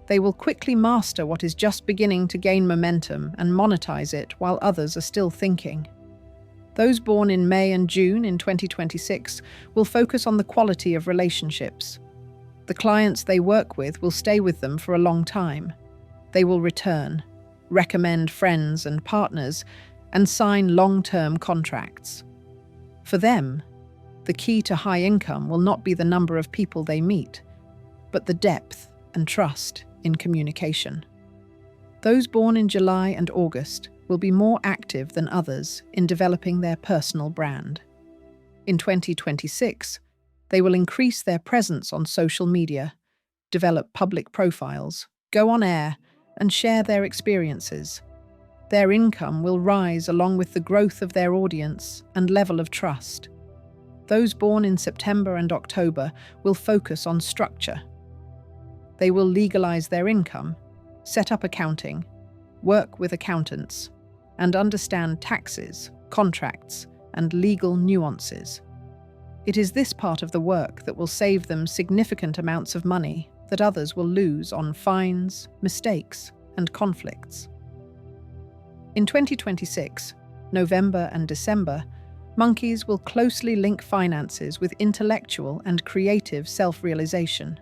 They will quickly master what is just beginning to gain momentum and monetize it while others are still thinking. Those born in May and June in 2026 will focus on the quality of relationships. The clients they work with will stay with them for a long time. They will return, recommend friends and partners, and sign long-term contracts. For them, the key to high income will not be the number of people they meet, but the depth and trust in communication. Those born in July and August will be more active than others in developing their personal brand. In 2026, they will increase their presence on social media, develop public profiles, go on air, and share their experiences. Their income will rise along with the growth of their audience and level of trust. Those born in September and October will focus on structure. They will legalize their income, set up accounting, work with accountants, and understand taxes, contracts, and legal nuances. It is this part of the work that will save them significant amounts of money that others will lose on fines, mistakes, and conflicts. In 2026, November and December, monkeys will closely link finances with intellectual and creative self-realization.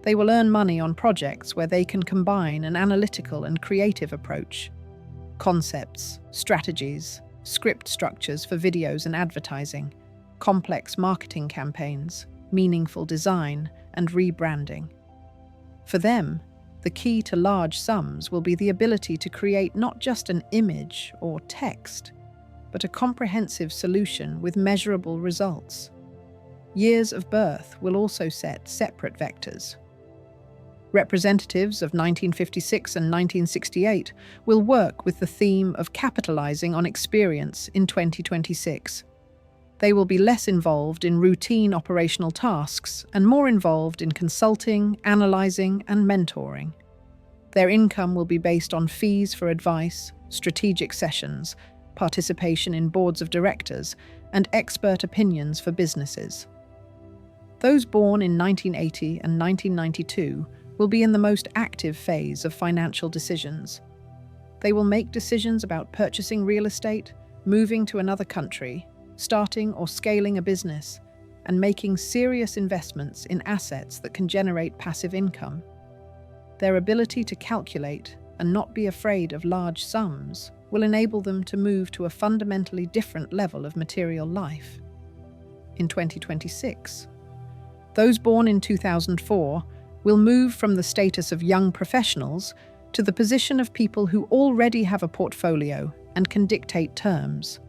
They will earn money on projects where they can combine an analytical and creative approach, concepts, strategies, script structures for videos and advertising, complex marketing campaigns, meaningful design, and rebranding. For them, the key to large sums will be the ability to create not just an image or text, but a comprehensive solution with measurable results. Years of birth will also set separate vectors. Representatives of 1956 and 1968 will work with the theme of capitalizing on experience in 2026. They will be less involved in routine operational tasks and more involved in consulting, analyzing, and mentoring. Their income will be based on fees for advice, strategic sessions, participation in boards of directors, and expert opinions for businesses. Those born in 1980 and 1992 will be in the most active phase of financial decisions. They will make decisions about purchasing real estate, moving to another country, starting or scaling a business, and making serious investments in assets that can generate passive income. Their ability to calculate and not be afraid of large sums will enable them to move to a fundamentally different level of material life. In 2026, those born in 2004 will move from the status of young professionals to the position of people who already have a portfolio and can dictate terms.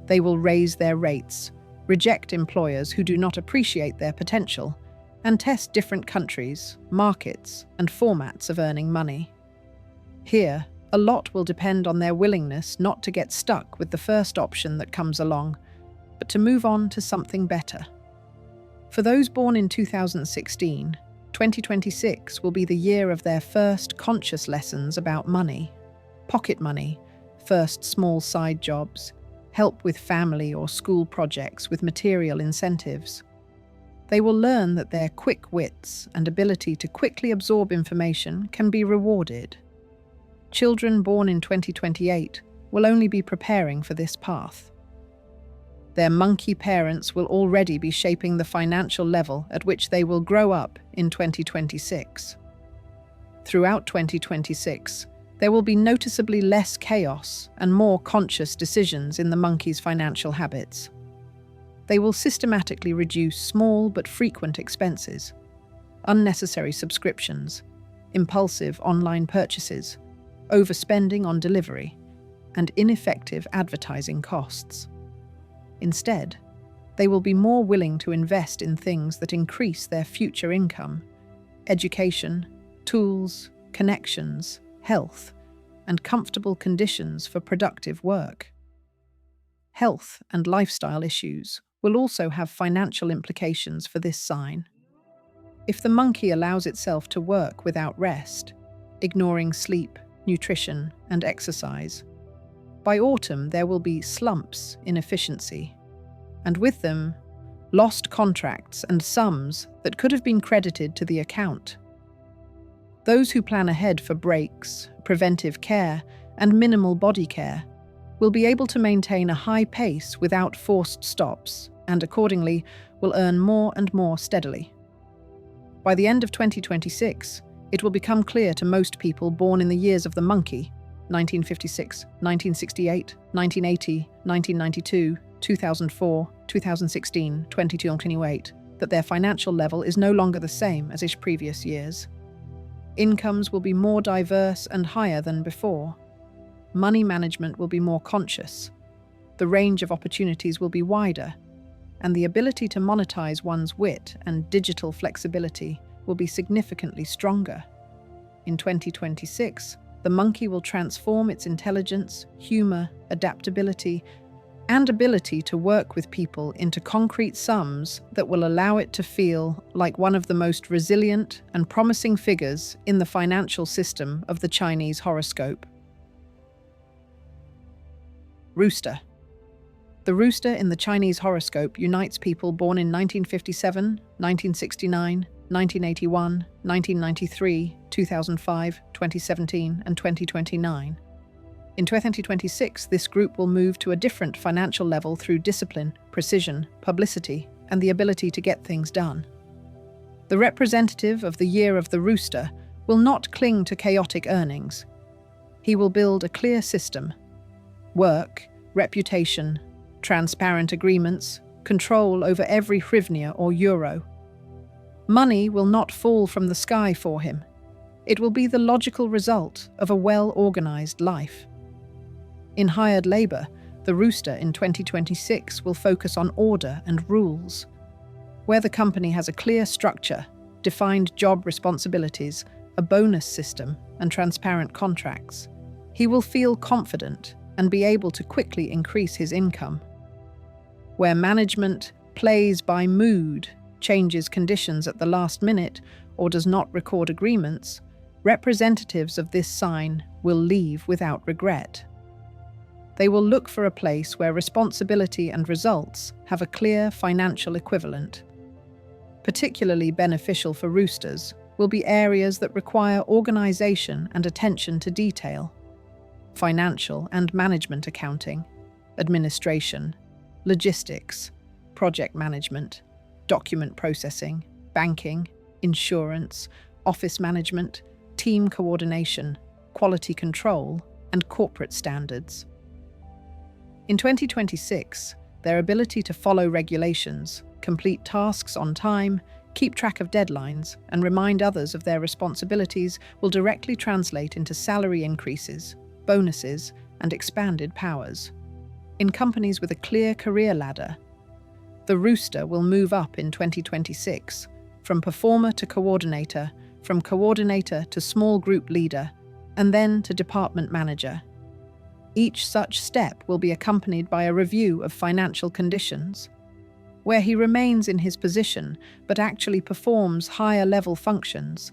They will raise their rates, reject employers who do not appreciate their potential, and test different countries, markets, and formats of earning money. Here, a lot will depend on their willingness not to get stuck with the first option that comes along, but to move on to something better. For those born in 2016, 2026 will be the year of their first conscious lessons about money, pocket money, first small side jobs, help with family or school projects with material incentives. They will learn that their quick wits and ability to quickly absorb information can be rewarded. Children born in 2028 will only be preparing for this path. Their monkey parents will already be shaping the financial level at which they will grow up in 2026. Throughout 2026, there will be noticeably less chaos and more conscious decisions in the monkey's financial habits. They will systematically reduce small but frequent expenses, unnecessary subscriptions, impulsive online purchases, overspending on delivery, and ineffective advertising costs. Instead, they will be more willing to invest in things that increase their future income: education, tools, connections, health, and comfortable conditions for productive work. Health and lifestyle issues will also have financial implications for this sign. If the monkey allows itself to work without rest, ignoring sleep, nutrition, and exercise, by autumn there will be slumps in efficiency, and with them, lost contracts and sums that could have been credited to the account. Those who plan ahead for breaks, preventive care, and minimal body care will be able to maintain a high pace without forced stops, and accordingly will earn more and more steadily. By the end of 2026, it will become clear to most people born in the years of the monkey, 1956, 1968, 1980, 1992, 2004, 2016, 2028, that their financial level is no longer the same as its previous years. Incomes will be more diverse and higher than before. Money management will be more conscious. The range of opportunities will be wider, and the ability to monetize one's wit and digital flexibility will be significantly stronger. In 2026, the monkey will transform its intelligence, humor, adaptability, and ability to work with people into concrete sums that will allow it to feel like one of the most resilient and promising figures in the financial system of the Chinese horoscope. Rooster. The rooster in the Chinese horoscope unites people born in 1957, 1969, 1981, 1993, 2005, 2017, and 2029. In 2026, this group will move to a different financial level through discipline, precision, publicity, and the ability to get things done. The representative of the year of the rooster will not cling to chaotic earnings. He will build a clear system: work, reputation, transparent agreements, control over every hryvnia or euro. Money will not fall from the sky for him. It will be the logical result of a well-organized life. In hired labor, the rooster in 2026 will focus on order and rules. Where the company has a clear structure, defined job responsibilities, a bonus system, and transparent contracts, he will feel confident and be able to quickly increase his income. Where management plays by mood, changes conditions at the last minute, or does not record agreements, representatives of this sign will leave without regret. They will look for a place where responsibility and results have a clear financial equivalent. Particularly beneficial for roosters will be areas that require organization and attention to detail: financial and management accounting, administration, logistics, project management, document processing, banking, insurance, office management, team coordination, quality control, and corporate standards. In 2026, their ability to follow regulations, complete tasks on time, keep track of deadlines, and remind others of their responsibilities will directly translate into salary increases, bonuses, and expanded powers. In companies with a clear career ladder, the rooster will move up in 2026, from performer to coordinator, from coordinator to small group leader, and then to department manager. Each such step will be accompanied by a review of financial conditions, where he remains in his position but actually performs higher-level functions.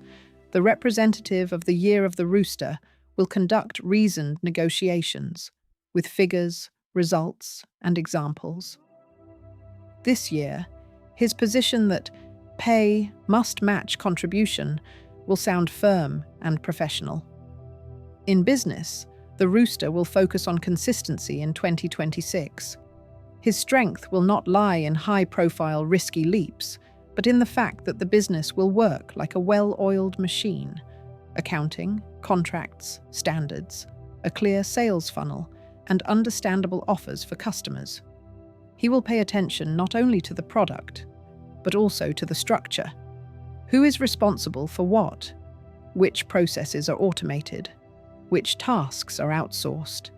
The representative of the Year of the Rooster will conduct reasoned negotiations, with figures, results, and examples. This year, his position that pay must match contribution will sound firm and professional. In business, the rooster will focus on consistency in 2026. His strength will not lie in high-profile, risky leaps, but in the fact that the business will work like a well-oiled machine. Accounting, contracts, standards, a clear sales funnel, and understandable offers for customers. He will pay attention not only to the product, but also to the structure. Who is responsible for what? Which processes are automated? Which tasks are outsourced?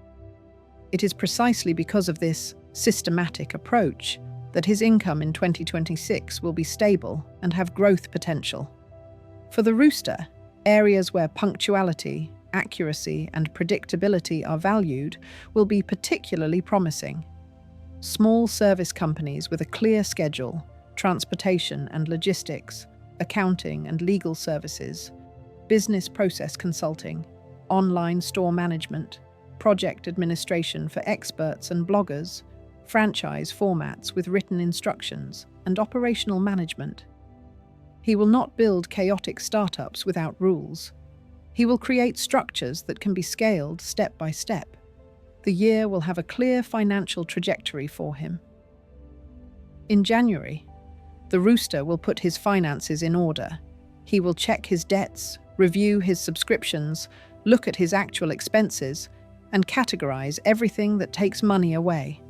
It is precisely because of this systematic approach that his income in 2026 will be stable and have growth potential. For the rooster, areas where punctuality, accuracy, and predictability are valued will be particularly promising. Small service companies with a clear schedule, transportation and logistics, accounting and legal services, business process consulting, online store management, project administration for experts and bloggers, franchise formats with written instructions, and operational management. He will not build chaotic startups without rules. He will create structures that can be scaled step by step. The year will have a clear financial trajectory for him. In January, the rooster will put his finances in order. He will check his debts, review his subscriptions, look at his actual expenses, and categorize everything that takes money away.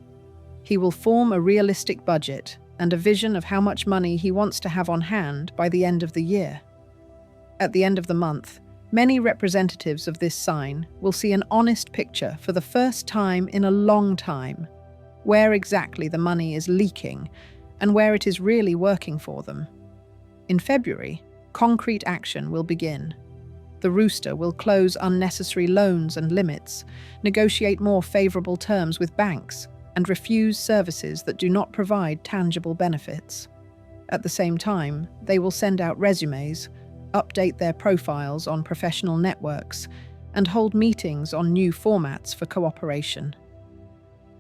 He will form a realistic budget and a vision of how much money he wants to have on hand by the end of the year. At the end of the month, many representatives of this sign will see an honest picture for the first time in a long time, where exactly the money is leaking and where it is really working for them. In February, concrete action will begin. The rooster will close unnecessary loans and limits, negotiate more favorable terms with banks, and refuse services that do not provide tangible benefits. At the same time, they will send out resumes, update their profiles on professional networks, and hold meetings on new formats for cooperation.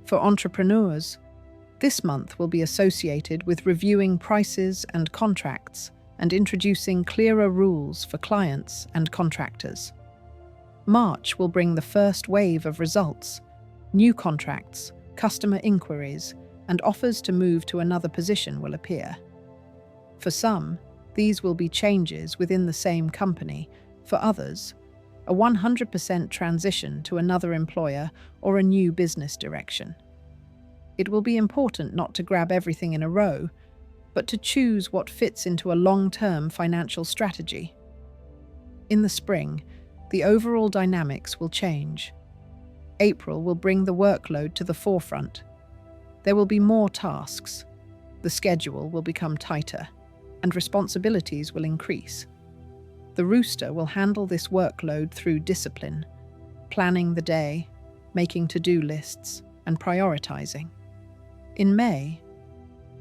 For entrepreneurs, this month will be associated with reviewing prices and contracts and introducing clearer rules for clients and contractors. March will bring the first wave of results, new contracts, customer inquiries, and offers to move to another position will appear. For some, these will be changes within the same company. For others, a 100% transition to another employer or a new business direction. It will be important not to grab everything in a row, but to choose what fits into a long-term financial strategy. In the spring, the overall dynamics will change. April will bring the workload to the forefront. There will be more tasks. The schedule will become tighter, and responsibilities will increase. The rooster will handle this workload through discipline, planning the day, making to-do lists, and prioritizing. In May,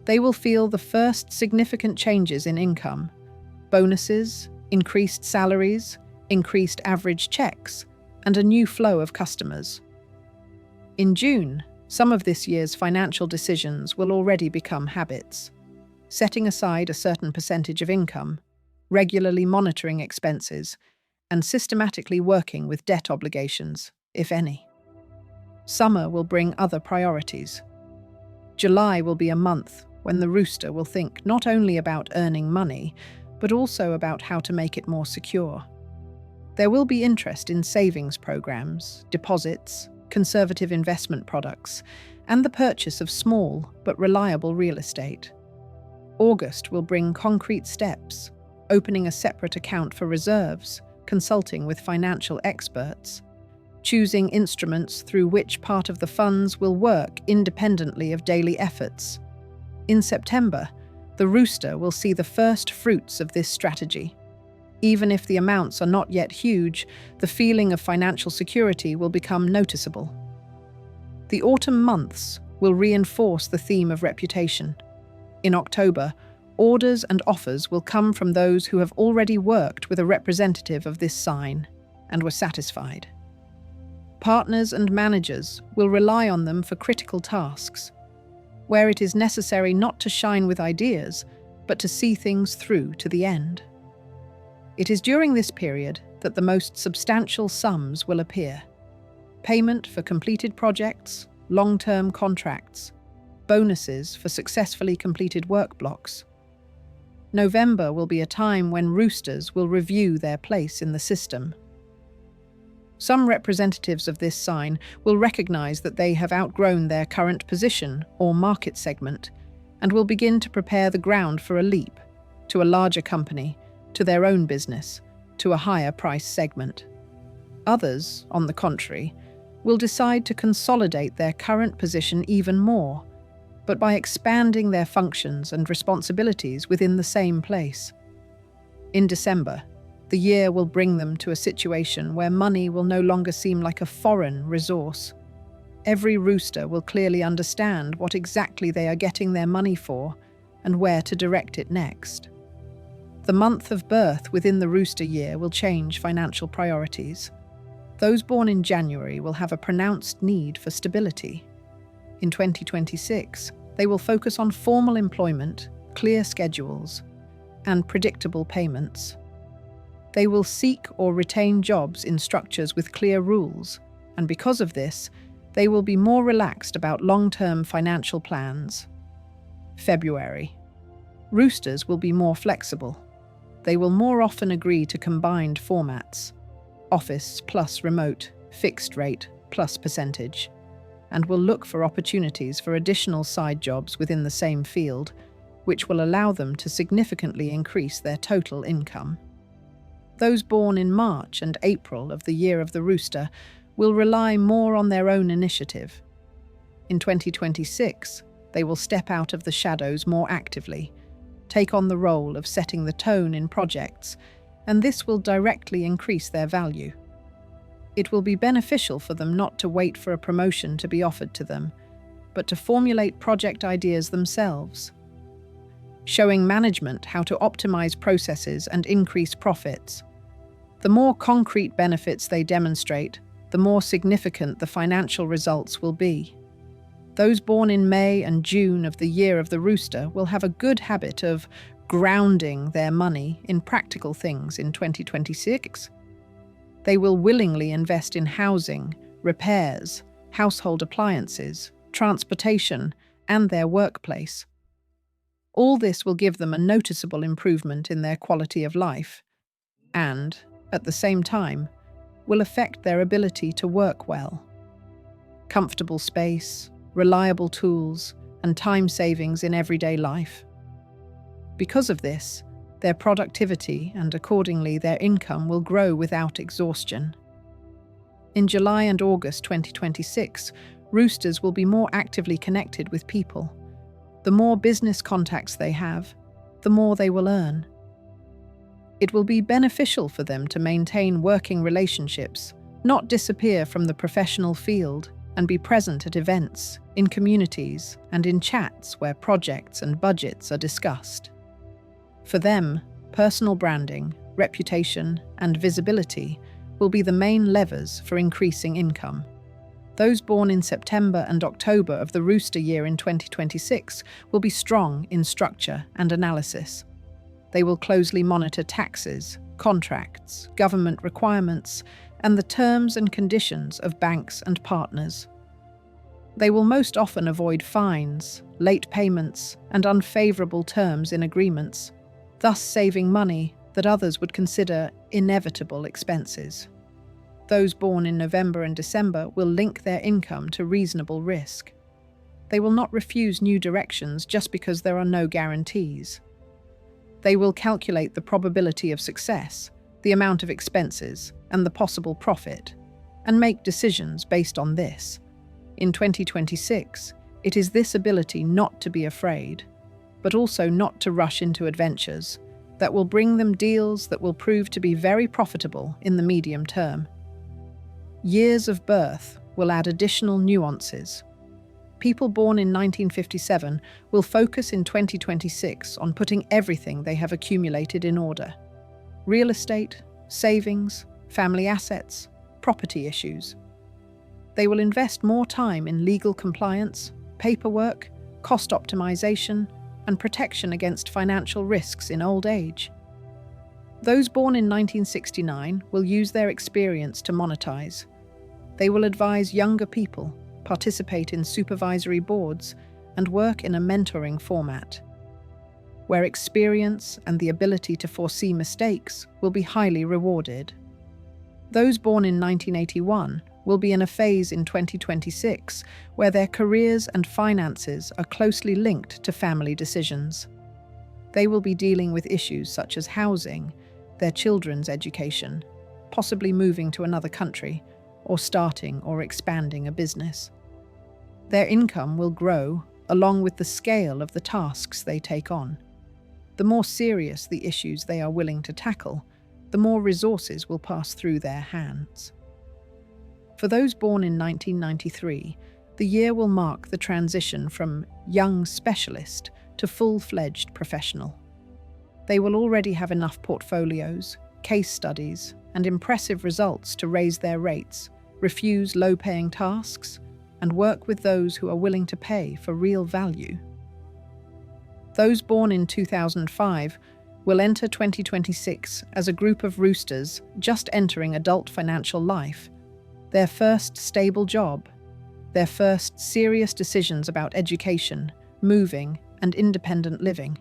they will feel the first significant changes in income: bonuses, increased salaries, increased average checks, and a new flow of customers. In June, some of this year's financial decisions will already become habits. Setting aside a certain percentage of income, regularly monitoring expenses, and systematically working with debt obligations, if any. Summer will bring other priorities. July will be a month when the rooster will think not only about earning money, but also about how to make it more secure. There will be interest in savings programs, deposits, conservative investment products, and the purchase of small but reliable real estate. August will bring concrete steps, opening a separate account for reserves, consulting with financial experts, choosing instruments through which part of the funds will work independently of daily efforts. In September, the rooster will see the first fruits of this strategy. Even if the amounts are not yet huge, the feeling of financial security will become noticeable. The autumn months will reinforce the theme of reputation. In October, orders and offers will come from those who have already worked with a representative of this sign and were satisfied. Partners and managers will rely on them for critical tasks, where it is necessary not to shine with ideas, but to see things through to the end. It is during this period that the most substantial sums will appear. Payment for completed projects, long-term contracts, bonuses for successfully completed work blocks. November will be a time when roosters will review their place in the system. Some representatives of this sign will recognize that they have outgrown their current position or market segment and will begin to prepare the ground for a leap to a larger company, to their own business, to a higher price segment. Others, on the contrary, will decide to consolidate their current position even more, but by expanding their functions and responsibilities within the same place. In December, the year will bring them to a situation where money will no longer seem like a foreign resource. Every rooster will clearly understand what exactly they are getting their money for and where to direct it next. The month of birth within the rooster year will change financial priorities. Those born in January will have a pronounced need for stability. In 2026, they will focus on formal employment, clear schedules, and predictable payments. They will seek or retain jobs in structures with clear rules, and because of this, they will be more relaxed about long-term financial plans. February. Roosters will be more flexible. They will more often agree to combined formats, office plus remote, fixed rate plus percentage, and will look for opportunities for additional side jobs within the same field, which will allow them to significantly increase their total income. Those born in March and April of the year of the rooster will rely more on their own initiative. In 2026, they will step out of the shadows more actively, take on the role of setting the tone in projects, and this will directly increase their value. It will be beneficial for them not to wait for a promotion to be offered to them, but to formulate project ideas themselves. Showing management how to optimize processes and increase profits. The more concrete benefits they demonstrate, the more significant the financial results will be. Those born in May and June of the year of the rooster will have a good habit of grounding their money in practical things in 2026. They will willingly invest in housing, repairs, household appliances, transportation, and their workplace. All this will give them a noticeable improvement in their quality of life and, at the same time, will affect their ability to work well. Comfortable space, reliable tools, and time savings in everyday life. Because of this, their productivity and accordingly their income will grow without exhaustion. In July and August 2026, roosters will be more actively connected with people. The more business contacts they have, the more they will earn. It will be beneficial for them to maintain working relationships, not disappear from the professional field, and be present at events, in communities, and in chats where projects and budgets are discussed. For them, personal branding, reputation, and visibility will be the main levers for increasing income. Those born in September and October of the rooster year in 2026 will be strong in structure and analysis. They will closely monitor taxes, contracts, government requirements, and the terms and conditions of banks and partners. They will most often avoid fines, late payments, and unfavorable terms in agreements, thus saving money that others would consider inevitable expenses. Those born in November and December will link their income to reasonable risk. They will not refuse new directions just because there are no guarantees. They will calculate the probability of success, the amount of expenses, and the possible profit, and make decisions based on this. In 2026, it is this ability not to be afraid, but also not to rush into adventures, that will bring them deals that will prove to be very profitable in the medium term. Years of birth will add additional nuances. People born in 1957 will focus in 2026 on putting everything they have accumulated in order. Real estate, savings, family assets, property issues. They will invest more time in legal compliance, paperwork, cost optimization, and protection against financial risks in old age. Those born in 1969 will use their experience to monetize. They will advise younger people, participate in supervisory boards, and work in a mentoring format, where experience and the ability to foresee mistakes will be highly rewarded. Those born in 1981 will be in a phase in 2026 where their careers and finances are closely linked to family decisions. They will be dealing with issues such as housing, their children's education, possibly moving to another country, or starting or expanding a business. Their income will grow along with the scale of the tasks they take on. The more serious the issues they are willing to tackle, the more resources will pass through their hands. For those born in 1993, the year will mark the transition from young specialist to full-fledged professional. They will already have enough portfolios, case studies, and impressive results to raise their rates, refuse low-paying tasks, and work with those who are willing to pay for real value. Those born in 2005 will enter 2026 as a group of roosters just entering adult financial life, their first stable job, their first serious decisions about education, moving, and independent living.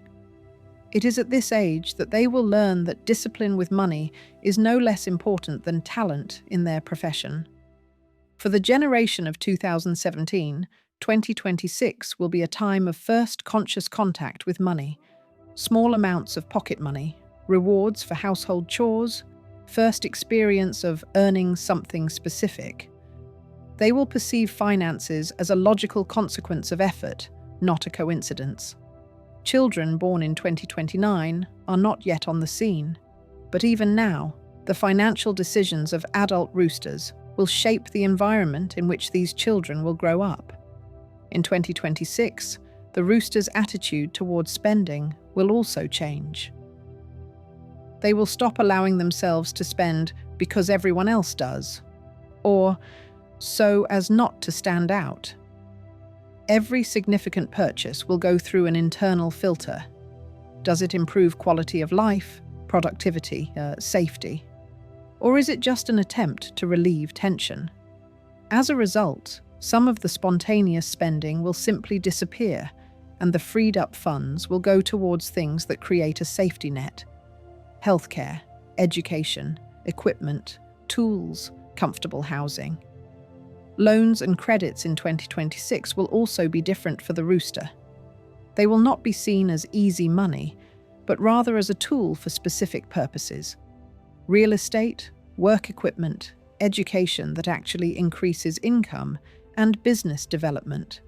It is at this age that they will learn that discipline with money is no less important than talent in their profession. For the generation of 2017, 2026 will be a time of first conscious contact with money, small amounts of pocket money, rewards for household chores, first experience of earning something specific. They will perceive finances as a logical consequence of effort, not a coincidence. Children born in 2029 are not yet on the scene, but even now, the financial decisions of adult roosters will shape the environment in which these children will grow up. In 2026, the rooster's attitude towards spending will also change. They will stop allowing themselves to spend because everyone else does, or so as not to stand out. Every significant purchase will go through an internal filter. Does it improve quality of life, productivity, safety? Or is it just an attempt to relieve tension? As a result, some of the spontaneous spending will simply disappear, and the freed up funds will go towards things that create a safety net: healthcare, education, equipment, tools, comfortable housing. Loans and credits in 2026 will also be different for the rooster. They will not be seen as easy money, but rather as a tool for specific purposes: real estate, work equipment, education that actually increases income, and business development.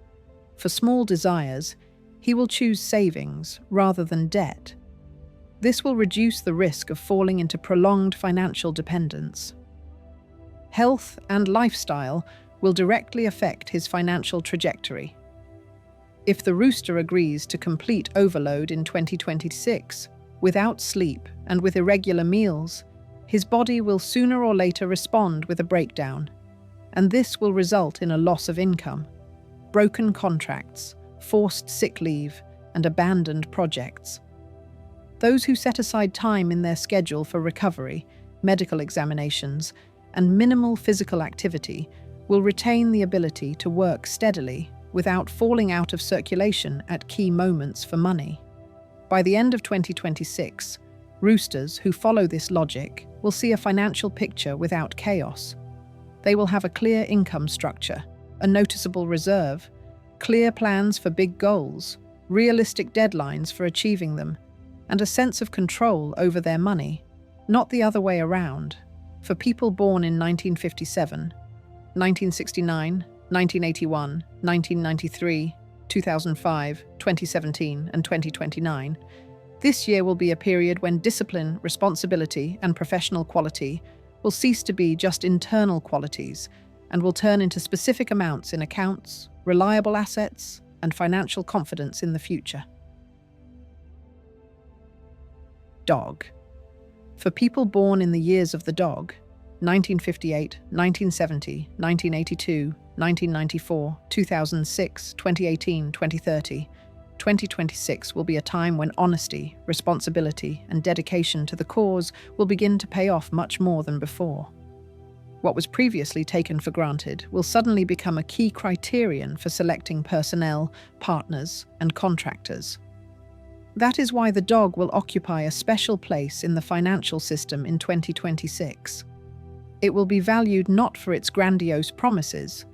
For small desires, he will choose savings rather than debt. This will reduce the risk of falling into prolonged financial dependence. Health and lifestyle will directly affect his financial trajectory. If the rooster agrees to complete overload in 2026, without sleep and with irregular meals, his body will sooner or later respond with a breakdown, and this will result in a loss of income, broken contracts, forced sick leave, and abandoned projects. Those who set aside time in their schedule for recovery, medical examinations, and minimal physical activity will retain the ability to work steadily without falling out of circulation at key moments for money. By the end of 2026, roosters who follow this logic will see a financial picture without chaos. They will have a clear income structure, a noticeable reserve, clear plans for big goals, realistic deadlines for achieving them, and a sense of control over their money, not the other way around. For people born in 1957, 1969, 1981, 1993, 2005, 2017, and 2029, this year will be a period when discipline, responsibility, and professional quality will cease to be just internal qualities and will turn into specific amounts in accounts, reliable assets, and financial confidence in the future. Dog. For people born in the years of the dog, 1958, 1970, 1982, 1994, 2006, 2018, 2030, 2026 will be a time when honesty, responsibility, and dedication to the cause will begin to pay off much more than before. What was previously taken for granted will suddenly become a key criterion for selecting personnel, partners, and contractors. That is why the dog will occupy a special place in the financial system in 2026. It will be valued not for its grandiose promises,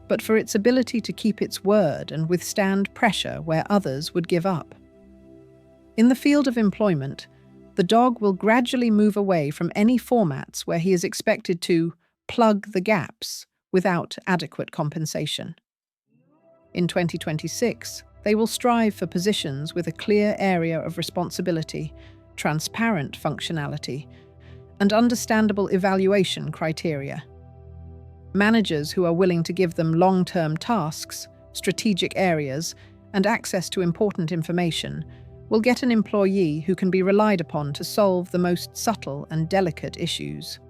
but for its ability to keep its word and withstand pressure where others would give up. In the field of employment, the dog will gradually move away from any formats where he is expected to plug the gaps without adequate compensation. In 2026, they will strive for positions with a clear area of responsibility, transparent functionality, and understandable evaluation criteria. Managers who are willing to give them long-term tasks, strategic areas, and access to important information will get an employee who can be relied upon to solve the most subtle and delicate issues.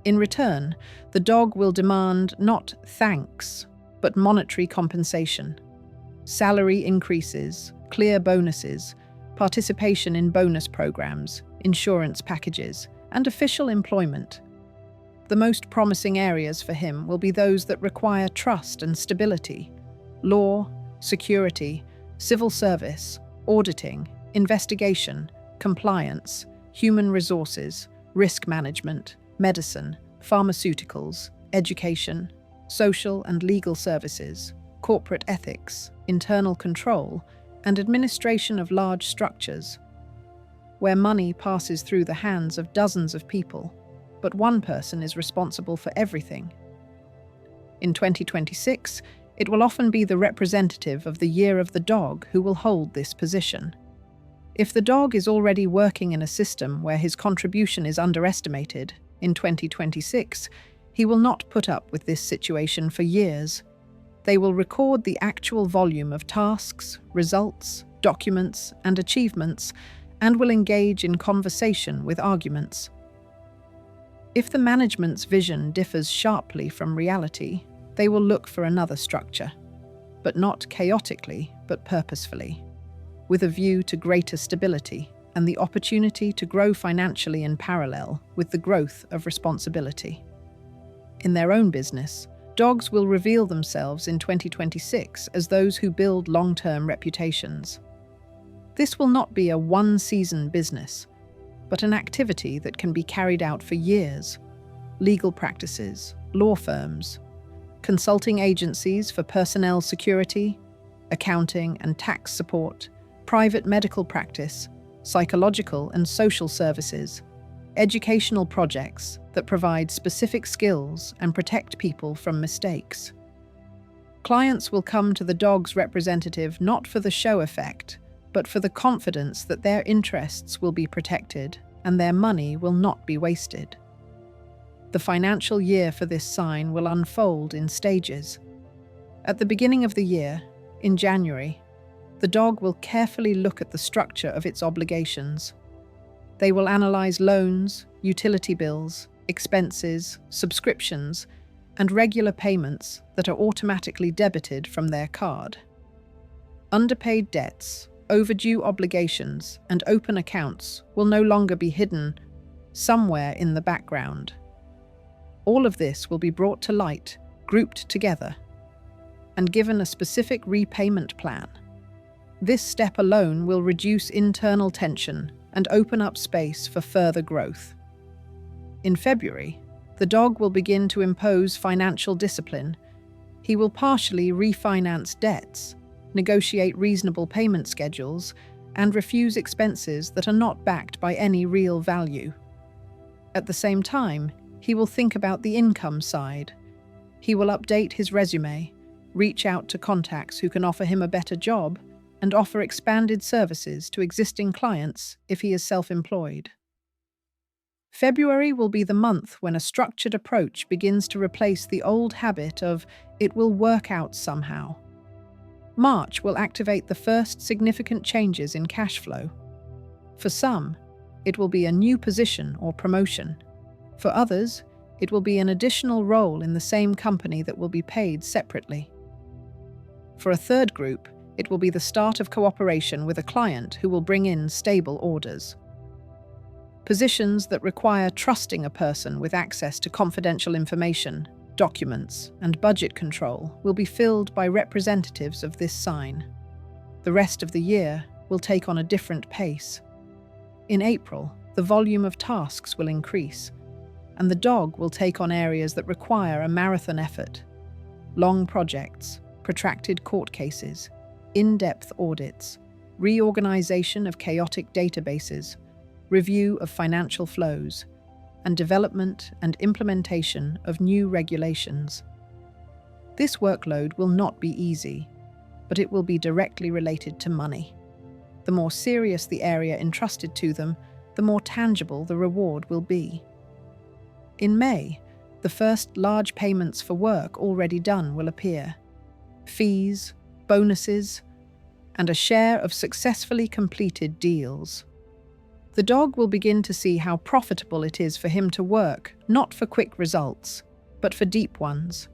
In return, the dog will demand not thanks, but monetary compensation. Salary increases, clear bonuses, participation in bonus programs, insurance packages, and official employment. The most promising areas for him will be those that require trust and stability: law, security, civil service, auditing, investigation, compliance, human resources, risk management, medicine, pharmaceuticals, education, social and legal services, corporate ethics, internal control, and administration of large structures, where money passes through the hands of dozens of people, but one person is responsible for everything. In 2026, it will often be the representative of the year of the dog who will hold this position. If the dog is already working in a system where his contribution is underestimated, in 2026, he will not put up with this situation for years. They will record the actual volume of tasks, results, documents, and achievements, and will engage in conversation with arguments. If the management's vision differs sharply from reality, they will look for another structure, but not chaotically, but purposefully, with a view to greater stability and the opportunity to grow financially in parallel with the growth of responsibility. In their own business, dogs will reveal themselves in 2026 as those who build long-term reputations. This will not be a one-season business, but an activity that can be carried out for years. Legal practices, law firms, consulting agencies for personnel security, accounting and tax support, private medical practice, psychological and social services, educational projects that provide specific skills and protect people from mistakes. Clients will come to the dog's representative not for the show effect, but for the confidence that their interests will be protected and their money will not be wasted. The financial year for this sign will unfold in stages. At the beginning of the year, in January, the dog will carefully look at the structure of its obligations. They will analyze loans, utility bills, expenses, subscriptions, and regular payments that are automatically debited from their card. Underpaid debts, overdue obligations, and open accounts will no longer be hidden somewhere in the background. All of this will be brought to light grouped together, and given a specific repayment plan. This step alone will reduce internal tension and open up space for further growth. In February, the dog will begin to impose financial discipline. He will partially refinance debts, negotiate reasonable payment schedules, and refuse expenses that are not backed by any real value. At the same time, he will think about the income side. He will update his resume, reach out to contacts who can offer him a better job, and offer expanded services to existing clients if he is self-employed. February will be the month when a structured approach begins to replace the old habit of "it will work out somehow." March will activate the first significant changes in cash flow. For some, it will be a new position or promotion. For others, it will be an additional role in the same company that will be paid separately. For a third group, it will be the start of cooperation with a client who will bring in stable orders. Positions that require trusting a person with access to confidential information, documents, and budget control will be filled by representatives of this sign. The rest of the year will take on a different pace. In April, the volume of tasks will increase, and the dog will take on areas that require a marathon effort: long projects, protracted court cases, in-depth audits, reorganization of chaotic databases, review of financial flows, and development and implementation of new regulations. This workload will not be easy, but it will be directly related to money. The more serious the area entrusted to them, the more tangible the reward will be. In May, the first large payments for work already done will appear. Fees, bonuses, and a share of successfully completed deals. The dog will begin to see how profitable it is for him to work, not for quick results, but for deep ones.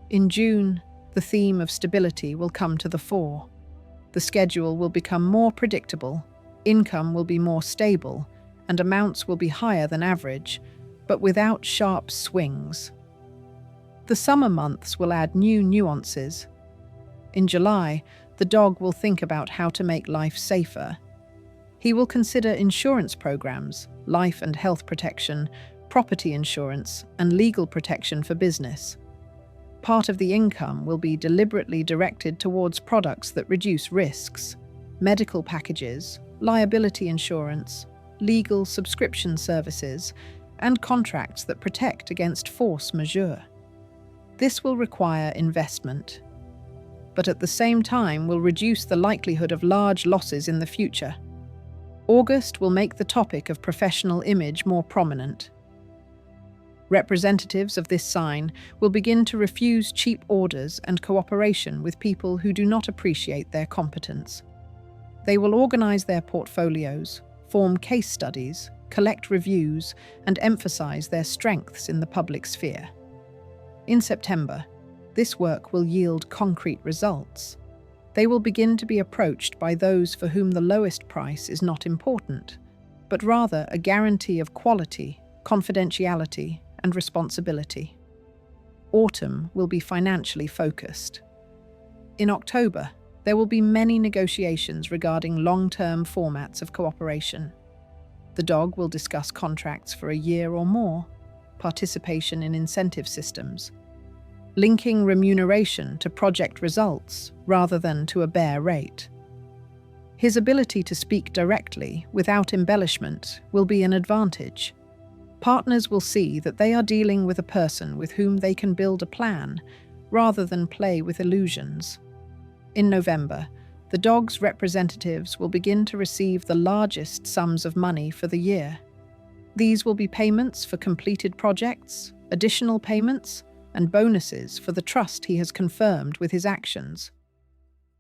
In June, the theme of stability will come to the fore. The schedule will become more predictable, income will be more stable, and amounts will be higher than average, but without sharp swings. The summer months will add new nuances. In July, the dog will think about how to make life safer. He will consider insurance programs, life and health protection, property insurance, and legal protection for business. Part of the income will be deliberately directed towards products that reduce risks: medical packages, liability insurance, legal subscription services, and contracts that protect against force majeure. This will require investment, but at the same time will reduce the likelihood of large losses in the future. August will make the topic of professional image more prominent. Representatives of this sign will begin to refuse cheap orders and cooperation with people who do not appreciate their competence. They will organize their portfolios, form case studies, collect reviews, and emphasize their strengths in the public sphere. In September, this work will yield concrete results. They will begin to be approached by those for whom the lowest price is not important, but rather a guarantee of quality, confidentiality, and responsibility. Autumn will be financially focused. In October, there will be many negotiations regarding long-term formats of cooperation. The dog will discuss contracts for a year or more, participation in incentive systems, linking remuneration to project results rather than to a bare rate. His ability to speak directly, without embellishment, will be an advantage. Partners will see that they are dealing with a person with whom they can build a plan, rather than play with illusions. In November, the dog's representatives will begin to receive the largest sums of money for the year. These will be payments for completed projects, additional payments, and bonuses for the trust he has confirmed with his actions.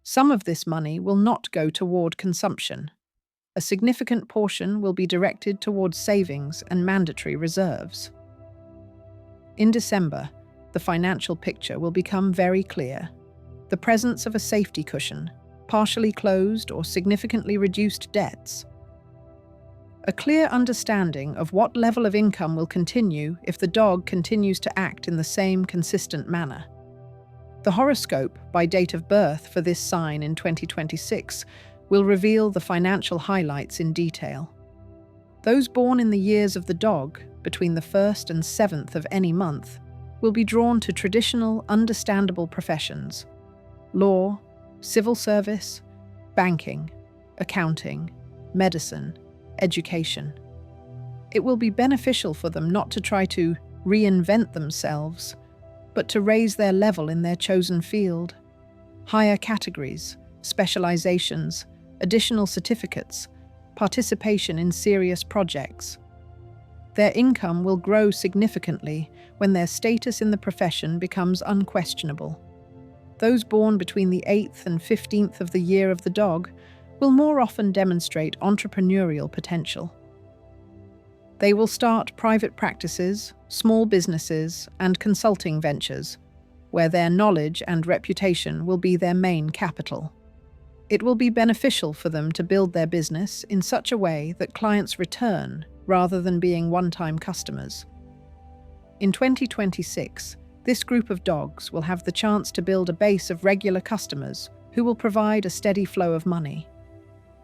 Some of this money will not go toward consumption. A significant portion will be directed towards savings and mandatory reserves. In December, the financial picture will become very clear. The presence of a safety cushion, partially closed or significantly reduced debts, a clear understanding of what level of income will continue if the dog continues to act in the same consistent manner. The horoscope by date of birth for this sign in 2026 will reveal the financial highlights in detail. Those born in the years of the dog, between the 1st and 7th of any month, will be drawn to traditional, understandable professions: law, civil service, banking, accounting, medicine, education. It will be beneficial for them not to try to reinvent themselves, but to raise their level in their chosen field. Higher categories, specializations, additional certificates, participation in serious projects. Their income will grow significantly when their status in the profession becomes unquestionable. Those born between the 8th and 15th of the year of the dog will more often demonstrate entrepreneurial potential. They will start private practices, small businesses, and consulting ventures, where their knowledge and reputation will be their main capital. It will be beneficial for them to build their business in such a way that clients return rather than being one-time customers. In 2026, this group of dogs will have the chance to build a base of regular customers who will provide a steady flow of money.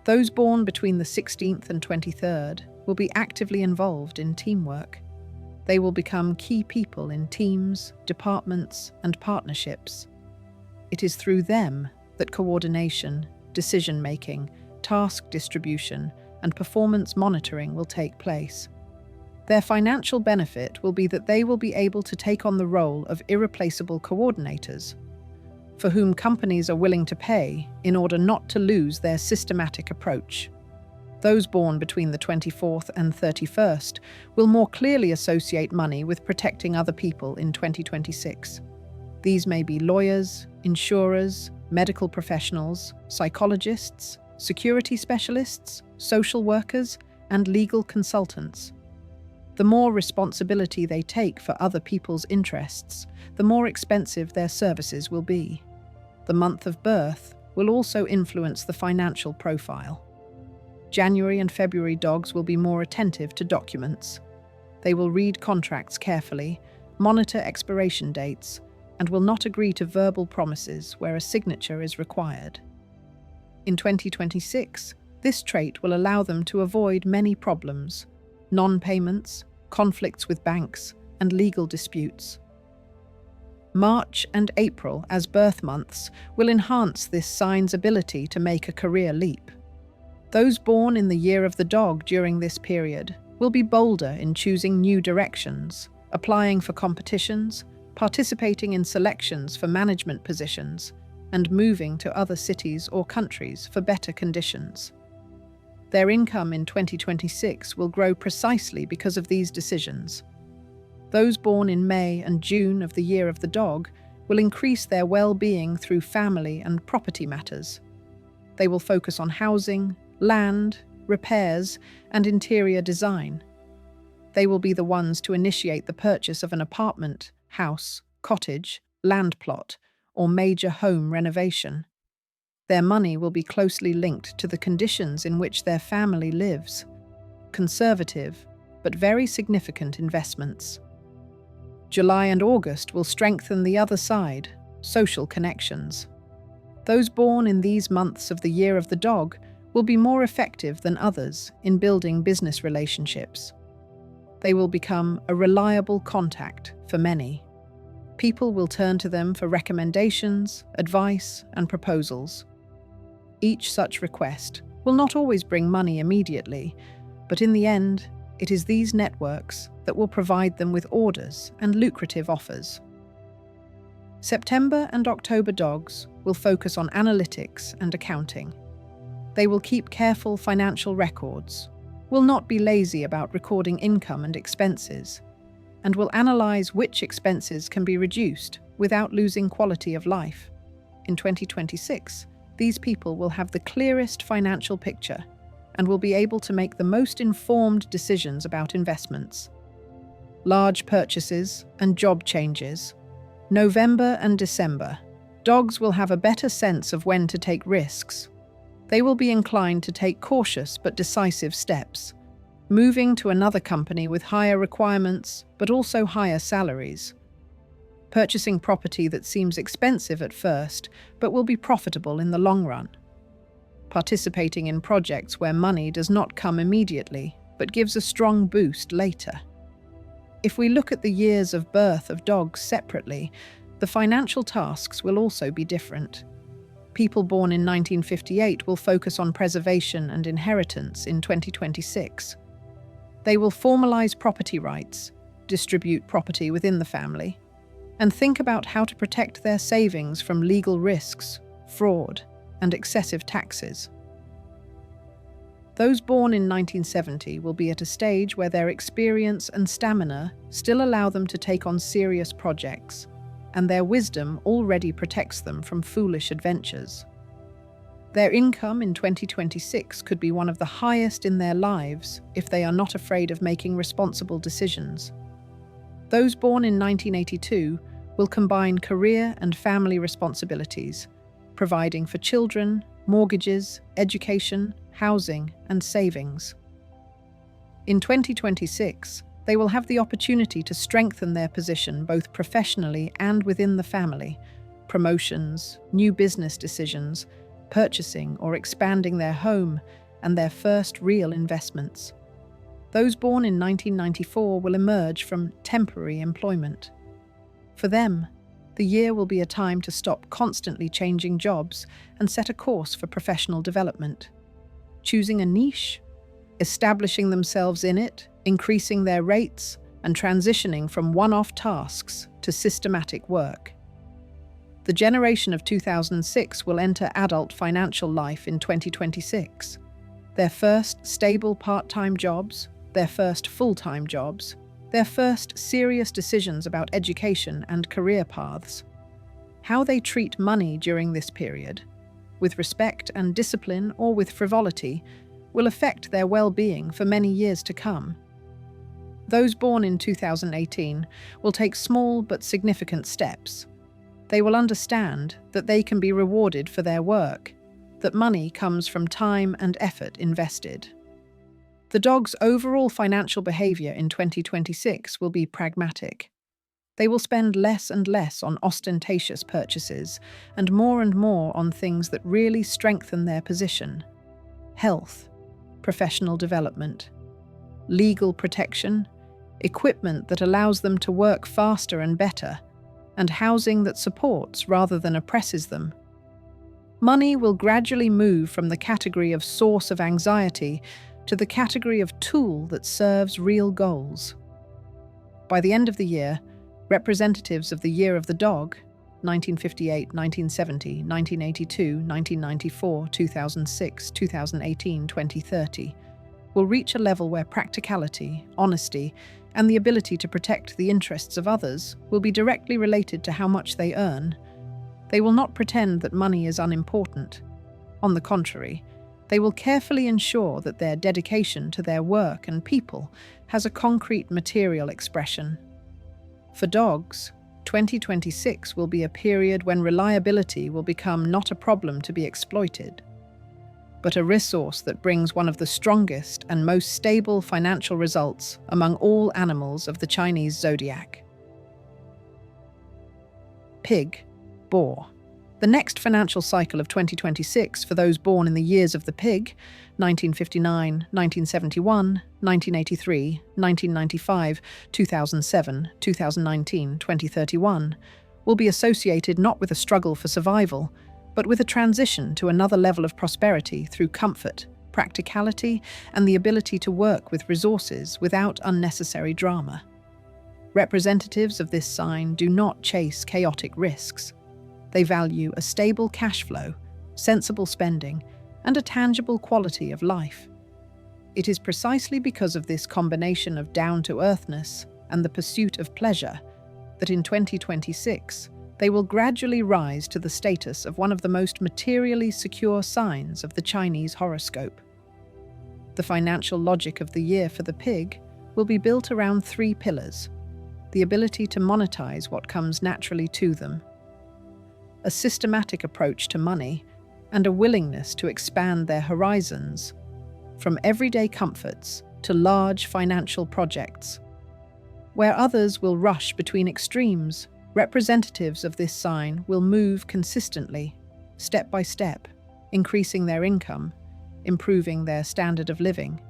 Those born between the 16th and 23rd will be actively involved in teamwork. They will become key people in teams, departments, and partnerships. It is through them that coordination, decision-making, task distribution, and performance monitoring will take place. Their financial benefit will be that they will be able to take on the role of irreplaceable coordinators, for whom companies are willing to pay in order not to lose their systematic approach. Those born between the 24th and 31st will more clearly associate money with protecting other people in 2026. These may be lawyers, insurers, medical professionals, psychologists, security specialists, social workers, and legal consultants. The more responsibility they take for other people's interests, the more expensive their services will be. The month of birth will also influence the financial profile. January and February dogs will be more attentive to documents. They will read contracts carefully, monitor expiration dates, and will not agree to verbal promises where a signature is required. In 2026, this trait will allow them to avoid many problems: non-payments, conflicts with banks, and legal disputes. March and April as birth months will enhance this sign's ability to make a career leap. Those born in the year of the dog during this period will be bolder in choosing new directions, applying for competitions, participating in selections for management positions, and moving to other cities or countries for better conditions. Their income in 2026 will grow precisely because of these decisions. Those born in May and June of the year of the dog will increase their well-being through family and property matters. They will focus on housing, land, repairs, and interior design. They will be the ones to initiate the purchase of an apartment, house, cottage, land plot, or major home renovation. Their money will be closely linked to the conditions in which their family lives. Conservative, but very significant investments. July and August will strengthen the other side, social connections. Those born in these months of the year of the dog will be more effective than others in building business relationships. They will become a reliable contact for many. People will turn to them for recommendations, advice, and proposals. Each such request will not always bring money immediately, but in the end, it is these networks that will provide them with orders and lucrative offers. September and October dogs will focus on analytics and accounting. They will keep careful financial records, will not be lazy about recording income and expenses, and will analyze which expenses can be reduced without losing quality of life. In 2026, these people will have the clearest financial picture and will be able to make the most informed decisions about investments. Large purchases and job changes. November and December, dogs will have a better sense of when to take risks. They will be inclined to take cautious but decisive steps. moving to another company with higher requirements, but also higher salaries. Purchasing property that seems expensive at first, but will be profitable in the long run. Participating in projects where money does not come immediately, but gives a strong boost later. If we look at the years of birth of dogs separately, the financial tasks will also be different. People born in 1958 will focus on preservation and inheritance in 2026. They will formalize property rights, distribute property within the family, and think about how to protect their savings from legal risks, fraud, and excessive taxes. Those born in 1970 will be at a stage where their experience and stamina still allow them to take on serious projects, and their wisdom already protects them from foolish adventures. Their income in 2026 could be one of the highest in their lives if they are not afraid of making responsible decisions. Those born in 1982 will combine career and family responsibilities, providing for children, mortgages, education, housing, and savings. In 2026, they will have the opportunity to strengthen their position both professionally and within the family, promotions, new business decisions, purchasing or expanding their home, and their first real investments. Those born in 1994 will emerge from temporary employment. For them, the year will be a time to stop constantly changing jobs and set a course for professional development. Choosing a niche, establishing themselves in it, increasing their rates, and transitioning from one-off tasks to systematic work. The generation of 2006 will enter adult financial life in 2026. Their first stable part-time jobs, their first full-time jobs, their first serious decisions about education and career paths. How they treat money during this period, with respect and discipline or with frivolity, will affect their well-being for many years to come. Those born in 2018 will take small but significant steps. They will understand that they can be rewarded for their work, that money comes from time and effort invested. The dog's overall financial behavior in 2026 will be pragmatic. They will spend less and less on ostentatious purchases and more on things that really strengthen their position: health, professional development, legal protection, equipment that allows them to work faster and better, and housing that supports rather than oppresses them. Money will gradually move from the category of source of anxiety to the category of tool that serves real goals. By the end of the year, representatives of the Year of the Dog, 1958, 1970, 1982, 1994, 2006, 2018, 2030, will reach a level where practicality, honesty, and the ability to protect the interests of others will be directly related to how much they earn. They will not pretend that money is unimportant. On the contrary, they will carefully ensure that their dedication to their work and people has a concrete material expression. For dogs, 2026 will be a period when reliability will become not a problem to be exploited, but a resource that brings one of the strongest and most stable financial results among all animals of the Chinese zodiac. Pig, boar. The next financial cycle of 2026 for those born in the years of the pig, 1959, 1971, 1983, 1995, 2007, 2019, 2031, will be associated not with a struggle for survival, but with a transition to another level of prosperity through comfort, practicality, and the ability to work with resources without unnecessary drama. Representatives of this sign do not chase chaotic risks. They value a stable cash flow, sensible spending, and a tangible quality of life. It is precisely because of this combination of down-to-earthness and the pursuit of pleasure that in 2026, they will gradually rise to the status of one of the most materially secure signs of the Chinese horoscope. The financial logic of the year for the pig will be built around 3 pillars: the ability to monetize what comes naturally to them, a systematic approach to money, and a willingness to expand their horizons, from everyday comforts to large financial projects. Where others will rush between extremes, representatives of this sign will move consistently, step by step, increasing their income, improving their standard of living,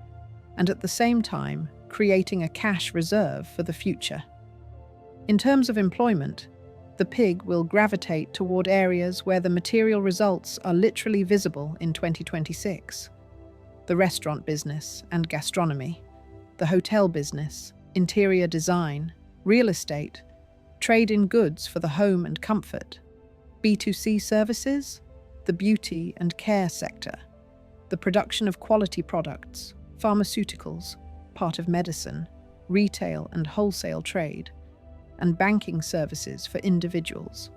and at the same time creating a cash reserve for the future. In terms of employment, the pig will gravitate toward areas where the material results are literally visible in 2026. The restaurant business and gastronomy, the hotel business, interior design, real estate, trade in goods for the home and comfort, B2C services, the beauty and care sector, the production of quality products, pharmaceuticals, part of medicine, retail and wholesale trade, and banking services for individuals.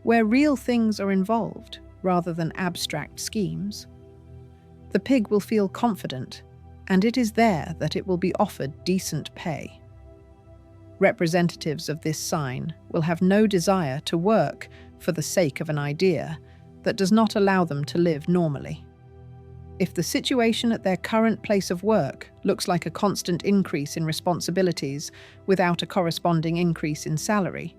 Where real things are involved, rather than abstract schemes, the pig will feel confident, and it is there that it will be offered decent pay. Representatives of this sign will have no desire to work for the sake of an idea that does not allow them to live normally. If the situation at their current place of work looks like a constant increase in responsibilities without a corresponding increase in salary,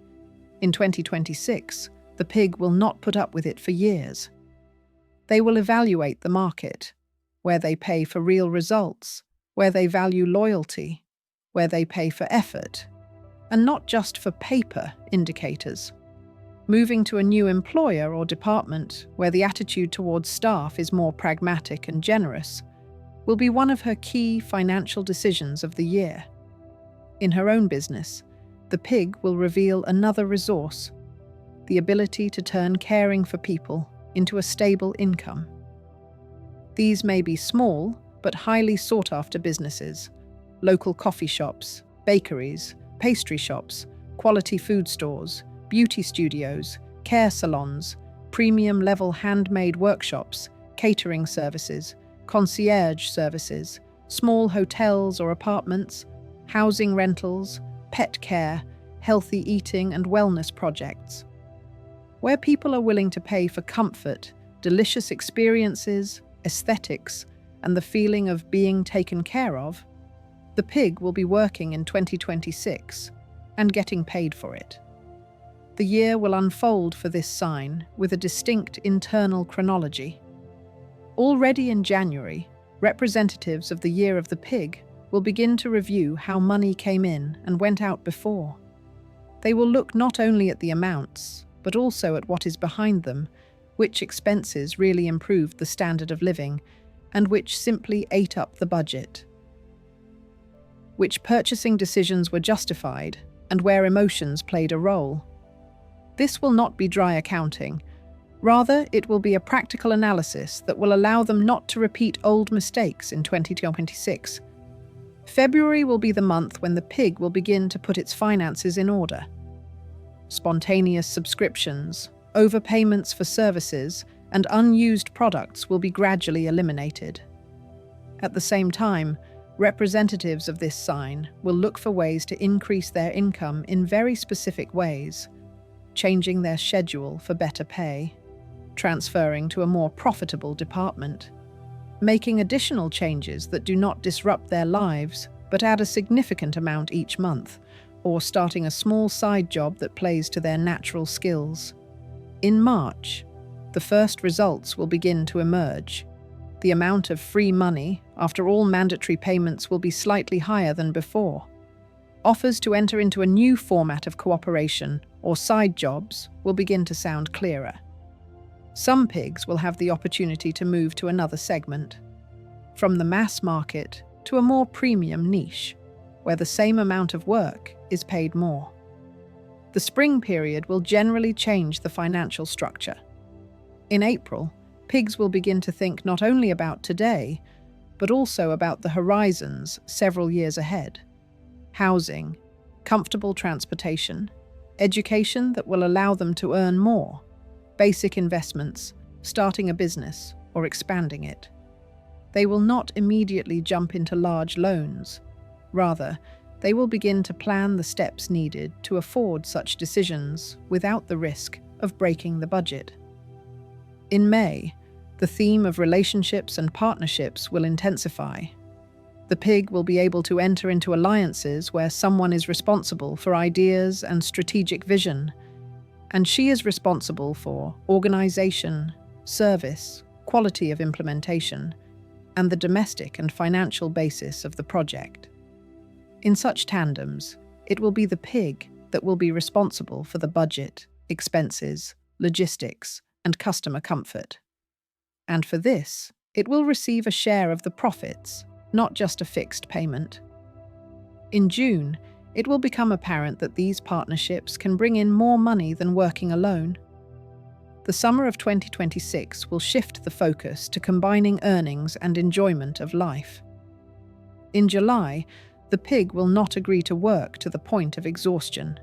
in 2026, the pig will not put up with it for years. They will evaluate the market, where they pay for real results, where they value loyalty, where they pay for effort, and not just for paper indicators. Moving to a new employer or department where the attitude towards staff is more pragmatic and generous will be one of her key financial decisions of the year. In her own business, the pig will reveal another resource, the ability to turn caring for people into a stable income. These may be small but highly sought-after businesses, local coffee shops, bakeries, pastry shops, quality food stores, beauty studios, care salons, premium-level handmade workshops, catering services, concierge services, small hotels or apartments, housing rentals, pet care, healthy eating and wellness projects. Where people are willing to pay for comfort, delicious experiences, aesthetics, and the feeling of being taken care of, the pig will be working in 2026 and getting paid for it. The year will unfold for this sign with a distinct internal chronology. Already in January, representatives of the year of the pig will begin to review how money came in and went out before. They will look not only at the amounts, but also at what is behind them, which expenses really improved the standard of living, and which simply ate up the budget. Which purchasing decisions were justified, and where emotions played a role. This will not be dry accounting. Rather, it will be a practical analysis that will allow them not to repeat old mistakes in 2026. February will be the month when the pig will begin to put its finances in order. Spontaneous subscriptions, overpayments for services, and unused products will be gradually eliminated. At the same time, representatives of this sign will look for ways to increase their income in very specific ways, changing their schedule for better pay, transferring to a more profitable department, making additional changes that do not disrupt their lives but add a significant amount each month, or starting a small side job that plays to their natural skills. In March, the first results will begin to emerge. The amount of free money, after all mandatory payments, will be slightly higher than before. Offers to enter into a new format of cooperation or side jobs will begin to sound clearer. Some pigs will have the opportunity to move to another segment, from the mass market to a more premium niche, where the same amount of work is paid more. The spring period will generally change the financial structure. In April, pigs will begin to think not only about today, but also about the horizons several years ahead. Housing, comfortable transportation, education that will allow them to earn more, basic investments, starting a business or expanding it. They will not immediately jump into large loans. Rather, they will begin to plan the steps needed to afford such decisions without the risk of breaking the budget. In May, the theme of relationships and partnerships will intensify. The pig will be able to enter into alliances where someone is responsible for ideas and strategic vision, and she is responsible for organization, service, quality of implementation, and the domestic and financial basis of the project. In such tandems, it will be the pig that will be responsible for the budget, expenses, logistics, and customer comfort. And for this, it will receive a share of the profits, not just a fixed payment. In June, it will become apparent that these partnerships can bring in more money than working alone. The summer of 2026 will shift the focus to combining earnings and enjoyment of life. In July, the pig will not agree to work to the point of exhaustion.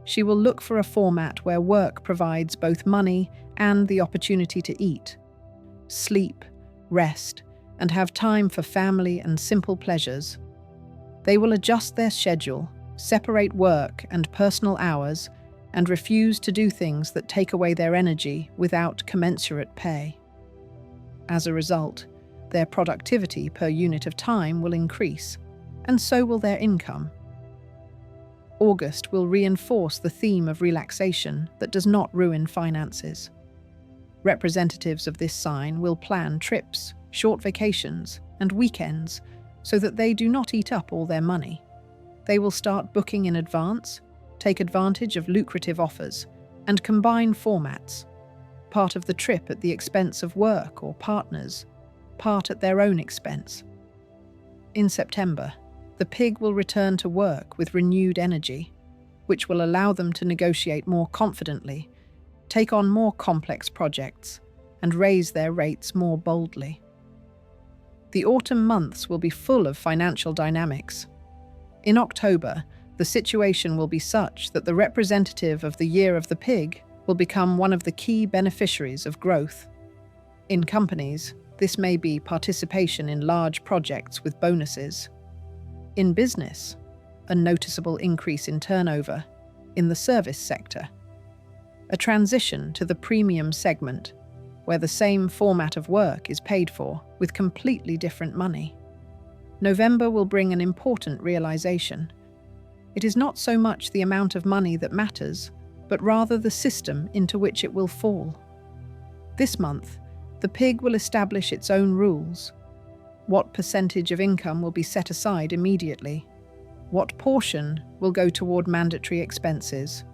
She will look for a format where work provides both money and the opportunity to eat, sleep, rest, and have time for family and simple pleasures. They will adjust their schedule, separate work and personal hours, and refuse to do things that take away their energy without commensurate pay. As a result, their productivity per unit of time will increase, and so will their income. August will reinforce the theme of relaxation that does not ruin finances. Representatives of this sign will plan trips, short vacations, and weekends so that they do not eat up all their money. They will start booking in advance, take advantage of lucrative offers, and combine formats. Part of the trip at the expense of work or partners, part at their own expense. In September, the pig will return to work with renewed energy, which will allow them to negotiate more confidently, take on more complex projects, and raise their rates more boldly. The autumn months will be full of financial dynamics. In October, the situation will be such that the representative of the year of the pig will become one of the key beneficiaries of growth. In companies, this may be participation in large projects with bonuses. In business, a noticeable increase in turnover. In the service sector, a transition to the premium segment, where the same format of work is paid for with completely different money. November will bring an important realization. It is not so much the amount of money that matters, but rather the system into which it will fall. This month, the pig will establish its own rules. What percentage of income will be set aside immediately? What portion will go toward mandatory expenses?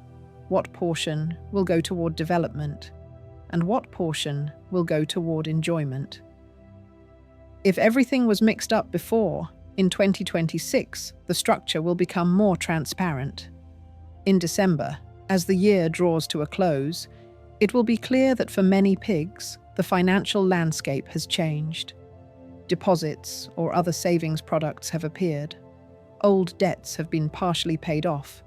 What portion will go toward development? And what portion will go toward enjoyment? If everything was mixed up before, in 2026, the structure will become more transparent. In December, as the year draws to a close, it will be clear that for many pigs, the financial landscape has changed. Deposits or other savings products have appeared. Old debts have been partially paid off.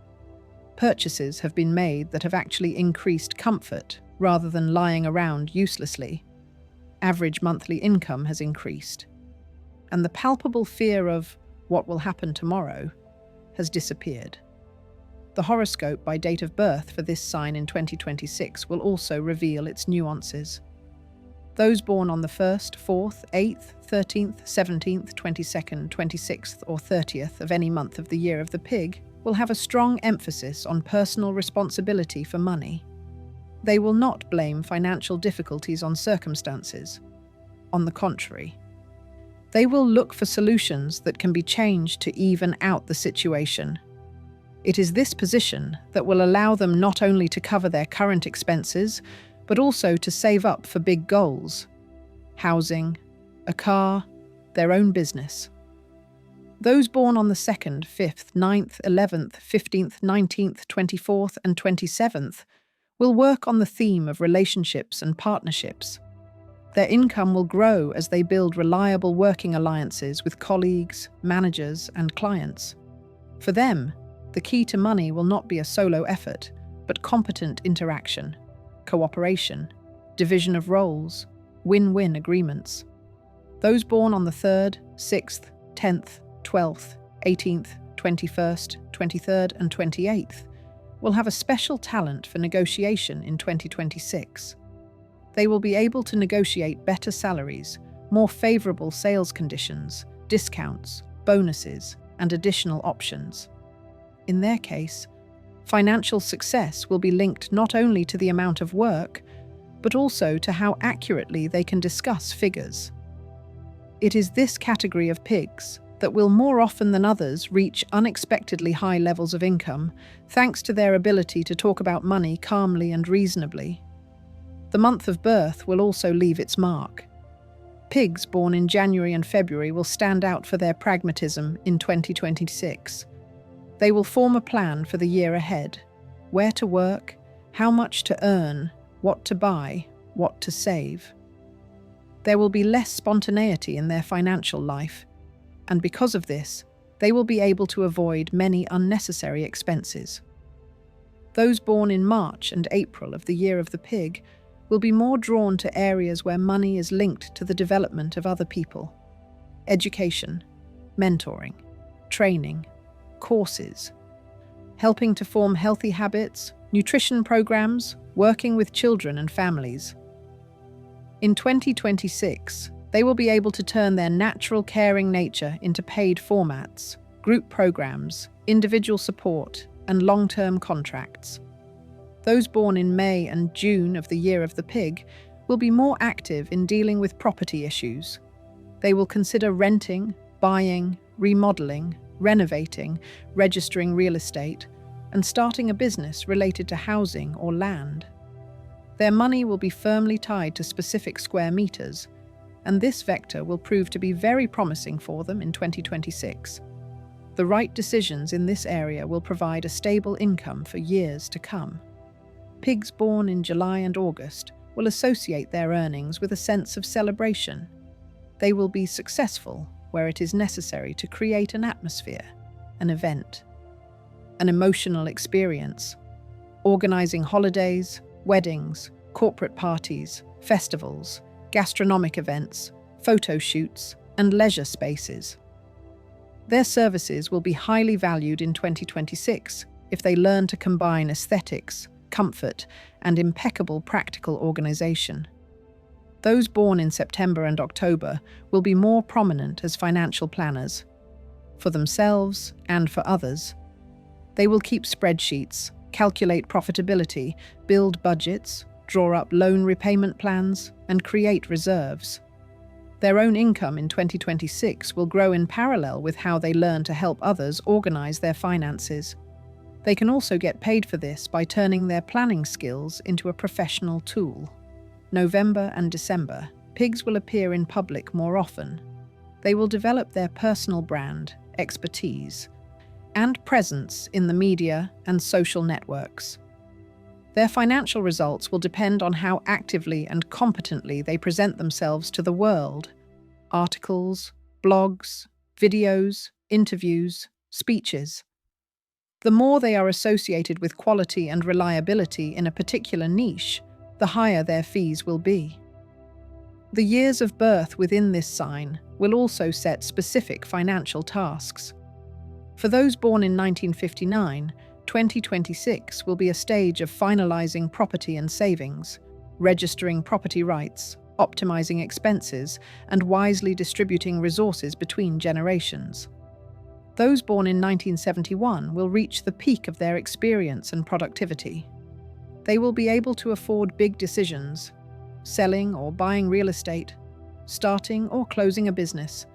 Purchases have been made that have actually increased comfort rather than lying around uselessly. Average monthly income has increased. And the palpable fear of what will happen tomorrow has disappeared. The horoscope by date of birth for this sign in 2026 will also reveal its nuances. Those born on the 1st, 4th, 8th, 13th, 17th, 22nd, 26th, or 30th of any month of the year of the pig will have a strong emphasis on personal responsibility for money. They will not blame financial difficulties on circumstances. On the contrary, they will look for solutions that can be changed to even out the situation. It is this position that will allow them not only to cover their current expenses, but also to save up for big goals: housing, a car, their own business. Those born on the 2nd, 5th, 9th, 11th, 15th, 19th, 24th, and 27th will work on the theme of relationships and partnerships. Their income will grow as they build reliable working alliances with colleagues, managers, and clients. For them, the key to money will not be a solo effort, but competent interaction, cooperation, division of roles, win-win agreements. Those born on the 3rd, 6th, 10th, 12th, 18th, 21st, 23rd, and 28th will have a special talent for negotiation in 2026. They will be able to negotiate better salaries, more favorable sales conditions, discounts, bonuses, and additional options. In their case, financial success will be linked not only to the amount of work, but also to how accurately they can discuss figures. It is this category of pigs that will more often than others reach unexpectedly high levels of income, thanks to their ability to talk about money calmly and reasonably. The month of birth will also leave its mark. Pigs born in January and February will stand out for their pragmatism in 2026. They will form a plan for the year ahead: where to work, how much to earn, what to buy, what to save. There will be less spontaneity in their financial life, and because of this, they will be able to avoid many unnecessary expenses. Those born in March and April of the year of the pig will be more drawn to areas where money is linked to the development of other people. Education, mentoring, training, courses, helping to form healthy habits, nutrition programs, working with children and families. In 2026, they will be able to turn their natural caring nature into paid formats, group programs, individual support, and long-term contracts. Those born in May and June of the year of the pig will be more active in dealing with property issues. They will consider renting, buying, remodeling, renovating, registering real estate, and starting a business related to housing or land. Their money will be firmly tied to specific square meters, and this vector will prove to be very promising for them in 2026. The right decisions in this area will provide a stable income for years to come. Pigs born in July and August will associate their earnings with a sense of celebration. They will be successful where it is necessary to create an atmosphere, an event, an emotional experience, organizing holidays, weddings, corporate parties, festivals, gastronomic events, photo shoots, and leisure spaces. Their services will be highly valued in 2026 if they learn to combine aesthetics, comfort, and impeccable practical organization. Those born in September and October will be more prominent as financial planners, for themselves and for others. They will keep spreadsheets, calculate profitability, build budgets, draw up loan repayment plans, and create reserves. Their own income in 2026 will grow in parallel with how they learn to help others organize their finances. They can also get paid for this by turning their planning skills into a professional tool. November and December, pigs will appear in public more often. They will develop their personal brand, expertise, and presence in the media and social networks. Their financial results will depend on how actively and competently they present themselves to the world. Articles, blogs, videos, interviews, speeches. The more they are associated with quality and reliability in a particular niche, the higher their fees will be. The years of birth within this sign will also set specific financial tasks. For those born in 1959, 2026 will be a stage of finalizing property and savings, registering property rights, optimizing expenses, and wisely distributing resources between generations. Those born in 1971 will reach the peak of their experience and productivity. They will be able to afford big decisions, selling or buying real estate, starting or closing a business,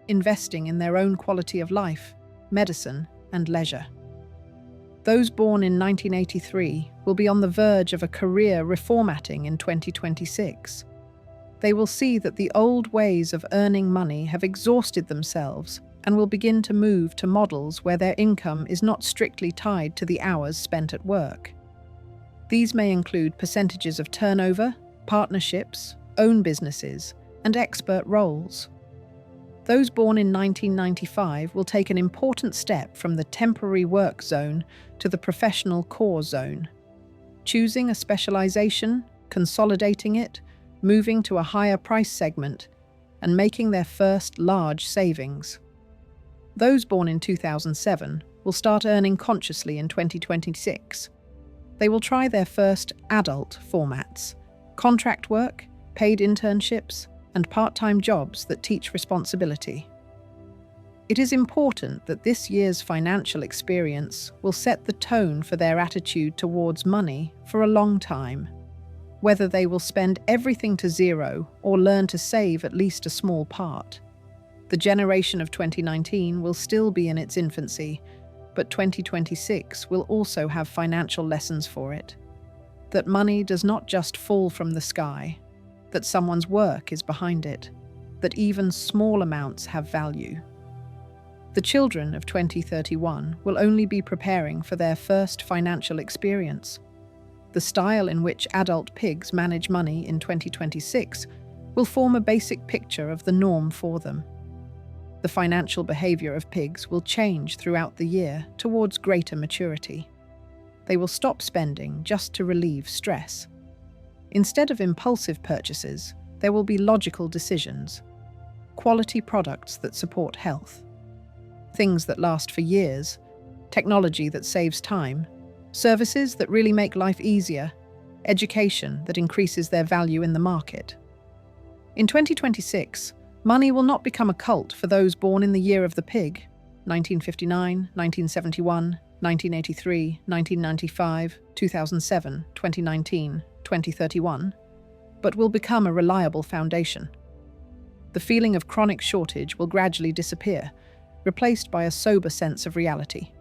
investing in their own quality of life, medicine, and leisure. Those born in 1983 will be on the verge of a career reformatting in 2026. They will see that the old ways of earning money have exhausted themselves and will begin to move to models where their income is not strictly tied to the hours spent at work. These may include percentages of turnover, partnerships, own businesses, and expert roles. Those born in 1995 will take an important step from the temporary work zone to the professional core zone, choosing a specialization, consolidating it, moving to a higher price segment, and making their first large savings. Those born in 2007 will start earning consciously in 2026. They will try their first adult formats, contract work, paid internships, and part-time jobs that teach responsibility. It is important that this year's financial experience will set the tone for their attitude towards money for a long time. Whether they will spend everything to zero or learn to save at least a small part. The generation of 2019 will still be in its infancy, but 2026 will also have financial lessons for it. That money does not just fall from the sky, that someone's work is behind it, that even small amounts have value. The children of 2031 will only be preparing for their first financial experience. The style in which adult pigs manage money in 2026 will form a basic picture of the norm for them. The financial behavior of pigs will change throughout the year towards greater maturity. They will stop spending just to relieve stress. Instead of impulsive purchases, there will be logical decisions, quality products that support health, things that last for years, technology that saves time, services that really make life easier, education that increases their value in the market. In 2026, money will not become a cult for those born in the year of the pig, 1959, 1971, 1983, 1995, 2007, 2019, 2031, but will become a reliable foundation. The feeling of chronic shortage will gradually disappear, replaced by a sober sense of reality.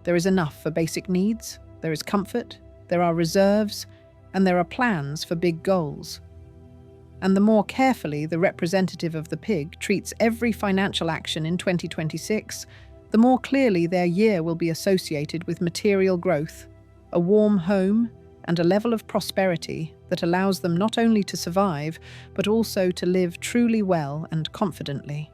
There is enough for basic needs, there is comfort, there are reserves, and there are plans for big goals. And the more carefully the representative of the pig treats every financial action in 2026, the more clearly their year will be associated with material growth, a warm home, and a level of prosperity that allows them not only to survive, but also to live truly well and confidently.